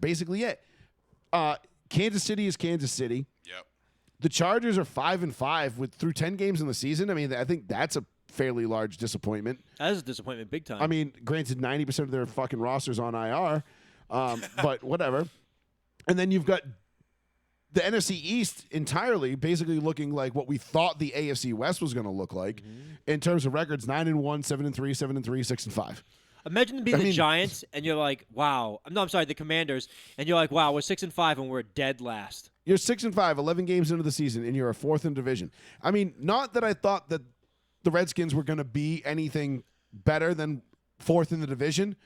basically it. Kansas City is Kansas City. Yep. The Chargers are 5-5 through 10 games in the season. I mean, I think that's a fairly large disappointment. That is a disappointment, big time. I mean, granted, 90% of their fucking rosters on IR, but whatever. And then you've got the NFC East entirely basically looking like what we thought the AFC West was going to look like in terms of records: 9-1, 7-3, 7-3, 6-5. Imagine being the mean- Giants, and you're like, wow. No, I'm sorry, the Commanders, and you're like, wow, we're 6-5, and we're dead last. You're 6-5, 11 games into the season, and you're a fourth in division. I mean, not that I thought that the Redskins were going to be anything better than fourth in the division.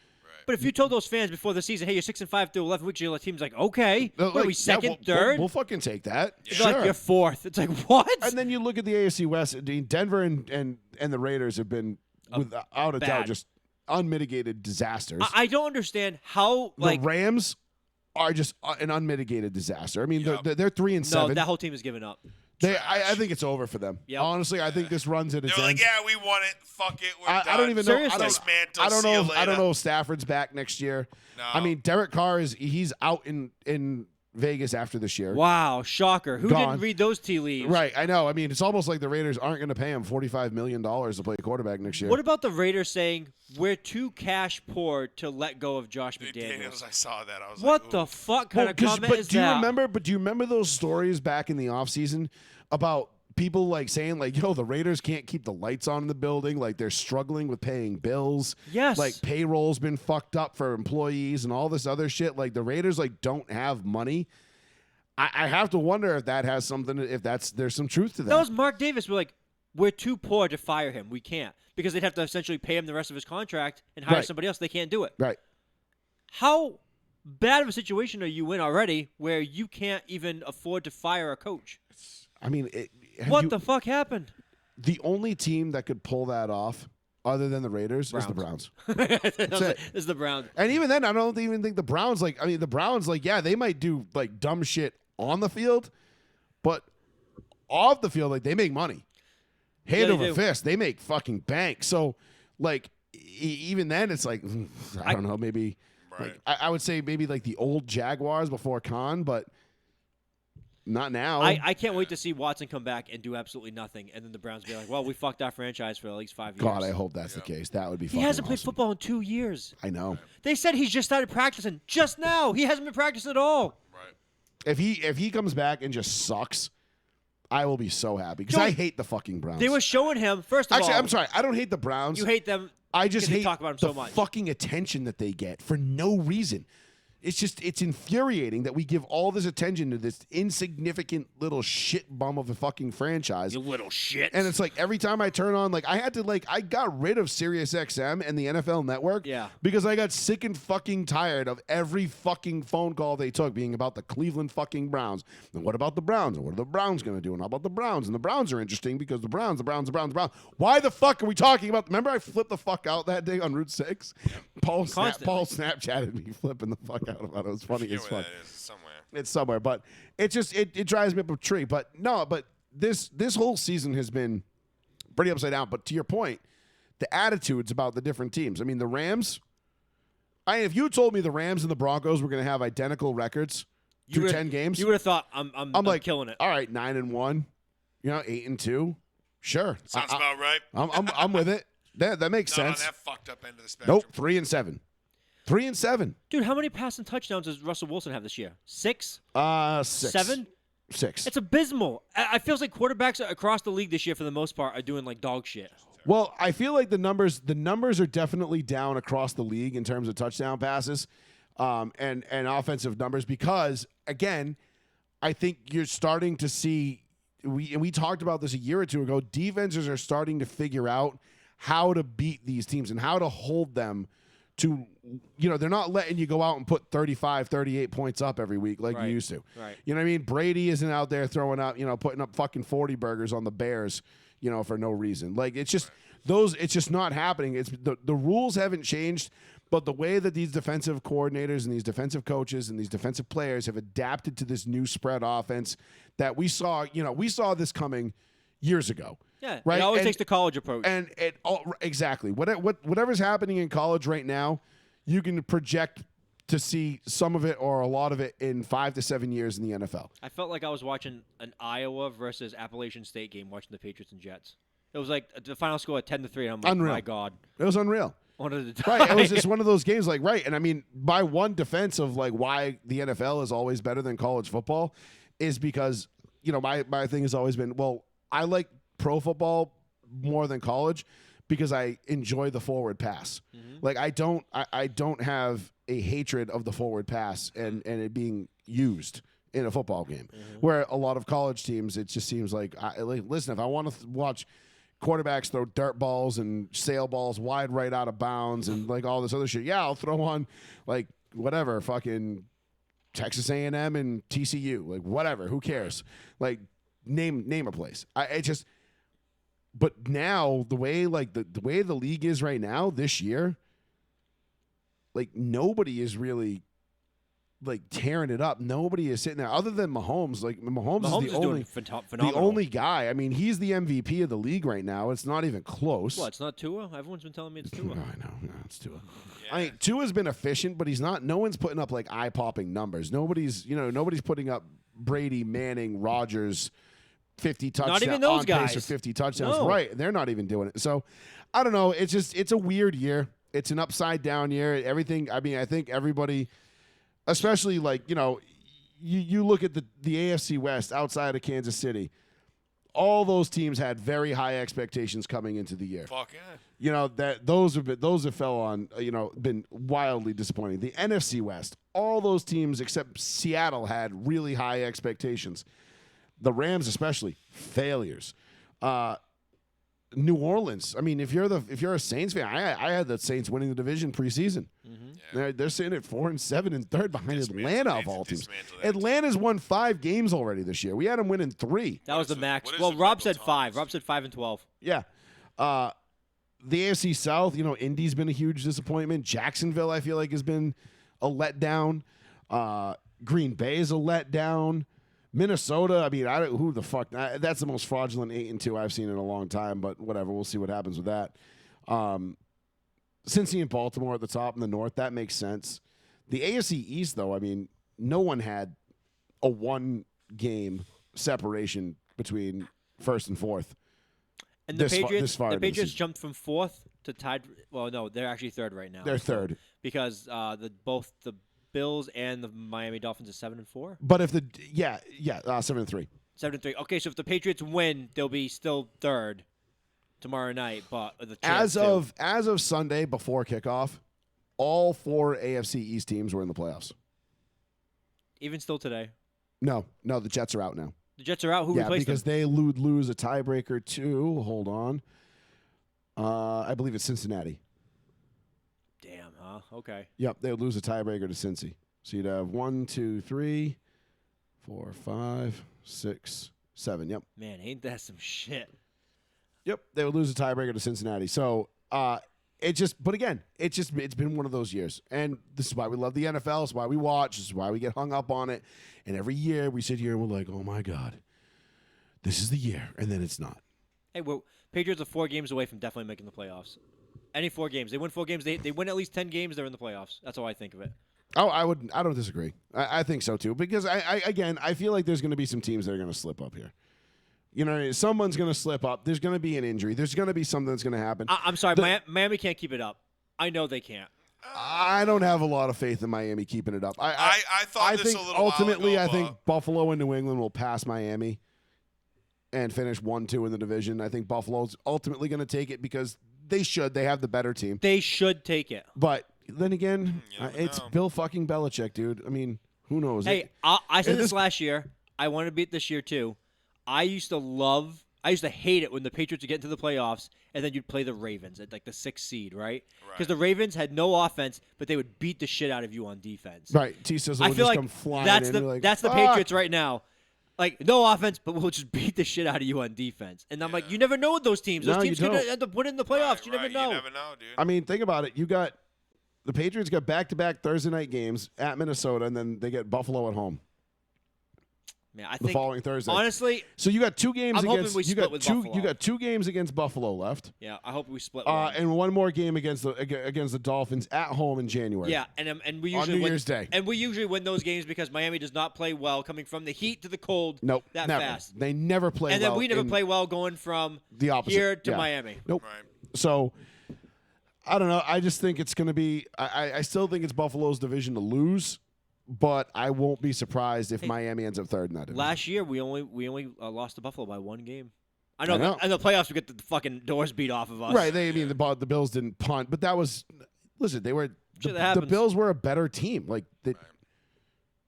But if you told those fans before the season, hey, you're 6-5 through 11 weeks, your team's like, okay, what are we, second, third? We'll fucking take that. They're Sure. like, you're fourth. It's like, what? And then you look at the AFC West. I mean, Denver and the Raiders have been, without a doubt, bad. just unmitigated disasters. I don't understand how, The like, Rams are just an unmitigated disaster. I mean, they're 3-7. no, that whole team has given up. I think it's over for them. Yep. Honestly, I think this runs at its They're end. like, yeah, we won it. Fuck it. We're I done. don't even know. Seriously. Dismantle, I don't see you know. I don't later. know if Stafford's back next year. No. I mean, Derek Carr he's out in Vegas after this year. Wow, shocker. Who Gone. didn't read those tea leaves? Right, I know. I mean, it's almost like the Raiders aren't going to pay him $45 million to play quarterback next year. What about the Raiders saying, we're too cash poor to let go of Josh McDaniels, McDaniels? I saw that. I was What like, the ooh. fuck kind of comment is do you that? remember? But do you remember those stories back in the offseason about people like saying like, "Yo, the Raiders can't keep the lights on in the building. Like they're struggling with paying bills. Yes. Like payroll's been fucked up for employees and all this other shit. Like the Raiders like don't have money." I have to wonder if that has something. If there's some truth to that. That was Mark Davis. We're like, we're too poor to fire him. We can't. Because they'd have to essentially pay him the rest of his contract and hire Right. somebody else. They can't do it. right. How bad of a situation are you in already where you can't even afford to fire a coach? I mean, What the fuck happened? The only team that could pull that off, other than the Raiders, is the Browns. This it. is the Browns. And even then, I don't even think the Browns the Browns yeah, they might do like dumb shit on the field, but off the field, like they make money. Hand they over do. fist, they make fucking bank. So like even then, it's like I don't know, maybe Right. like, I would say maybe like the old Jaguars before Khan, but not now. I can't wait to see Watson come back and do absolutely nothing, and then the Browns be like, well, we fucked our franchise for at least 5 years. God, I hope that's the case. That would be. He fucking hasn't played awesome. football in 2 years. I know. They said he's just started practicing just now. He hasn't been practicing at all. Right. If he comes back and just sucks, I will be so happy because Joey, I hate the fucking Browns. They were showing him, first of Actually, all. I'm sorry. I don't hate the Browns. You hate them. I just because they hate talk about them the so much. fucking attention that they get for no reason. it's infuriating that we give all this attention to this insignificant little shit bum of a fucking franchise. You little shit. And it's like every time I turn on, like I got rid of Sirius XM and the NFL Network because I got sick and fucking tired of every fucking phone call they took being about the Cleveland fucking Browns. And what about the Browns? And what are the Browns going to do? And how about the Browns? And the Browns are interesting because the Browns. Why the fuck are we talking about? Remember I flipped the fuck out that day on Route 6? Paul Snapchatted me flipping the fuck out about it. It was funny as fuck. It's somewhere, but it just it drives me up a tree. But no, but this whole season has been pretty upside down. But to your point, the attitudes about the different teams. I mean, the Rams. If you told me the Rams and the Broncos were going to have identical records through 10 games, you would have thought I'm like killing it. All right, 9-1, 8-2, sure, Sounds about right. I'm with it. That makes Not sense. on that fucked up end of the spectrum. Nope, 3-7. 3-7. Dude, how many passing touchdowns does Russell Wilson have this year? 6? 6. 7? 6. It's abysmal. I feels like quarterbacks across the league this year, for the most part, are doing like dog shit. Well, I feel like the numbers are definitely down across the league in terms of touchdown passes, and offensive numbers because again, I think you're starting to see we talked about this a year or two ago. Defenses are starting to figure out how to beat these teams and how to hold them to, they're not letting you go out and put 35, 38 points up every week like you used to. Right. You know what I mean? Brady isn't out there throwing up, putting up fucking 40 burgers on the Bears, for no reason. Like it's just it's just not happening. It's the rules haven't changed, but the way that these defensive coordinators and these defensive coaches and these defensive players have adapted to this new spread offense that we saw this coming years ago. Yeah, right. It always takes the college approach. And exactly whatever's happening in college right now, you can project to see some of it or a lot of it in 5 to 7 years in the NFL. I felt like I was watching an Iowa versus Appalachian State game, watching the Patriots and Jets. It was like the final score at 10-3, and I'm like, unreal. My God, it was unreal. Wanted to die. Right, it was just one of those games, like right. And I mean, by one defense of like why the NFL is always better than college football is because my thing has always been, well, I like pro football more than college because I enjoy the forward pass. Mm-hmm. Like I don't have a hatred of the forward pass and it being used in a football game. Mm-hmm. Where a lot of college teams, it just seems like listen, if I want to watch quarterbacks throw dirt balls and sail balls wide right out of bounds and like all this other shit, yeah, I'll throw on like whatever fucking Texas A&M and TCU, like whatever, who cares? Like name a place. But now the way the way the league is right now this year, like nobody is really like tearing it up. Nobody is sitting there other than Mahomes. Like Mahomes is the only phenomenal. The only guy. I mean, he's the MVP of the league right now. It's not even close. Well, it's not Tua. Everyone's been telling me it's Tua. No, I know. No, it's Tua. Yeah. I mean, Tua's been efficient, but he's not. No one's putting up like eye-popping numbers. Nobody's putting up Brady, Manning, Rodgers, 50 touchdowns. Not even those on guys. Pace for 50 touchdowns. No. Right. They're not even doing it. So I don't know. It's a weird year. It's an upside down year. Everything. I mean, I think everybody, especially like, you look at the AFC West outside of Kansas City, all those teams had very high expectations coming into the year. Fuck yeah. That those have fell on, been wildly disappointing. The NFC West, all those teams except Seattle had really high expectations. The Rams especially, failures. New Orleans. I mean, if you're a Saints fan, I had the Saints winning the division preseason. Mm-hmm. Yeah. They're sitting at 4-7 and third behind Atlanta of all teams. Atlanta's won 5 games already this year. We had them winning 3. That was the max. Well, Rob said 5. Rob said 5-12. Yeah. The AFC South, Indy's been a huge disappointment. Jacksonville, I feel like, has been a letdown. Green Bay is a letdown. Minnesota, I mean, who the fuck? That's the most fraudulent 8-2 I've seen in a long time, but whatever. We'll see what happens with that. Cincy and Baltimore at the top in the North, that makes sense. The AFC East, though, I mean, no one had a 1-game separation between first and fourth. And the Patriots jumped from 4th to tied. Well, no, they're actually 3rd right now. They're 3rd because both the Bills and the Miami Dolphins are 7-4. But if 7-3. 7-3. Okay, so if the Patriots win, they'll be still 3rd tomorrow night. But as of Sunday before kickoff, all 4 AFC East teams were in the playoffs. even still today. No, the Jets are out now. The Jets are out. Who Yeah, replaced because them? they lose a tiebreaker to. Hold on. I believe it's Cincinnati. Damn, huh? Okay. Yep, they would lose a tiebreaker to Cincy. So you'd have 1, 2, 3, 4, 5, 6, 7. Yep. Man, ain't that some shit? Yep, they would lose a tiebreaker to Cincinnati. So but again, it's been one of those years. And this is why we love the NFL. It's why we watch. This is why we get hung up on it. And every year we sit here and we're like, oh my God, this is the year. And then it's not. Hey, well, Patriots are 4 games away from definitely making the playoffs. Any 4 games. They win 4 games. They win at least 10 games, they're in the playoffs. That's how I think of it. Oh, I don't disagree. I think so too. Because I feel like there's going to be some teams that are going to slip up here. You know, someone's going to slip up. There's going to be an injury. There's going to be something that's going to happen. I'm sorry, Miami can't keep it up. I know they can't. I don't have a lot of faith in Miami keeping it up. I thought this think a little ultimately, while ago, I think Buffalo and New England will pass Miami and finish 1-2 in the division. I think Buffalo's ultimately going to take it because they should. They have the better team. They should take it. But then again, You never it's know. Bill fucking Belichick, dude. I mean, who knows? Hey, I said and this this- last year. I want to beat this year too. I used to hate it when the Patriots would get into the playoffs and then you'd play the Ravens at like the 6th seed, right? Because the Ravens had no offense, but they would beat the shit out of you on defense. Right. T-Sizzle I would feel just like come flying that's in. the You're like, that's the "Fuck." Patriots right now. Like no offense, but we'll just beat the shit out of you on defense. And I'm like, you never know with those teams. Those No, you teams could don't. end up winning the playoffs. You never know. You never know, dude. I mean, think about it. The Patriots got back-to-back Thursday night games at Minnesota, and then they get Buffalo at home Man, I the think following Thursday. honestly, So you got 2 games I'm hoping against we you split got with 2 Buffalo. you got 2 games against Buffalo left. yeah, I hope we split one. And one more game against the Dolphins at home in January. Yeah, and we On usually New win, Year's Day. and we usually win those games because Miami does not play well coming from the heat to the cold. Nope. that never. fast. They never play And well. then we never in play well going from the opposite. here to Yeah. Miami. Nope. Right. So I don't know. I just think it's going to be. I still think it's Buffalo's division to lose, but I won't be surprised if Miami ends up third in that division. Last year we only lost to Buffalo by 1 game. I know. I know. And the playoffs we get the fucking doors beat off of us. Right. The Bills didn't punt, but that was listen. They were Shit, that the happens. Bills were a better team. Like they,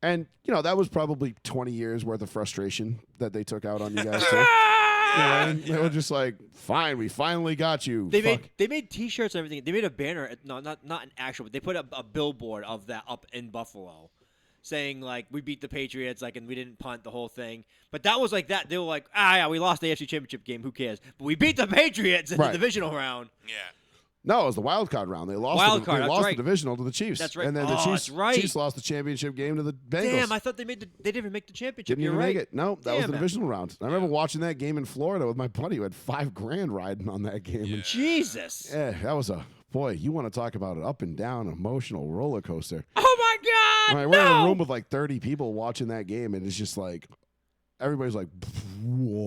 and that was probably 20 years worth of frustration that they took out on you guys too. And they were just like, fine, we finally got you. They Fuck. made T-shirts and everything. They made a banner. No, not an actual, but they put a billboard of that up in Buffalo, saying like we beat the Patriots, like and we didn't punt the whole thing. But that was like that. They were like, yeah, we lost the AFC Championship game. Who cares? But we beat the Patriots in Right. the divisional round. Yeah. No, it was the wild card round. They lost. Wild card, They that's lost right. the divisional to the Chiefs. That's right. And then the Oh, Chiefs, that's right. Chiefs lost the championship game to the Bengals. Damn, I thought they didn't even make the championship. Didn't You're even right. make it. No, that was Damn the it. divisional round. I remember watching that game in Florida with my buddy who had $5,000 riding on that game. And Jesus. yeah, that was boy. You want to talk about an up and down emotional roller coaster? Oh my God. Right, we're in a room with like 30 people watching that game, and it's just like everybody's like,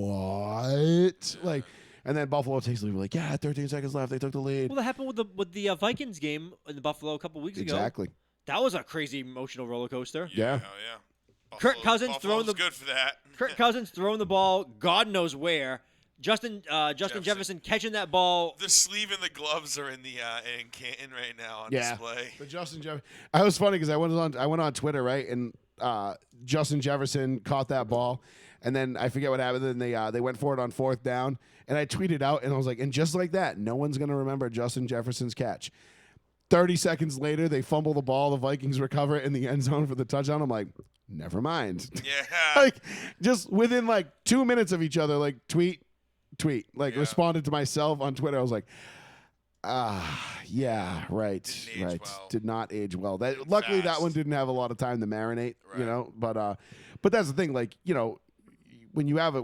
what? Like, and then Buffalo takes the lead. We're like, yeah, 13 seconds left. They took the lead. Well, that happened with the Vikings game in Buffalo a couple weeks ago. Exactly. That was a crazy emotional roller coaster. Yeah. Oh, yeah. Kirk Cousins Buffalo's throwing the- good for that. Kirk Cousins throwing the ball, God knows where. Justin Jefferson catching that ball. The sleeve and the gloves are in the in Canton right now on Yeah. display. But Justin Jefferson, I was funny because I went on Twitter, right, and Justin Jefferson caught that ball, and then I forget what happened. Then they went for it on 4th down, and I tweeted out, and I was like, and just like that, no one's gonna remember Justin Jefferson's catch. 30 seconds later, they fumble the ball. The Vikings recover it in the end zone for the touchdown. I'm like, never mind. Yeah. Like, just within like 2 minutes of each other, like tweet, like Yeah. responded to myself on Twitter. I was like, yeah, right, Didn't age right. well. Did not age well. That luckily that Fast. one didn't have a lot of time to marinate, Right. But that's the thing, like, when you have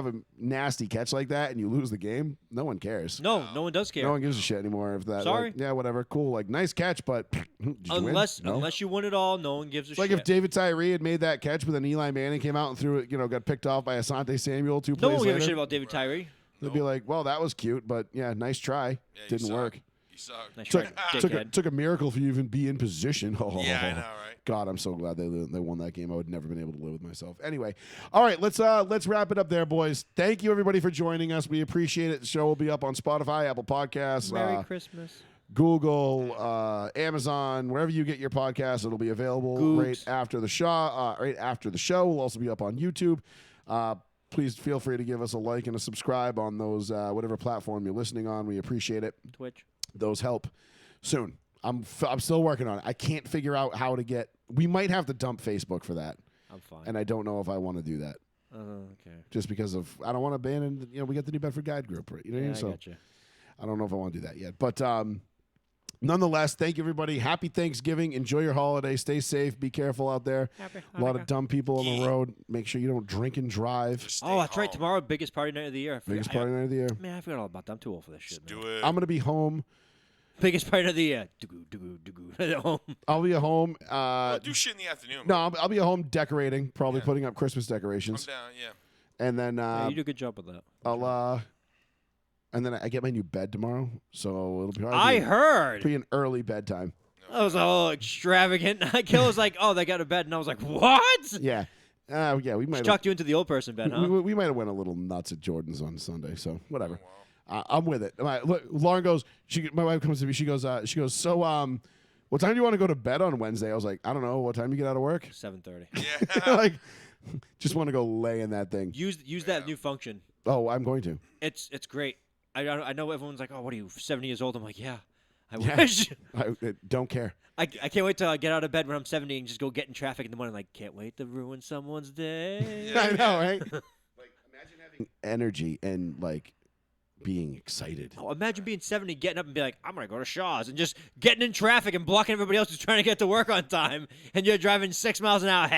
a nasty catch like that and you lose the game, no one cares. No one does care. No one gives a shit anymore if that. Sorry. like, yeah, whatever, cool. Like, nice catch, but did you win? unless No. you win it all, no one gives a It's like shit. if David Tyree had made that catch, but then Eli Manning came out and threw it, got picked off by Asante Samuel 2 no plays one later. gives a shit about David Tyree. They'd be like, well, that was cute, but yeah, nice try. Yeah, you Didn't suck. work. You suck. Nice Took, try, took, a, dickhead. took a miracle for you to even be in position. Oh, Yeah, I know, right? God, I'm so glad they won that game. I would never been able to live with myself. Anyway, all right, let's wrap it up there, boys. Thank you everybody for joining us. We appreciate it. The show will be up on Spotify, Apple Podcasts. Merry Christmas. Google, Amazon, wherever you get your podcast. It'll be available Googs. right after the show. We'll also be up on YouTube. Please feel free to give us a like and a subscribe on those whatever platform you're listening on. We appreciate it. Twitch. Those help soon. I'm still working on it. I can't figure out how to get. We might have to dump Facebook for that, I'm fine. and I don't know if I want to do that. Okay. Just because of I don't want to abandon. We got the New Bedford Guide group, right? You know what I Yeah, mean? I So got you. I don't know if I want to do that yet, but nonetheless, thank you everybody. Happy Thanksgiving. Enjoy your holiday. Stay safe. Be careful out there. A lot of dumb people on the road. Make sure you don't drink and drive. Just stay Oh, that's right. home. Tomorrow, biggest party night of the year. I forgot- Biggest party night of the year. Man, I forgot all about that. I'm too old for this shit, Do man. it. I'm gonna be home. Biggest party of the year. At home. I'll be at home. do shit in the afternoon. No, I'll be at home decorating. Probably Yeah. putting up Christmas I'm decorations, down. Yeah. and then Yeah, you do a good job with that. I'll and then I get my new bed tomorrow, so it'll be. I heard. Be an early bedtime. That was all extravagant. Kill was like, "Oh, they got a bed," and I was like, "What?" Yeah, yeah. We She might. tucked you into the old person bed, huh? We might have went a little nuts at Jordan's on Sunday, so whatever. I'm with it. Look, Lauren goes. My wife comes to me. She goes. So, what time do you want to go to bed on Wednesday? I was like, I don't know. What time you get out of work? 7:30. Yeah. Like, just want to go lay in that thing. Use that new function. Oh, I'm going to. It's great. I know everyone's like, "Oh, what are you, 70 years old?" I'm like, "Yeah, I Yeah. wish." I don't care. I can't wait till I get out of bed when I'm 70 and just go get in traffic in the morning. Like, can't wait to ruin someone's day. I know, right? Like, imagine having energy and like being excited. Oh, imagine being 70, getting up and be like, "I'm gonna go to Shaw's," and just getting in traffic and blocking everybody else who's trying to get to work on time, and you're driving 6 miles an hour.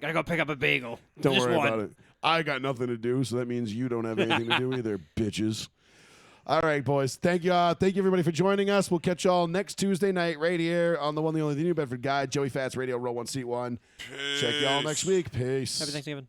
Gotta go pick up a bagel. Don't Just worry one. about it. I got nothing to do, so that means you don't have anything to do either, bitches. All right, boys. Thank you everybody for joining us. We'll catch y'all next Tuesday night right here on the one, the only, the New Bedford Guide. Joey Fats Radio, Row 1 Seat 1. Check y'all next week. Peace. Happy Thanksgiving.